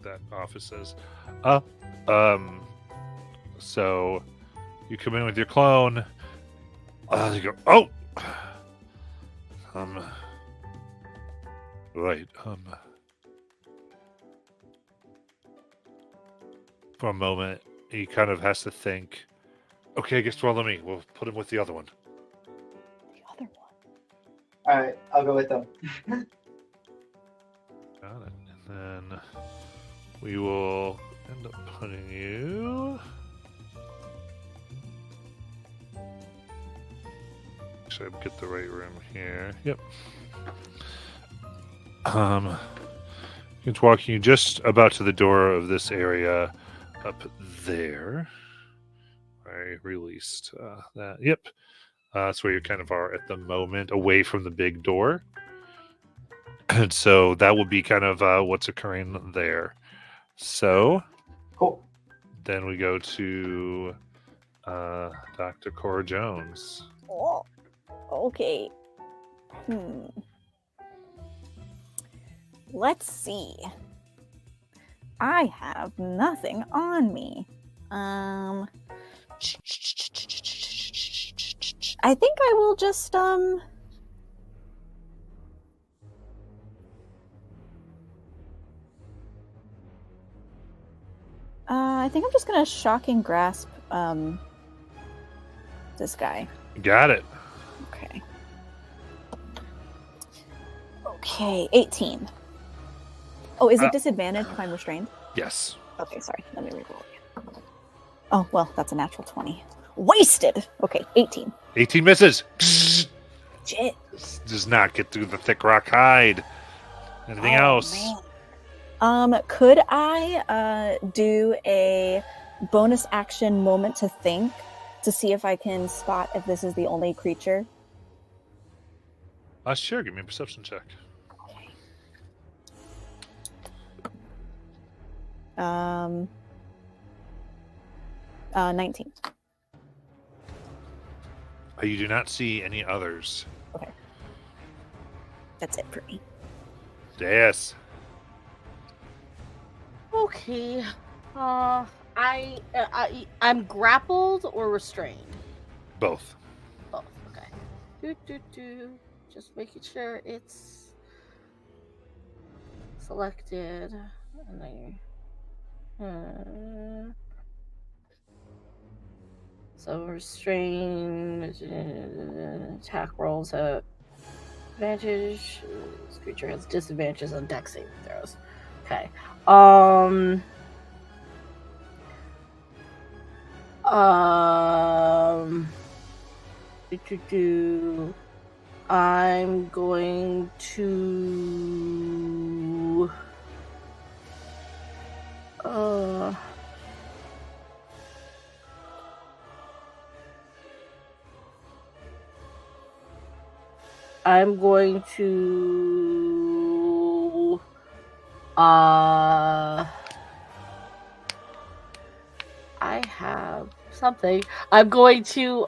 that office is. So you come in with your clone. You go, oh! Right. For a moment, he kind of has to think, okay, I guess follow me. We'll put him with the other one. The other one. All right, I'll go with them. Got it. And then we will end up putting you. Actually, I'll get the right room here. Yep. It's walking you just about to the door of this area up there. I released that. Yep. That's where you kind of are at the moment, away from the big door. And so that will be kind of what's occurring there. So, cool. Then we go to Dr. Cora Jones. Oh, okay. Let's see. I have nothing on me. I think I will just I think I'm just gonna shocking grasp this guy. Got it. Okay. Okay, 18. Oh, is it disadvantage if I'm restrained? Yes. Okay, sorry. Let me reroll again. Oh, well, that's a natural 20. Wasted! Okay, 18. 18 misses. Shit. Does not get through the thick rock hide. Anything else? Man. Could I do a bonus action moment to think to see if I can spot if this is the only creature? Sure. Give me a perception check. 19. You do not see any others. Okay. That's it for me. Yes. Okay. I'm grappled or restrained? Both. Both. Okay. Just making sure it's selected. And then, so restrain attack rolls at advantage. This creature has disadvantages on dex saving throws. Okay. I'm going to I'm going to I have something. I'm going to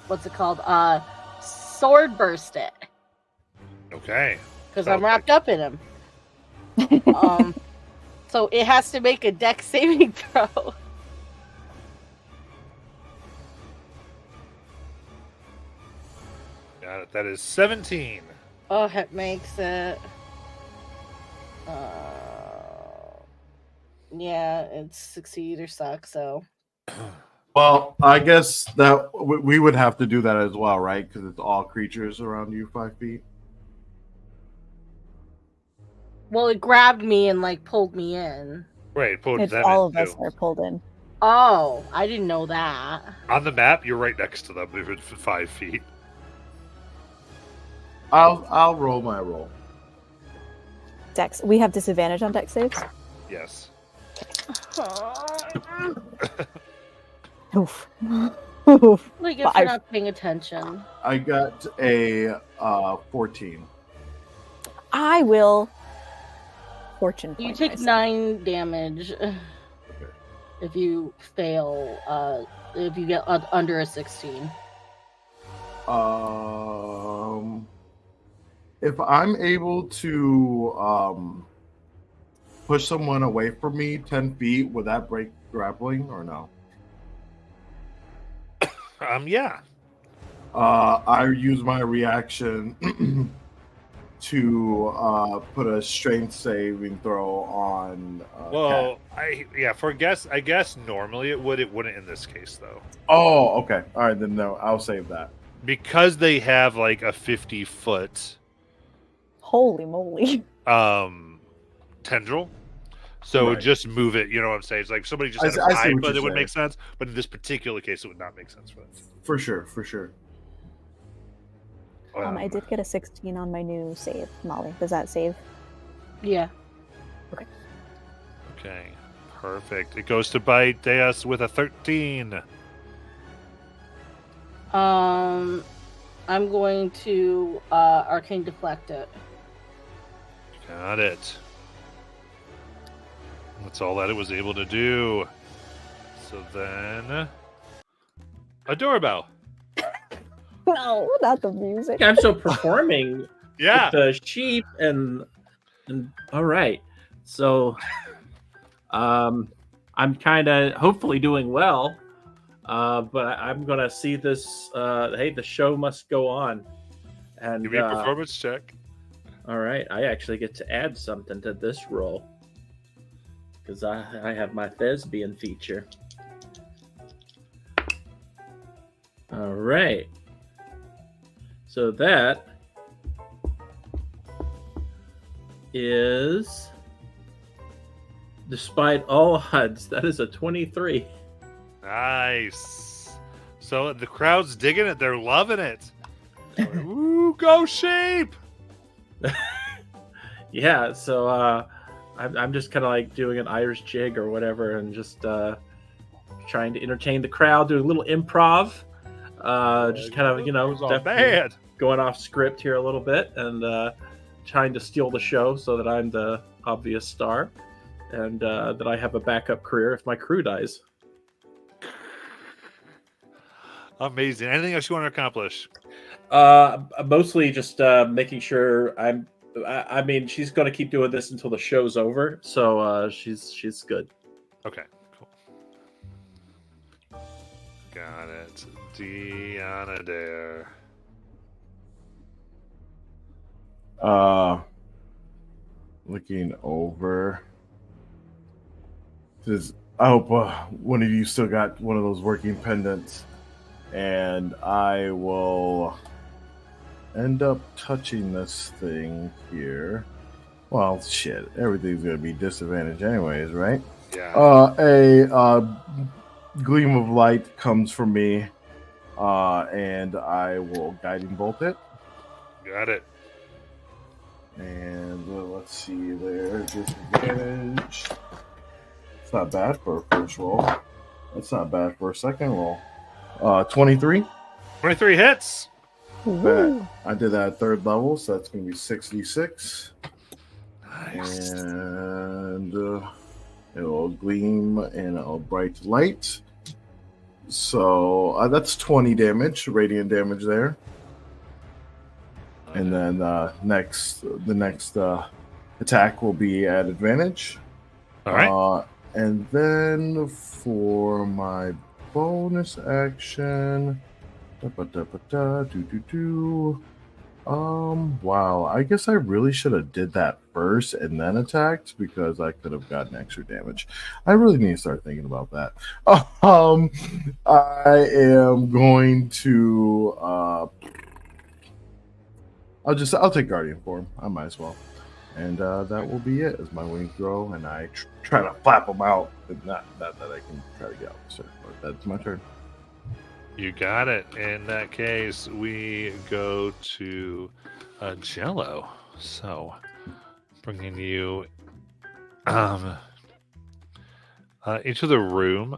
what's it called? Sword burst it. Okay. Because I'm wrapped up in him. So it has to make a dex saving throw. Got it. That is 17. Oh, it makes it. Yeah, it's succeed or suck. So. Well, I guess that we would have to do that as well, right? Because it's all creatures around you 5 feet. Well, it grabbed me and like pulled me in. Right, pulled It's them all in, of us too. are pulled in. Oh, I didn't know that. On the map, you're right next to them if it's 5 feet. I'll roll my roll. Dex. We have disadvantage on dex saves. Yes. Oof. Oof. Like if you're 5. not paying attention. I got a 14. I will fortune point You take myself. 9 damage if you fail. If you get under a 16. If I'm able to push someone away from me 10 feet, would that break grappling or no? Yeah. I use my reaction to put a strength saving throw on. Well, Cat. I guess normally it would. It wouldn't in this case though. Oh, okay. All right, then no, I'll save that. Because they have like a 50-foot Holy moly. tendril. So Right. just move it, you know what I'm saying? It's like if somebody just I had see- a I see pie, what but you're it would make saying. sense. But in this particular case, it would not make sense for them. For sure. I did get a 16 on my new save, Molly. Does that save? Yeah. Okay, perfect. It goes to bite Deus with a 13. I'm going to arcane deflect it. Got it. That's all that it was able to do. So then, a doorbell. No, not the music. I'm still performing Yeah. with the sheep and all right. So I'm kind of hopefully doing well. But I'm gonna see this. Hey, the show must go on. And Give me a performance check. all right, I actually get to add something to this roll because I have my thespian feature. All right. So that is, despite all odds, that is a 23. Nice. So the crowd's digging it. They're loving it. Ooh, go sheep! Yeah, so I'm just kind of like doing an Irish jig or whatever and just trying to entertain the crowd, doing a little improv. Just kind of, definitely bad. going off script here a little bit and trying to steal the show so that I'm the obvious star and that I have a backup career if my crew dies. Amazing. Anything else you want to accomplish? Mostly just making sure I mean, she's going to keep doing this until the show's over, so she's good. Okay, cool. got it. Deanna Dare. Looking over. Says, I hope one of you still got one of those working pendants. And I will end up touching this thing here. Well, shit. Everything's going to be disadvantaged anyways, right? Yeah. A gleam of light comes from me. And I will guiding bolt it. Got it. And let's see there. Disadvantage. It's not bad for a first roll. That's not bad for a second roll. 23. 23 hits. But I did that at third level, so that's going to be 66. Nice. And it'll gleam in a bright light. So that's 20 damage, radiant damage there. And then the next attack will be at advantage. All right. And then for my bonus action, wow, I guess I really should have did that first and then attacked because I could have gotten extra damage. I really need to start thinking about that. I am going to I'll take Guardian form. I might as well. And that will be it as my wings grow and I try to flap them out. Not that I can try to get out, sir, but that's my turn. You got it. In that case, we go to Jello. So, bringing you into the room.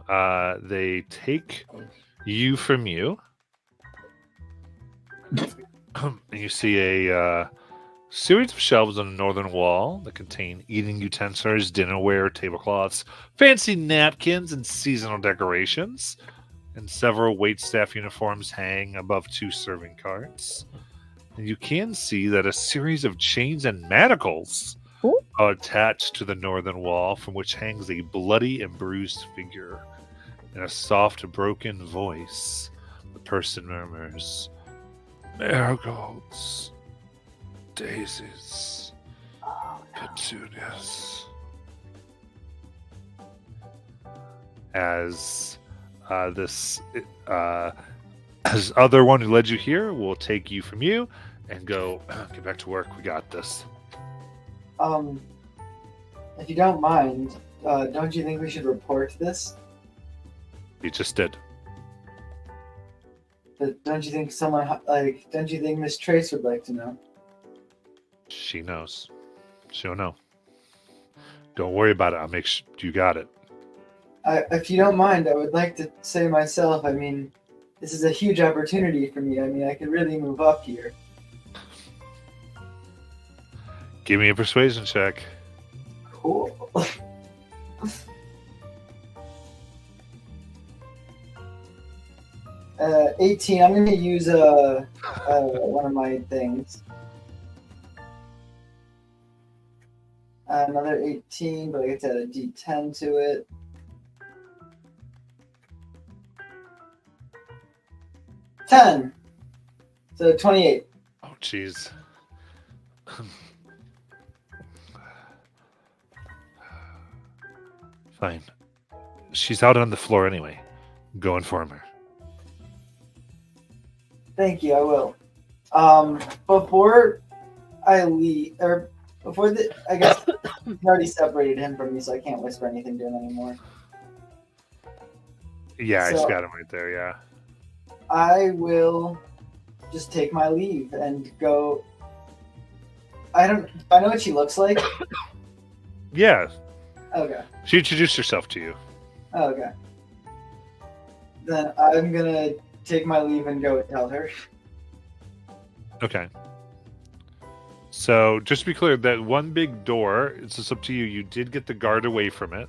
They take you from you. You see a series of shelves on the northern wall that contain eating utensils, dinnerware, tablecloths, fancy napkins, and seasonal decorations. And several waitstaff uniforms hang above two serving carts. And you can see that a series of chains and manacles are attached to the northern wall, from which hangs a bloody and bruised figure. In a soft, broken voice, the person murmurs, "Marigolds, daisies, petunias." As this other one who led you here will take you from you and go, get back to work. We got this. If you don't mind, don't you think we should report this? You just did. But don't you think don't you think Miss Trace would like to know? She knows. She'll know. Don't worry about it. I'll make sure you got it. If you don't mind, I would like to say myself, I mean, this is a huge opportunity for me. I mean, I could really move up here. Give me a persuasion check. Cool. 18. I'm going to use one of my things. Another 18, but I get to add a D10 to it. $10. So 28. Oh, jeez. Fine. She's out on the floor anyway. Go inform her. Thank you, I will. Before I leave, or before I guess I already separated him from me, so I can't whisper anything to him anymore. Yeah, I So- just got him right there, yeah. I will just take my leave and go. I know what she looks like. Yeah, Okay. she introduced herself to you. Okay. Then I'm gonna take my leave and go tell her. Okay. So, just to be clear, that one big door, it's just up to you. You did get the guard away from it.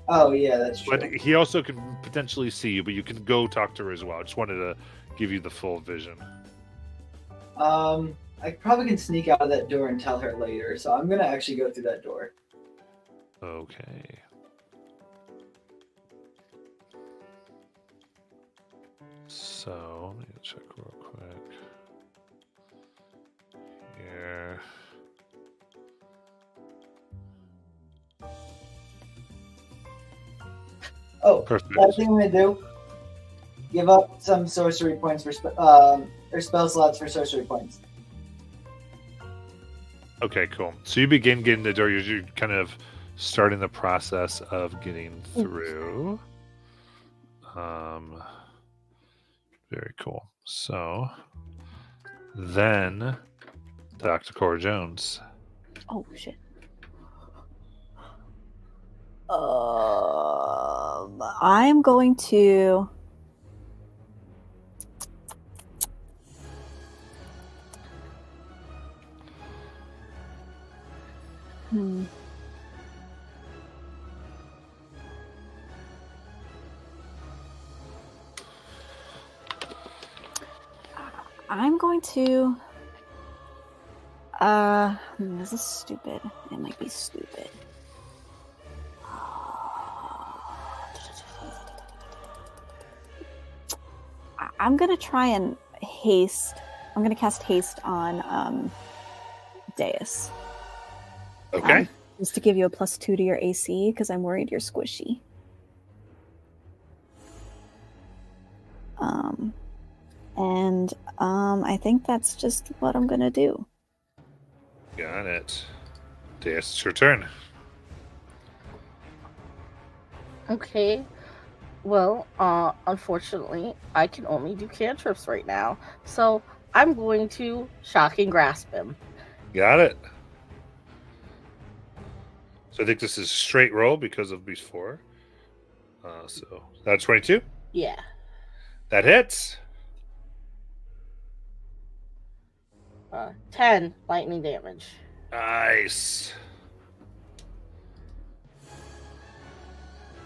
Oh yeah, that's true. But he also can potentially see you, but you can go talk to her as well. I just wanted to give you the full vision. I probably can sneak out of that door and tell her later, so I'm gonna actually go through that door. Okay. So let me check real quick. Here. Oh, Perfect. last thing I'm gonna do: give up some sorcery points for or spell slots for sorcery points. Okay, cool. So you begin getting the door. You're kind of starting the process of getting through. Very cool. So then, Dr. Cora Jones. Oh shit. I'm going to. I'm going to. This is stupid. It might be stupid. I'm gonna try and haste. I'm gonna cast haste on Deus. Okay. Just to give you a +2 to your AC because I'm worried you're squishy. I think that's just what I'm gonna do. Got it. Deus, it's your turn. Okay. Well, unfortunately, I can only do cantrips right now. So I'm going to shock and grasp him. Got it. So I think this is straight roll because of Beast 4. So that's 22. Yeah. That hits. 10 lightning damage. Nice.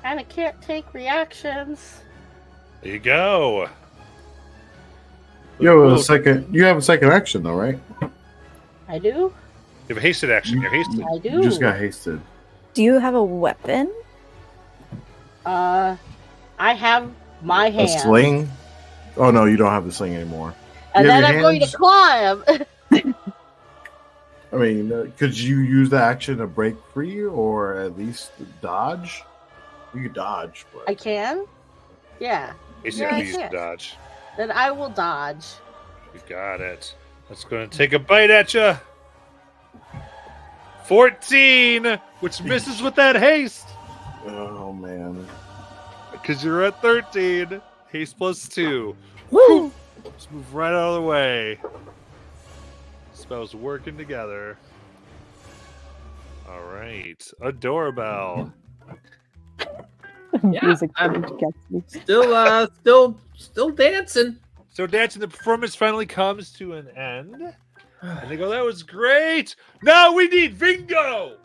And it can't take reactions. There you go. You have Ooh, a second. You have a second action though, right? I do? You have a hasted action. You're hasted. I do. You just got hasted. Do you have a weapon? I have my A hand. sling? Oh no, you don't have the sling anymore. And You have then your I'm going to hands? climb. I mean, could you use the action to break free or at least dodge? You could dodge, but I can? Yeah. It's Yeah, gonna I be used to can. dodge. Then I will dodge. You got it. That's going to take a bite at you. 14, which misses with that haste. oh man. Because you're at 13. Haste +2. Woo! Just move right out of the way. Spells working together. All right. A doorbell. Yeah, Music I'm- gets me. Still dancing. So dancing, the performance finally comes to an end. And they go, that was great. Now we need Vingo.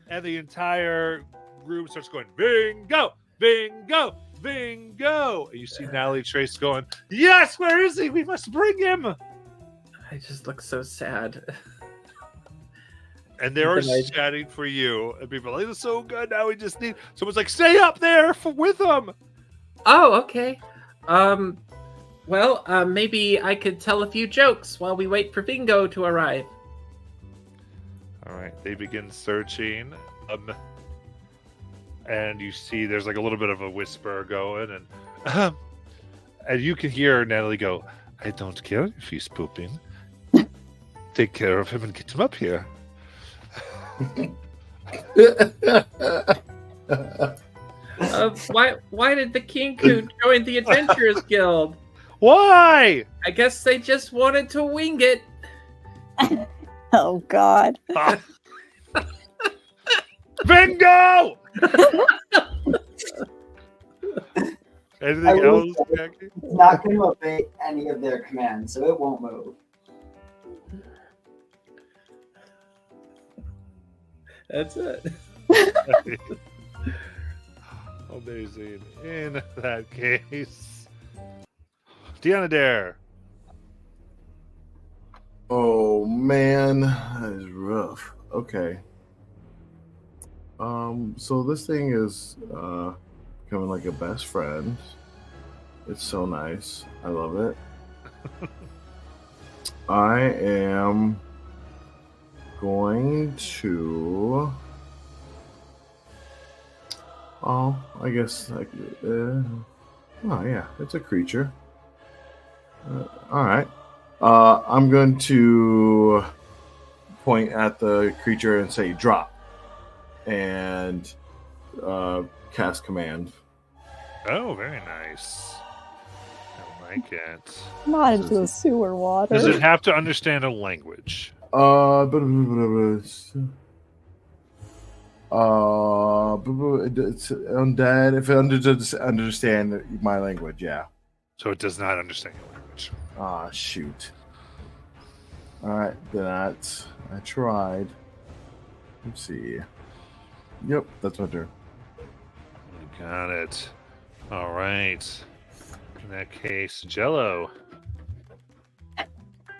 And the entire group starts going, Vingo, Vingo, Vingo. And you see Natalie Trace going, yes, where is he? We must bring him. I just look so sad. And they're But I- chatting for you. And people are like, this is so good. Now we just need someone's like, stay up there with him. Oh, okay. Well, maybe I could tell a few jokes while we wait for Bingo to arrive. All right. They begin searching. And you see there's like a little bit of a whisper going. And you can hear Natalie go, I don't care if he's pooping. Take care of him and get him up here. Why did the King Coot join the Adventurers Guild? Why? I guess they just wanted to wing it. Oh God. Bingo! Anything I will else, Jackie? It's not going to obey any of their commands, so it won't move. That's it. Amazing. In that case, Deanna Dare. Oh man, that is rough. Okay. So this thing is becoming like a best friend. It's so nice. I love it. I am going to. Oh, I guess. Oh, yeah. It's a creature. All right. I'm going to point at the creature and say drop. And cast command. Oh, very nice. I like it. Not into the sewer water. Does it have to understand a language? It's undead. If it understand my language, yeah. So it does not understand your language. Ah, shoot. All right, that's. I tried. Let's see. Yep, that's my turn. You got it. All right. In that case, Jello.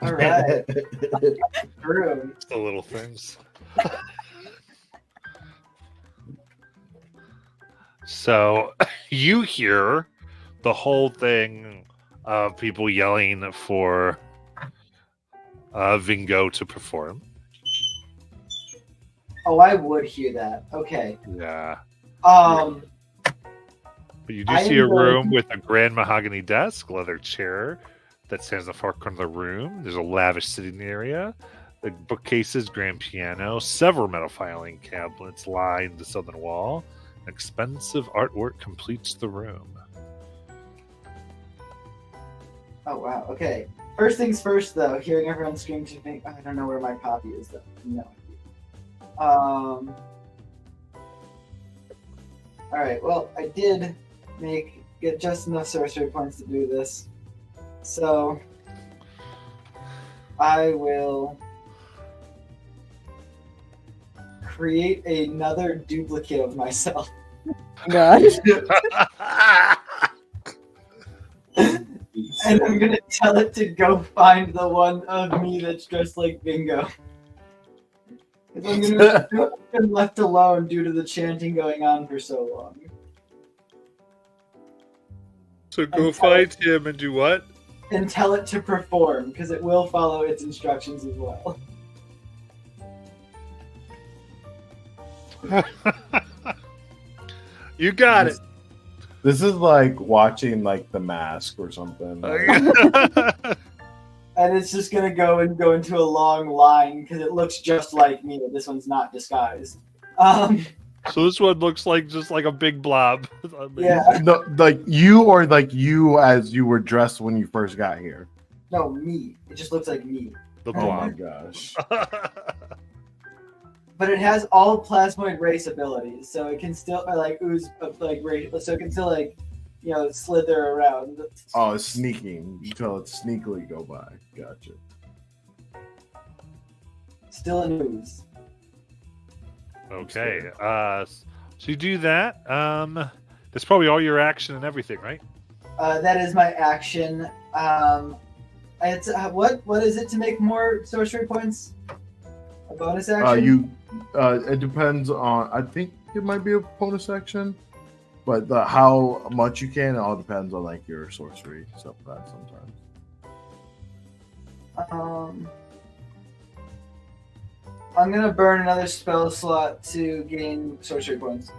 All right. Through. It's the little things. So you hear the whole thing of people yelling for Vingo to perform. Oh, I would hear that. Okay. Yeah. Um. But you do I see a am going room with a grand mahogany desk, leather chair that stands in the far corner of the room. There's a lavish sitting area, the bookcases, grand piano, several metal filing cabinets line the southern wall. Expensive artwork completes the room. Oh wow. Okay. First things first, though. Hearing everyone scream to me, I don't know where my copy is, though. No idea. All right. Well, I did get just enough sorcery points to do this, so I will create another duplicate of myself. God. And I'm gonna tell it to go find the one of me that's dressed like Bingo. Because I'm gonna have been left alone due to the chanting going on for so long. So go find him and do what? And tell it to perform, because it will follow its instructions as well. You got it. This is like watching like The Mask or something. And it's just gonna go into a long line because it looks just like me. This one's not disguised. So this one looks like just like a big blob. Yeah. No, like you or like you as you were dressed when you first got here. No, me. It just looks like me. The Oh my blob. gosh. But it has all plasmoid race abilities, so it can still like ooze like race. So it can still like slither around. Oh, it's sneaking. You tell it sneakily go by. Gotcha. Still an ooze. Okay. So you do that. That's probably all your action and everything, right? That is my action. It's what is it to make more sorcery points? A bonus action? It depends on. I think it might be a bonus action, but how much you can, it all depends on like your sorcery stuff like that sometimes. I'm gonna burn another spell slot to gain sorcery points.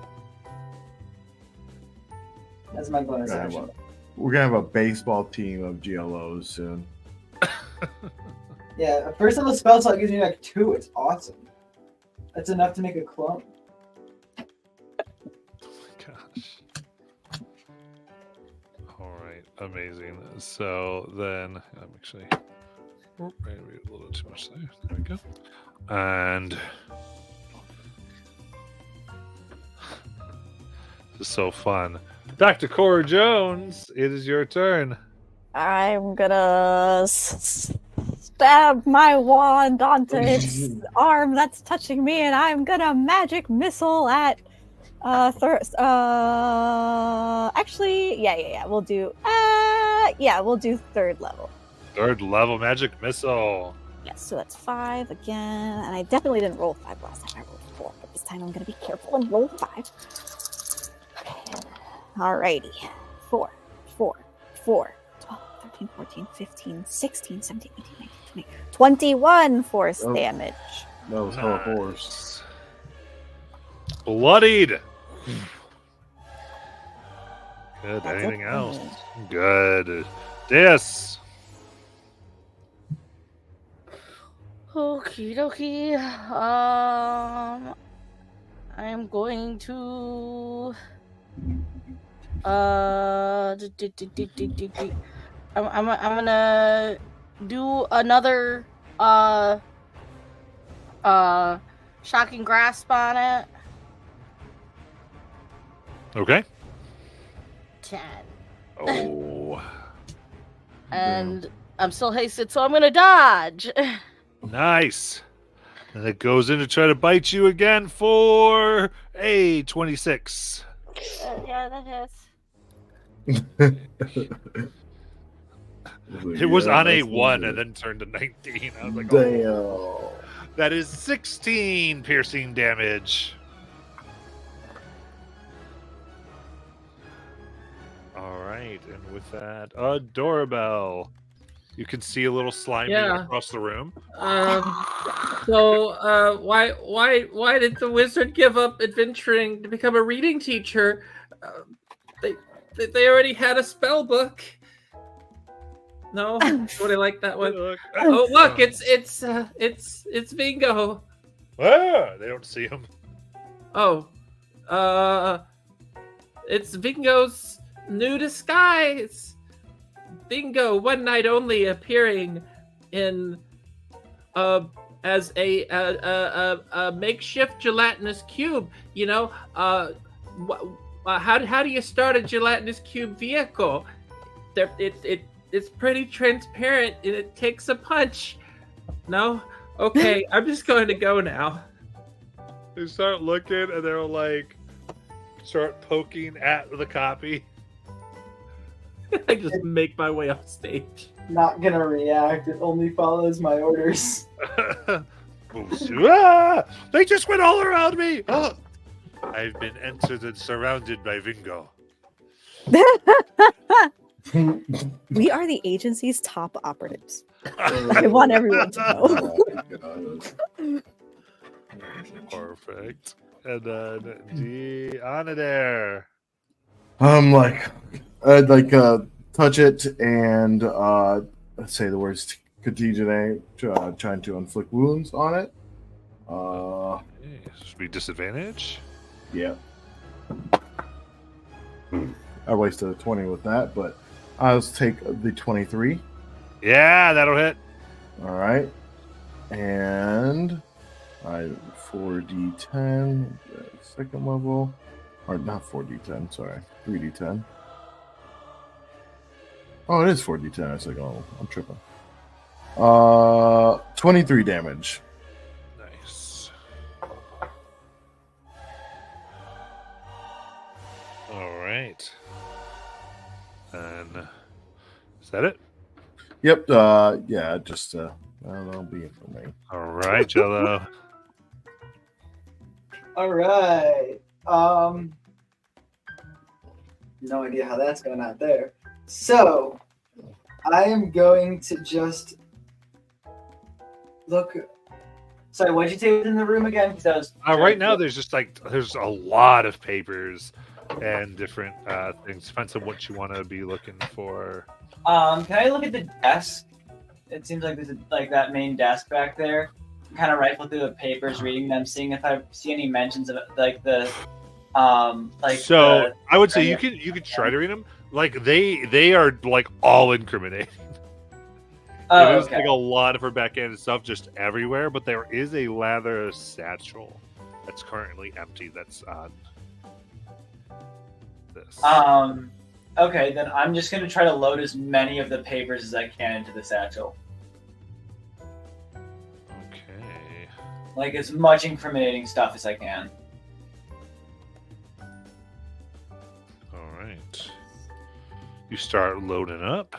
That's my bonus action. We're gonna have a baseball team of GLOs soon. Yeah, a first level spell slot gives me like 2. It's awesome. That's enough to make a clone. Gosh. All right, amazing. So then I'm actually maybe a little too much there. There we go. And this is so fun. Dr. Cora Jones, it is your turn. I'm gonna stab my wand onto its arm that's touching me, and I'm gonna magic missile at actually, yeah. We'll do we'll do 3rd level. 3rd level magic missile. Yes, so that's 5 again, and I definitely didn't roll 5 last time. I rolled 4, but this time I'm gonna be careful and roll 5. Okay. Alrighty, 4, 4, 12, 13, 14, 15, 16, 17, 18, 19, 20, 21 force Oh. damage. That was hella force. Bloodied. Good. That's it Anything for else? me. Good. This. Okie dokie. I'm going to. I'm gonna do another shocking grasp on it. Okay. 10. Oh. And I'm still hasted, so I'm gonna dodge. Nice. And it goes in to try to bite you again for a 26. Yeah, that hits. It was on a that's 1 good. and then turned to 19. I was like, Damn. oh. That is 16 piercing damage. All right. And with that, a doorbell. You can see a little slime being Yeah. across the room. So, why did the wizard give up adventuring to become a reading teacher? They already had a spell book. No, would I like that one? Look. Oh, look, it's Vingo. Ah, they don't see him. Oh, it's Vingo's new disguise. Bingo, one night only, appearing in as a makeshift gelatinous cube. You know, how do you start a gelatinous cube vehicle? It's pretty transparent and it takes a punch. No, okay, I'm just going to go now. They start looking and they're like, start poking at the copy. I just make my way off stage. Not gonna react. It only follows my orders. Ah, they just went all around me. Oh, I've been entered and surrounded by Vingo. We are the agency's top operatives. I want everyone to know. Oh, Perfect. And then Deanna there. I'm like, I'd like touch it and say the words contagion, trying to inflict wounds on it. Should be disadvantage. Yeah. I wasted a 20 with that, but I'll take the 23. Yeah, that'll hit. All right. And I 4d10, second level. Or not 4d10, sorry. 3d10. Oh, it is 4d10. I was like, oh, I'm tripping. 23 damage. Nice. All right. And is that it? Yep. Yeah, just that'll be it for me. All right, Jello. All right. No idea how that's going out there. So, I am going to just look. Sorry, what'd you say was in the room again? 'Cause that was Right now, there's just there's a lot of papers and different things. Depends on what you want to be looking for. Can I look at the desk? It seems like there's like that main desk back there. Kind of rifle through the papers, reading them, seeing if I see any mentions of like the So I would say you could try to read them. Like they are like all incriminating. There's like a lot of her backhand stuff just everywhere, but there is a leather satchel that's currently empty. That's on this. Okay, then I'm just gonna try to load as many of the papers as I can into the satchel. Okay. Like as much incriminating stuff as I can. All right. You start loading up.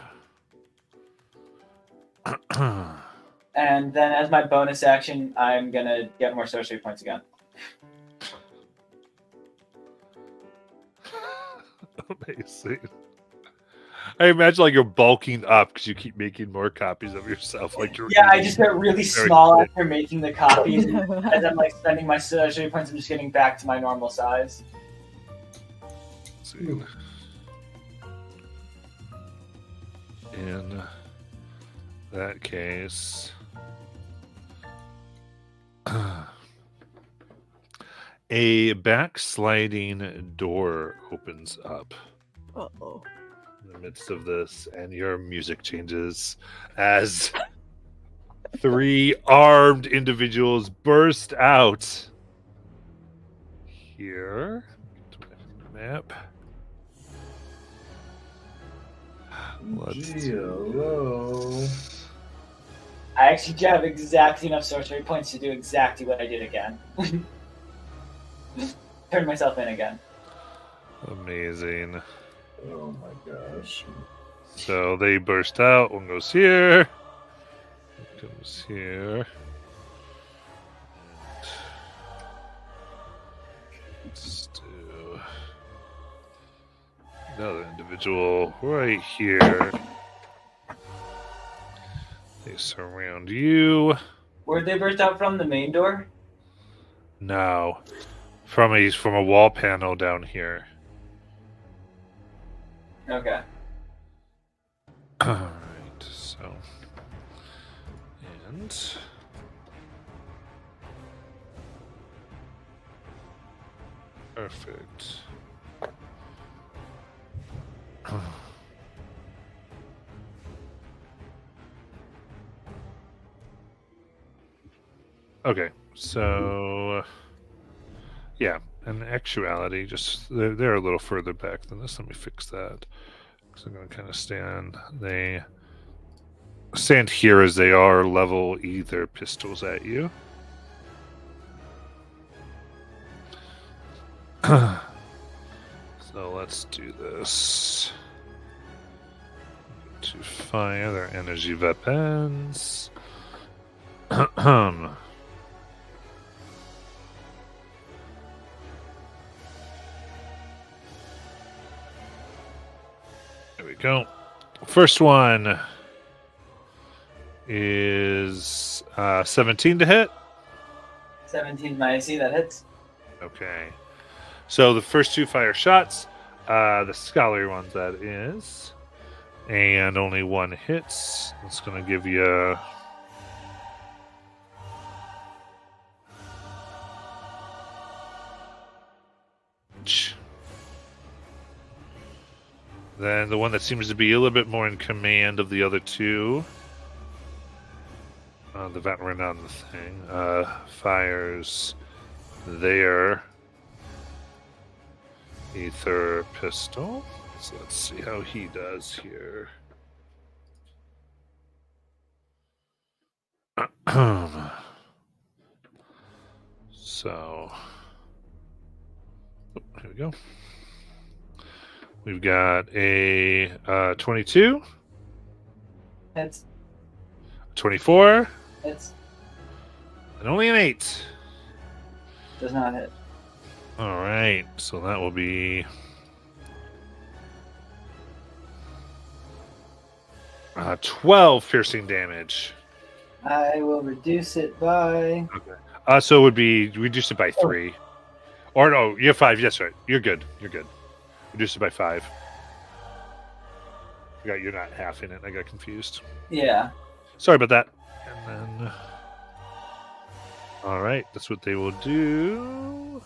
And then as my bonus action, I'm gonna get more sorcery points again. Amazing. I imagine like you're bulking up because you keep making more copies of yourself. Like you're Yeah, I eating just get really very small quick. after making the copies. As I'm like spending my sorcery points, I'm just getting back to my normal size. Let's see. In that case, a backsliding door opens up Uh-oh. in the midst of this, and your music changes as 3 armed individuals burst out here. To my map. Hello. I actually have exactly enough sorcery points to do exactly what I did again. Turn myself in again. Amazing. Oh my gosh. So they burst out. One goes here. One comes here. Let's do another individual right here. They surround you. Where'd they burst out from? The main door? Now, from a wall panel down here. Okay. All right. So, and perfect. Okay, so yeah, in actuality, just they're a little further back than this. Let me fix that. So I'm going to kind of stand. They stand here as they are, level either pistols at you. So let's do this. To fire their energy weapons. There we go. First one is 17 to hit. 17 my AC, that hits. Okay. So the first 2 fire shots, the scholarly ones that is, and only 1 hits. It's going to give you then the one that seems to be a little bit more in command of the other 2, the veteran on the thing, fires their ether pistol. So let's see how he does here. So, here we go. We've got a 22, Hits. 24, Hits. and only an 8. Does not hit. All right, so that will be 12 piercing damage. I will reduce it by... So it would be reduce it by 3. Or no, you have 5. Yes, right. You're good. You're good. Reduce it by 5. You're not half in it. I got confused. Yeah. Sorry about that. And then, all right, that's what they will do.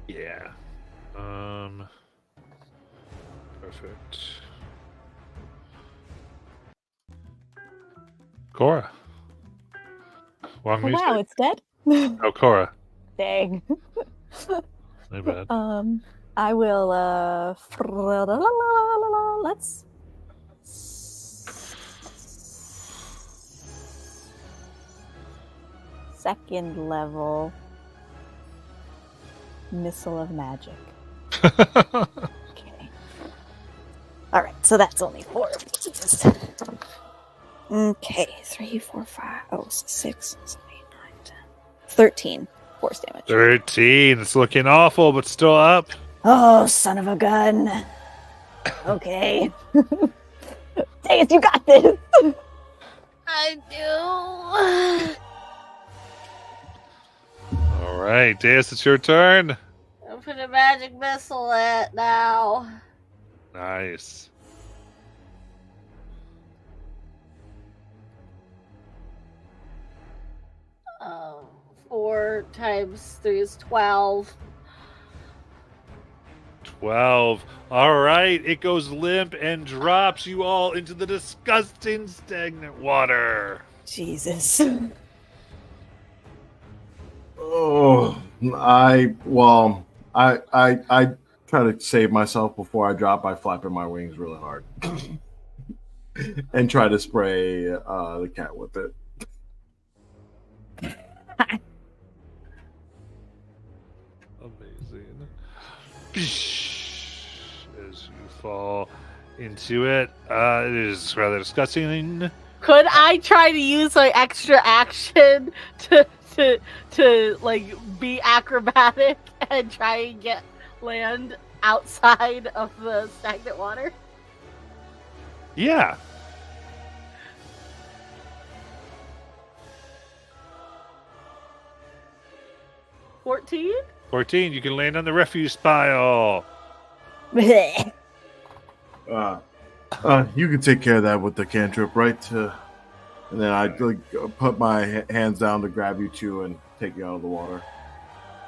Yeah. Perfect. Cora. Long Oh, music. wow, it's dead? Oh, Cora. Dang. My bad. I will let's second level missile of magic. Okay. All right, so that's only 4 of these. Okay, 3, 4, 5, 6, 7, 13 force damage. 13. It's looking awful, but still up. Oh, son of a gun. Okay. Deus, you got this. I do. All right, Deus, it's your turn. I'm putting a magic missile at now. Nice. Um, 4 times 3 is 12. 12. All right, it goes limp and drops you all into the disgusting stagnant water. Jesus. Oh, I try to save myself before I drop by flapping my wings really hard, and try to spray the cat with it. Amazing. As you fall into it, it is rather disgusting. Could I try to use my extra action to like be acrobatic and try and get land outside of the stagnant water? Yeah. $14? 14, you can land on the refuse pile. You can take care of that with the cantrip, right? And then I put my hands down to grab you two and take you out of the water.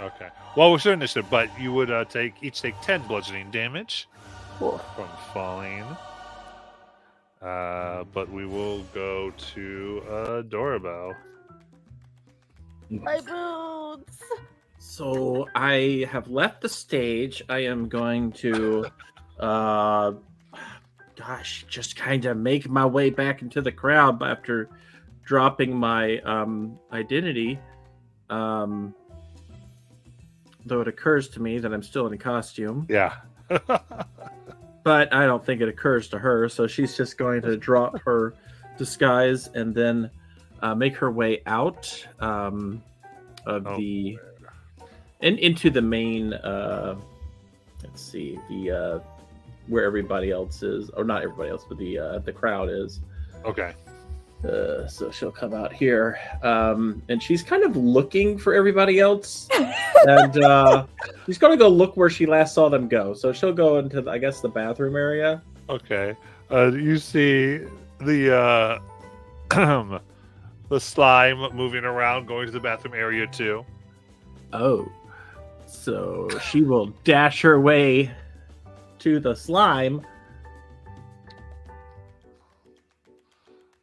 Okay. Well, we're still initiative, but you would each take 10 bludgeoning damage from falling. But we will go to Dorabelle. My boots! So I have left the stage. I am going to, just kind of make my way back into the crowd after dropping my identity. Though it occurs to me that I'm still in costume. Yeah. But I don't think it occurs to her, so she's just going to drop her disguise and then make her way out into the main. Let's see, the where everybody else is, or not everybody else, but the crowd is. Okay. So she'll come out here, and she's kind of looking for everybody else, and she's going to go look where she last saw them go. So she'll go into, I guess, the bathroom area. Okay. You see the the slime moving around, going to the bathroom area too. Oh, so she will dash her way to the slime.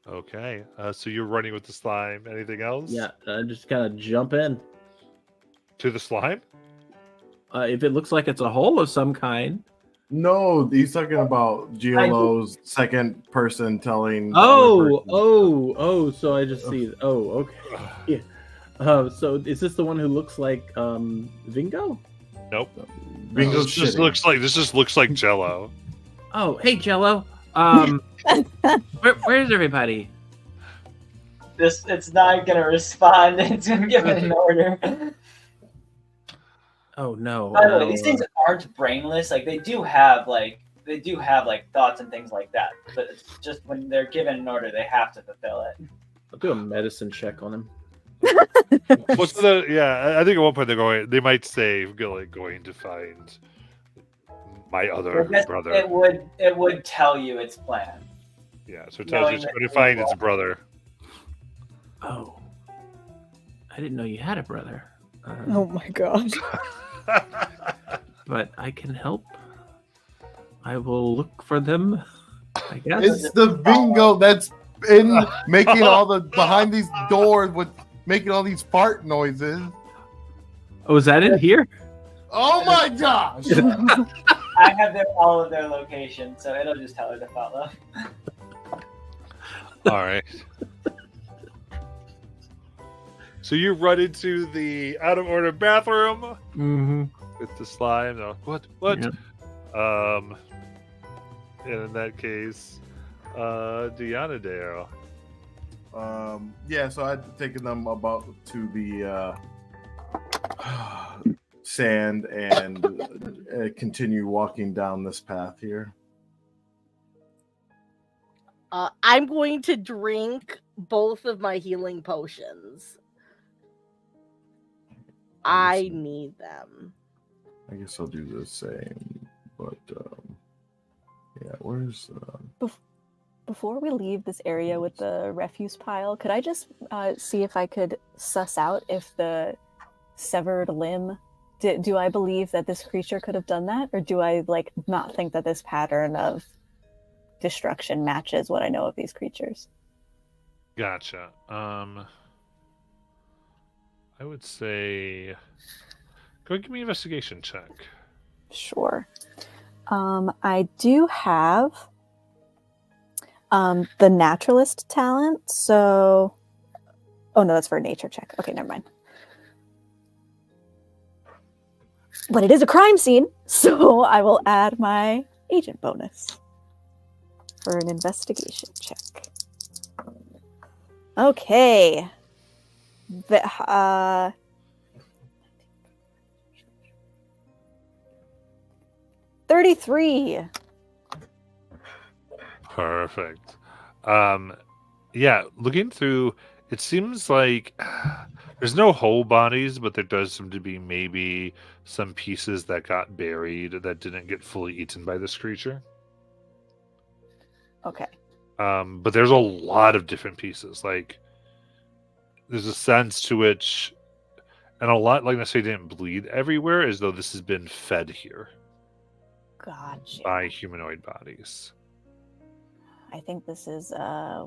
Okay. So you're running with the slime. Anything else? Yeah, just kind of jump in. To the slime? If it looks like it's a hole of some kind. No, he's talking about Giolo's second person telling. So I just see. Oh, okay. Yeah. So is this the one who looks like Vingo? Nope. Vingo's This just looks like Jello. Oh, hey Jello. Where's everybody? It's not gonna respond. It's gonna give it an order. Oh no. By the way, these things aren't brainless. Like they do have thoughts and things like that. But it's just when they're given an order, they have to fulfill it. I'll do a medicine check on him. What's the? Yeah, I think at one point they might say going to find my other brother. It would tell you its plan. Yeah, so it tells you it's going to find its brother. Oh, I didn't know you had a brother. Oh my god. But I can help. I will look for them, I guess. It's the Vingo that's in making all the behind these doors with making all these fart noises. Oh, is that in here? Oh my gosh! I have all of their location, so it'll just tell her to follow. All right. So you run into the out of order bathroom with the slime. Oh, what? Yep. And in that case, Diana Dale. Yeah, so I'd taken them about to the sand and continue walking down this path here. I'm going to drink both of my healing potions. I need them. I guess I'll do the same, but yeah, where's Before we leave this area with the refuse pile, could I just see if I could suss out if the severed limb, do I believe that this creature could have done that? Or do I not think that this pattern of destruction matches what I know of these creatures? Gotcha. I would say go ahead and give me an investigation check. Sure. I do have the naturalist talent, so oh no, that's for a nature check. Okay, never mind. But it is a crime scene, so I will add my agent bonus for an investigation check. Okay. 33. Perfect. Yeah, looking through, it seems like there's no whole bodies, but there does seem to be maybe some pieces that got buried that didn't get fully eaten by this creature. Okay. But there's a lot of different pieces. Like, there's a sense to which, and a lot, like necessarily didn't bleed everywhere, as though this has been fed here Gotcha. by humanoid bodies. I think this is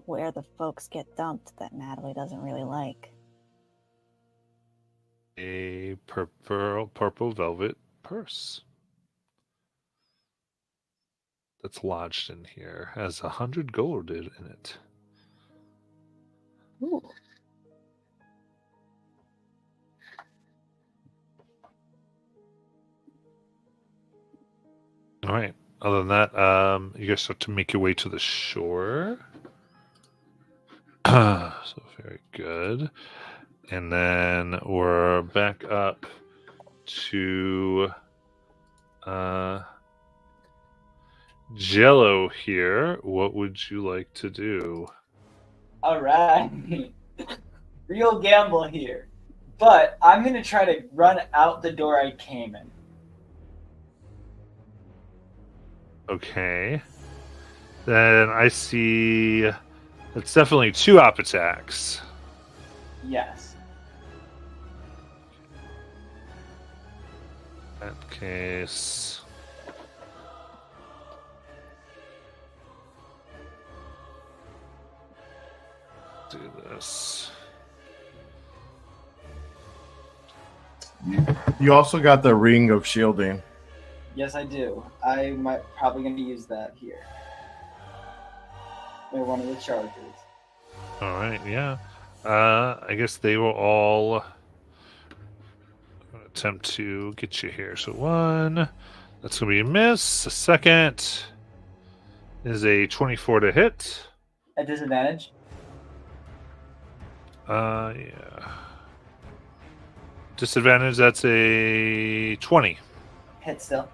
where the folks get dumped that Natalie doesn't really like. A purple velvet purse that's lodged in here has 100 gold in it. Ooh. All right. Other than that, you guys start to make your way to the shore. So very good. And then we're back up to Jello here. What would you like to do? All right. Real gamble here. But I'm going to try to run out the door I came in. Okay. Then I see it's definitely 2 op attacks. Yes. In that case, do this. You also got the ring of shielding. Yes, I do. I'm probably going to use that here. Or one of the charges. All right, yeah. I guess they will all attempt to get you here. So 1, that's going to be a miss. A second is a 24 to hit. At disadvantage? Yeah. Disadvantage, that's a 20. Hit still.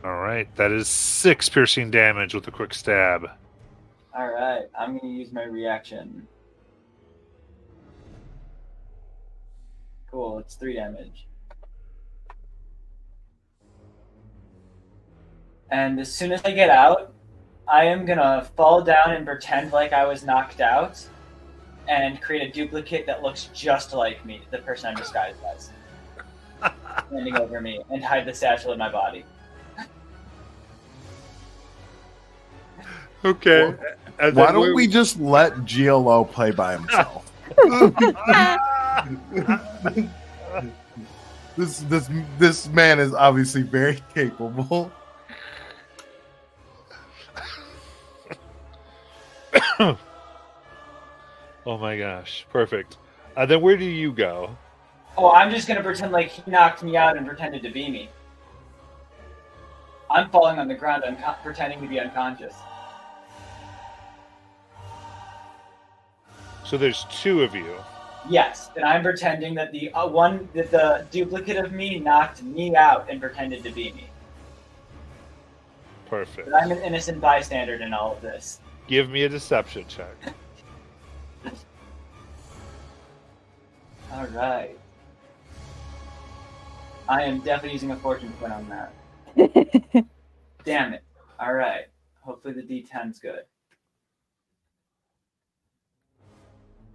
All right, that is 6 piercing damage with a quick stab. All right, I'm going to use my reaction. Cool, it's 3 damage. And as soon as I get out, I am going to fall down and pretend like I was knocked out and create a duplicate that looks just like me, the person I'm disguised as. Standing over me, and hide the satchel in my body. Okay. Why don't we just let GLO play by himself? This man is obviously very capable. Oh my gosh, perfect. Then where do you go? Oh, I'm just going to pretend like he knocked me out and pretended to be me. I'm falling on the ground, pretending to be unconscious. So there's two of you. Yes, and I'm pretending that the duplicate of me knocked me out and pretended to be me. Perfect. But I'm an innocent bystander in all of this. Give me a deception check. All right. I am definitely using a fortune point on that. Damn it. All right. Hopefully the D10's good.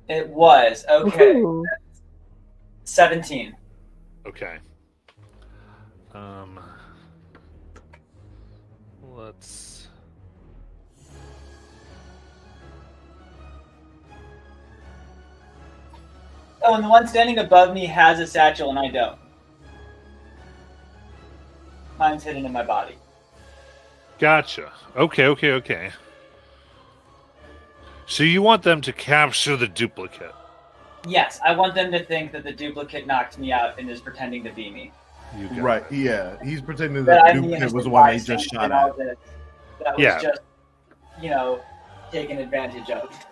It was. Okay. Ooh. 17. Okay. Let's. Oh, and the one standing above me has a satchel, and I don't. Mine's hidden in my body. Gotcha. Okay. So you want them to capture the duplicate? Yes, I want them to think that the duplicate knocked me out and is pretending to be me. You got Right, it. yeah. He's pretending That that I'm the duplicate was the innocent one they just bystander shot in all at. this. That was Yeah. just, taken advantage of.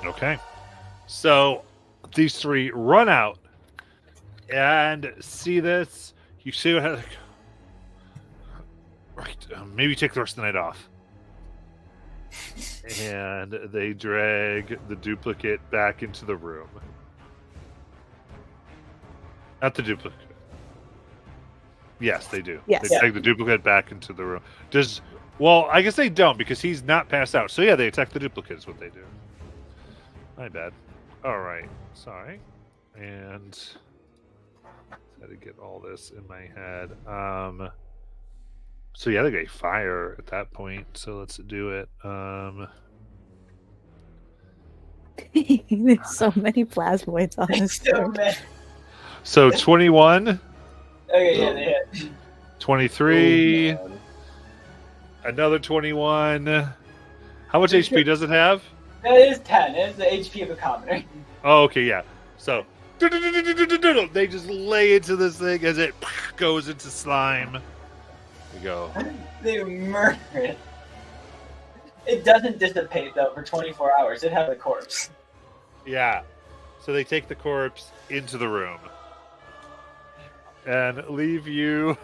Okay. So these three run out and see this. You see what happened. Right. Maybe take the rest of the night off. And they drag the duplicate back into the room. Not the duplicate. Yes, they do. Yes. They take the duplicate back into the room. Well, I guess they don't because he's not passed out. So yeah, they attack the duplicate is what they do. My bad. All right. Sorry. And had to get all this in my head. So yeah, they get fire at that point. So let's do it. There's so many plasmoids on this So board. many. So 21, Okay, yeah, they hit. 23, Oh, man. another 21. How much HP does it have? That is 10. It's the HP of a commoner. Oh, okay, yeah. So they just lay into this thing as it goes into slime. We go. They murder it. It doesn't dissipate, though, for 24 hours. It has a corpse. Yeah. So they take the corpse into the room and leave you.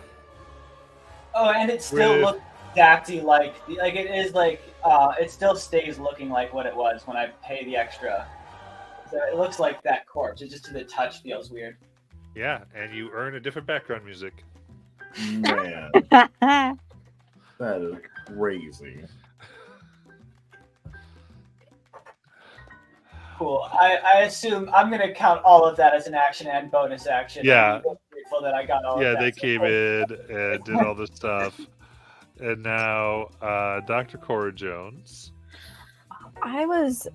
Oh, and it still With- looks exactly like it is like it still stays looking like what it was when I pay the extra. So it looks like that corpse. It just to the touch feels weird. Yeah, and you earn a different background music. Man, that is crazy. Cool. I assume I'm gonna count all of that as an action and bonus action. Yeah. I'm grateful that I got all Yeah, of that. they So came in and did all this stuff. And now Dr. Cora Jones. I was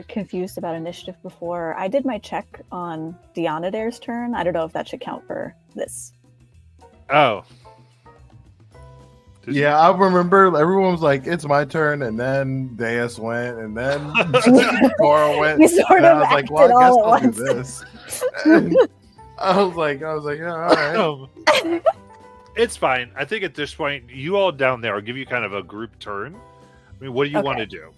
confused about initiative before. I did my check on Deonadair's turn. I don't know if that should count for this. Oh. Did you- Yeah, I remember everyone was like, "It's my turn," and then Deus went, and then Cora went, You sort and I of was like, "Well, acted I guess all I'll at do once. this." I was like, "Yeah, all right." It's fine. I think at this point, you all down there, I'll give you kind of a group turn. I mean, what do you want to Okay. do?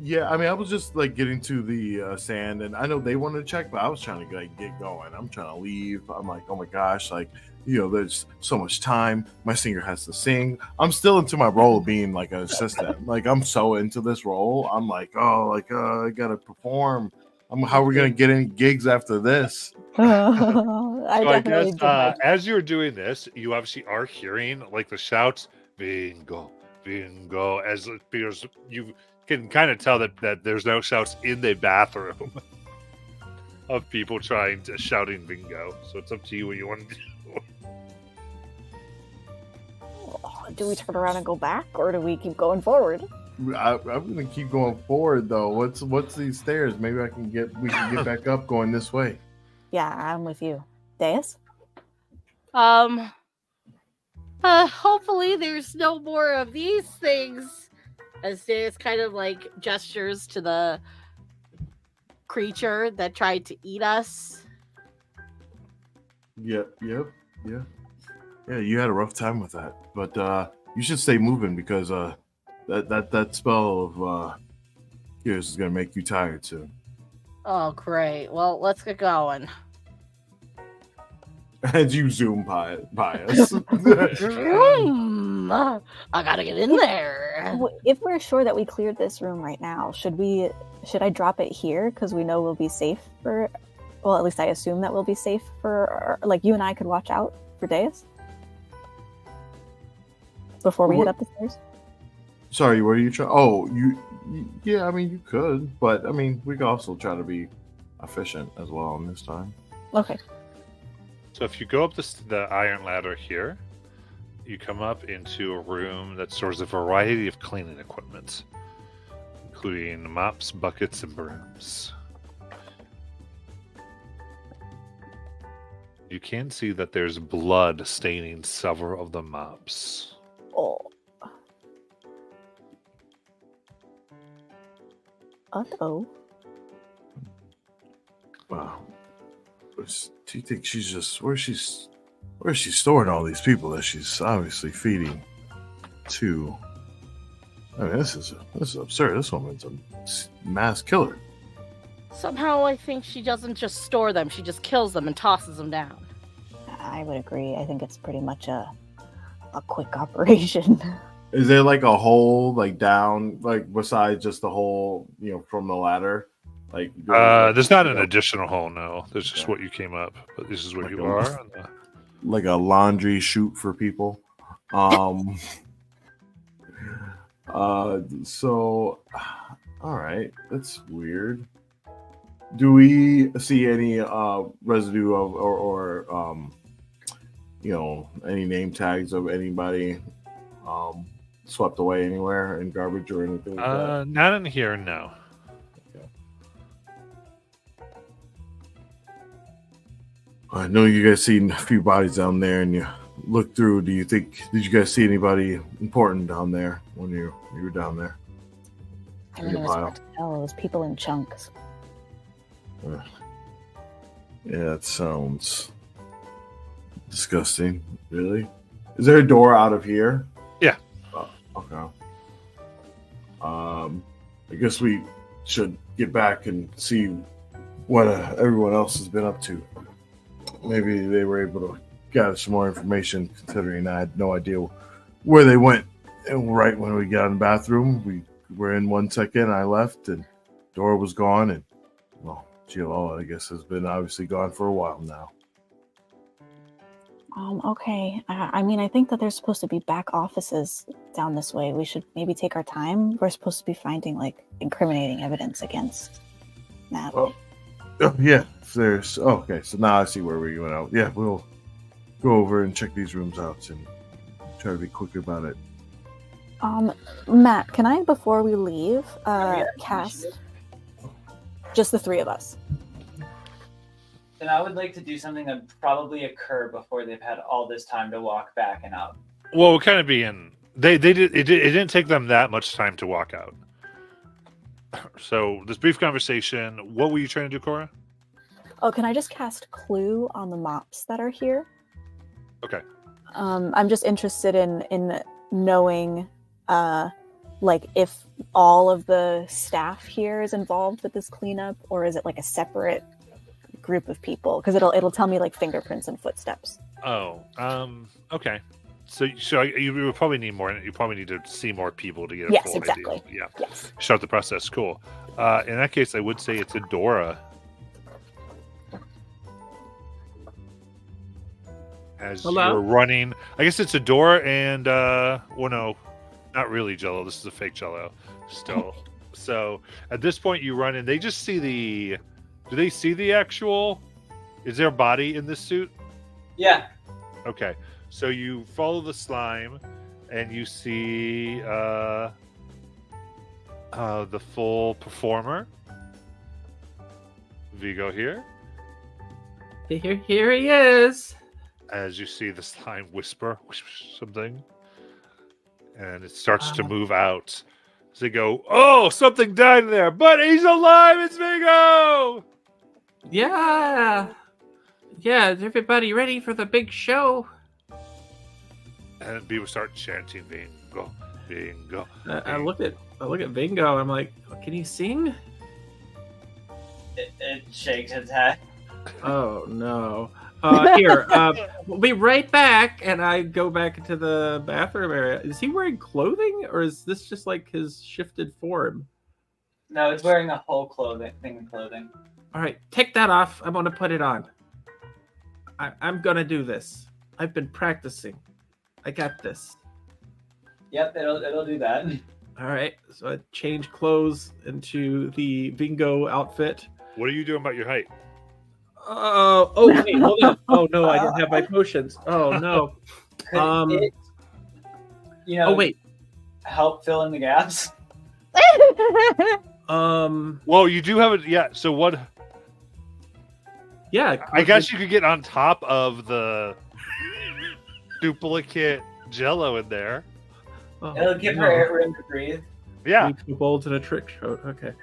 Yeah, I mean, I was just like getting to the sand, and I know they wanted to check, but I was trying to like get going. I'm trying to leave. I'm like, oh my gosh, like, there's so much time. My singer has to sing. I'm still into my role of being like an assistant. Like, I'm so into this role. I'm like, I gotta perform. How are we gonna get any gigs after this? I So I definitely guess did my as you're doing this, you obviously are hearing like the shouts, bingo, bingo, as because you can kind of tell that there's no shouts in the bathroom of people shouting bingo. So it's up to you what you want to do. Do we turn around and go back, or do we keep going forward? I'm gonna keep going forward though. What's these stairs? Maybe we can get back up going this way. Yeah, I'm with you. Deus? Hopefully there's no more of these things. As Deus kind of like gestures to the creature that tried to eat us. Yep. Yeah, you had a rough time with that, but you should stay moving because that spell of yours is gonna make you tired soon. Oh, great. Well, let's get going. And you zoom by us. I gotta get in there. If we're sure that we cleared this room right now, should I drop it here because we know we'll be safe for? Well, at least I assume that we'll be safe for. Like you and I could watch out for days before we head up the stairs. Sorry, what are you trying? Oh, yeah. I mean, you could, but I mean, we could also try to be efficient as well in this time. Okay. So if you go up the iron ladder here, you come up into a room that stores a variety of cleaning equipment, including mops, buckets, and brooms. You can see that there's blood staining several of the mops. Oh. Uh-oh. Wow. Do you think she's just where's she storing all these people that she's obviously feeding to? I mean, this is absurd. This woman's a mass killer. Somehow I think she doesn't just store them, she just kills them and tosses them down. I would agree. I think it's pretty much a quick operation. Is there like a hole like down like besides just the hole from the ladder? Like there's not an additional hole, no. There's just what you came up, but this is what Like you a- are. like a laundry chute for people. So all right, that's weird. Do we see any residue of or any name tags of anybody swept away anywhere in garbage or anything like that? Not in here, no. I know you guys seen a few bodies down there, and you look through. Did you guys see anybody important down there when you were down there? I mean, it was hard to tell. It was people in chunks. Yeah, it sounds disgusting. Really? Is there a door out of here? Yeah. Okay. I guess we should get back and see what everyone else has been up to. Maybe they were able to gather some more information, considering I had no idea where they went. And right when we got in the bathroom, we were in 1 second. I left, and door was gone. And well, GLO, I guess, has been obviously gone for a while now. Okay. I mean, I think that there's supposed to be back offices down this way. We should maybe take our time. We're supposed to be finding like incriminating evidence against Matt. Oh, yeah. Okay, so now I see where we went out. Yeah, we'll go over and check these rooms out and try to be quick about it. Matt, can I, before we leave, cast just the three of us? Then I would like to do something that would probably occur before they've had all this time to walk back and out. Well, we'll kind of be in. It didn't take them that much time to walk out. So this brief conversation. What were you trying to do, Cora? Oh, can I just cast Clue on the mops that are here? Okay. I'm just interested in knowing, like, if all of the staff here is involved with this cleanup, or is it like a separate group of people? Because it'll tell me like fingerprints and footsteps. Oh, okay. So you will probably need more. You probably need to see more people to get a Yes, full exactly. idea. Yeah. Yes. Start the process. Cool. In that case, I would say it's Adora. As Hello? you're running, I guess it's Adora and well, no, not really Jello. This is a fake Jello still. So at this point, you run in. They just see the. Do they see the actual? Is there a body in this suit? Yeah. Okay, so you follow the slime, and you see the full performer. Vigo here, Here he is. as you see the slime whisper something, and it starts to move out. So they go, "Oh, something died in there, but he's alive! It's Vigo!" Yeah. Yeah, is everybody ready for the big show? And people start chanting bingo, bingo. I look at Vingo. I'm like, can he sing? It shakes its head. Oh no. Here, we'll be right back. And I go back into the bathroom area. Is he wearing clothing, or is this just like his shifted form? No, it's wearing a whole thing of clothing. All right, take that off. I'm gonna put it on. I'm gonna do this. I've been practicing. I got this. Yep, it'll do that. All right, so I change clothes into the Vingo outfit. What are you doing about your height? Oh, wait, hold on. Oh no, I don't have my potions. Oh no. Could it, Oh wait. help fill in the gaps? Well, you do have it. Yeah. So what? Yeah. I guess you could get on top of the duplicate Jello in there. Oh, It'll give her room to breathe. Yeah. Two bolts and a trick shot. Okay.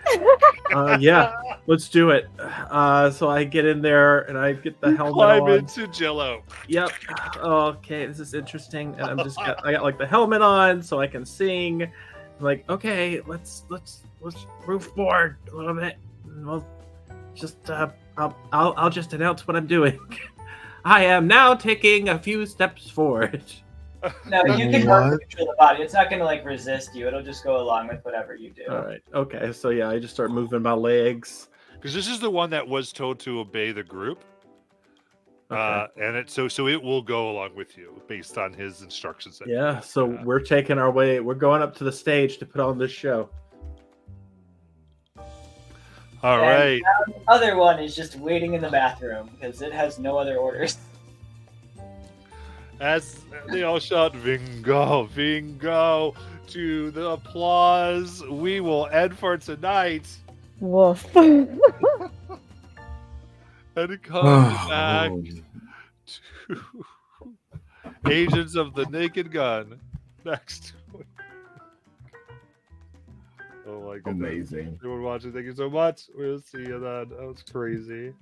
Yeah, let's do it. So I get in there and I get the helmet Climb on. into Jello. Yep. Okay, this is interesting. And I got like the helmet on so I can sing. I'm like, okay, let's move forward a little bit. We'll just I'll just announce what I'm doing. I am now taking a few steps forward. No, you can control the body. It's not going to like resist you. It'll just go along with whatever you do. All right. Okay. So yeah, I just start moving my legs. Because this is the one that was told to obey the group. Okay. And so it will go along with you based on his instructions. Yeah. So we're taking our way. We're going up to the stage to put on this show. All right. The other one is just waiting in the bathroom because it has no other orders. As they all shout "Vingo, Vingo" to the applause, we will end for tonight. Woof. And it comes back to Agents of the Naked Gun next week. Oh my goodness. Amazing. Everyone watching, thank you so much. We'll see you then. That was crazy.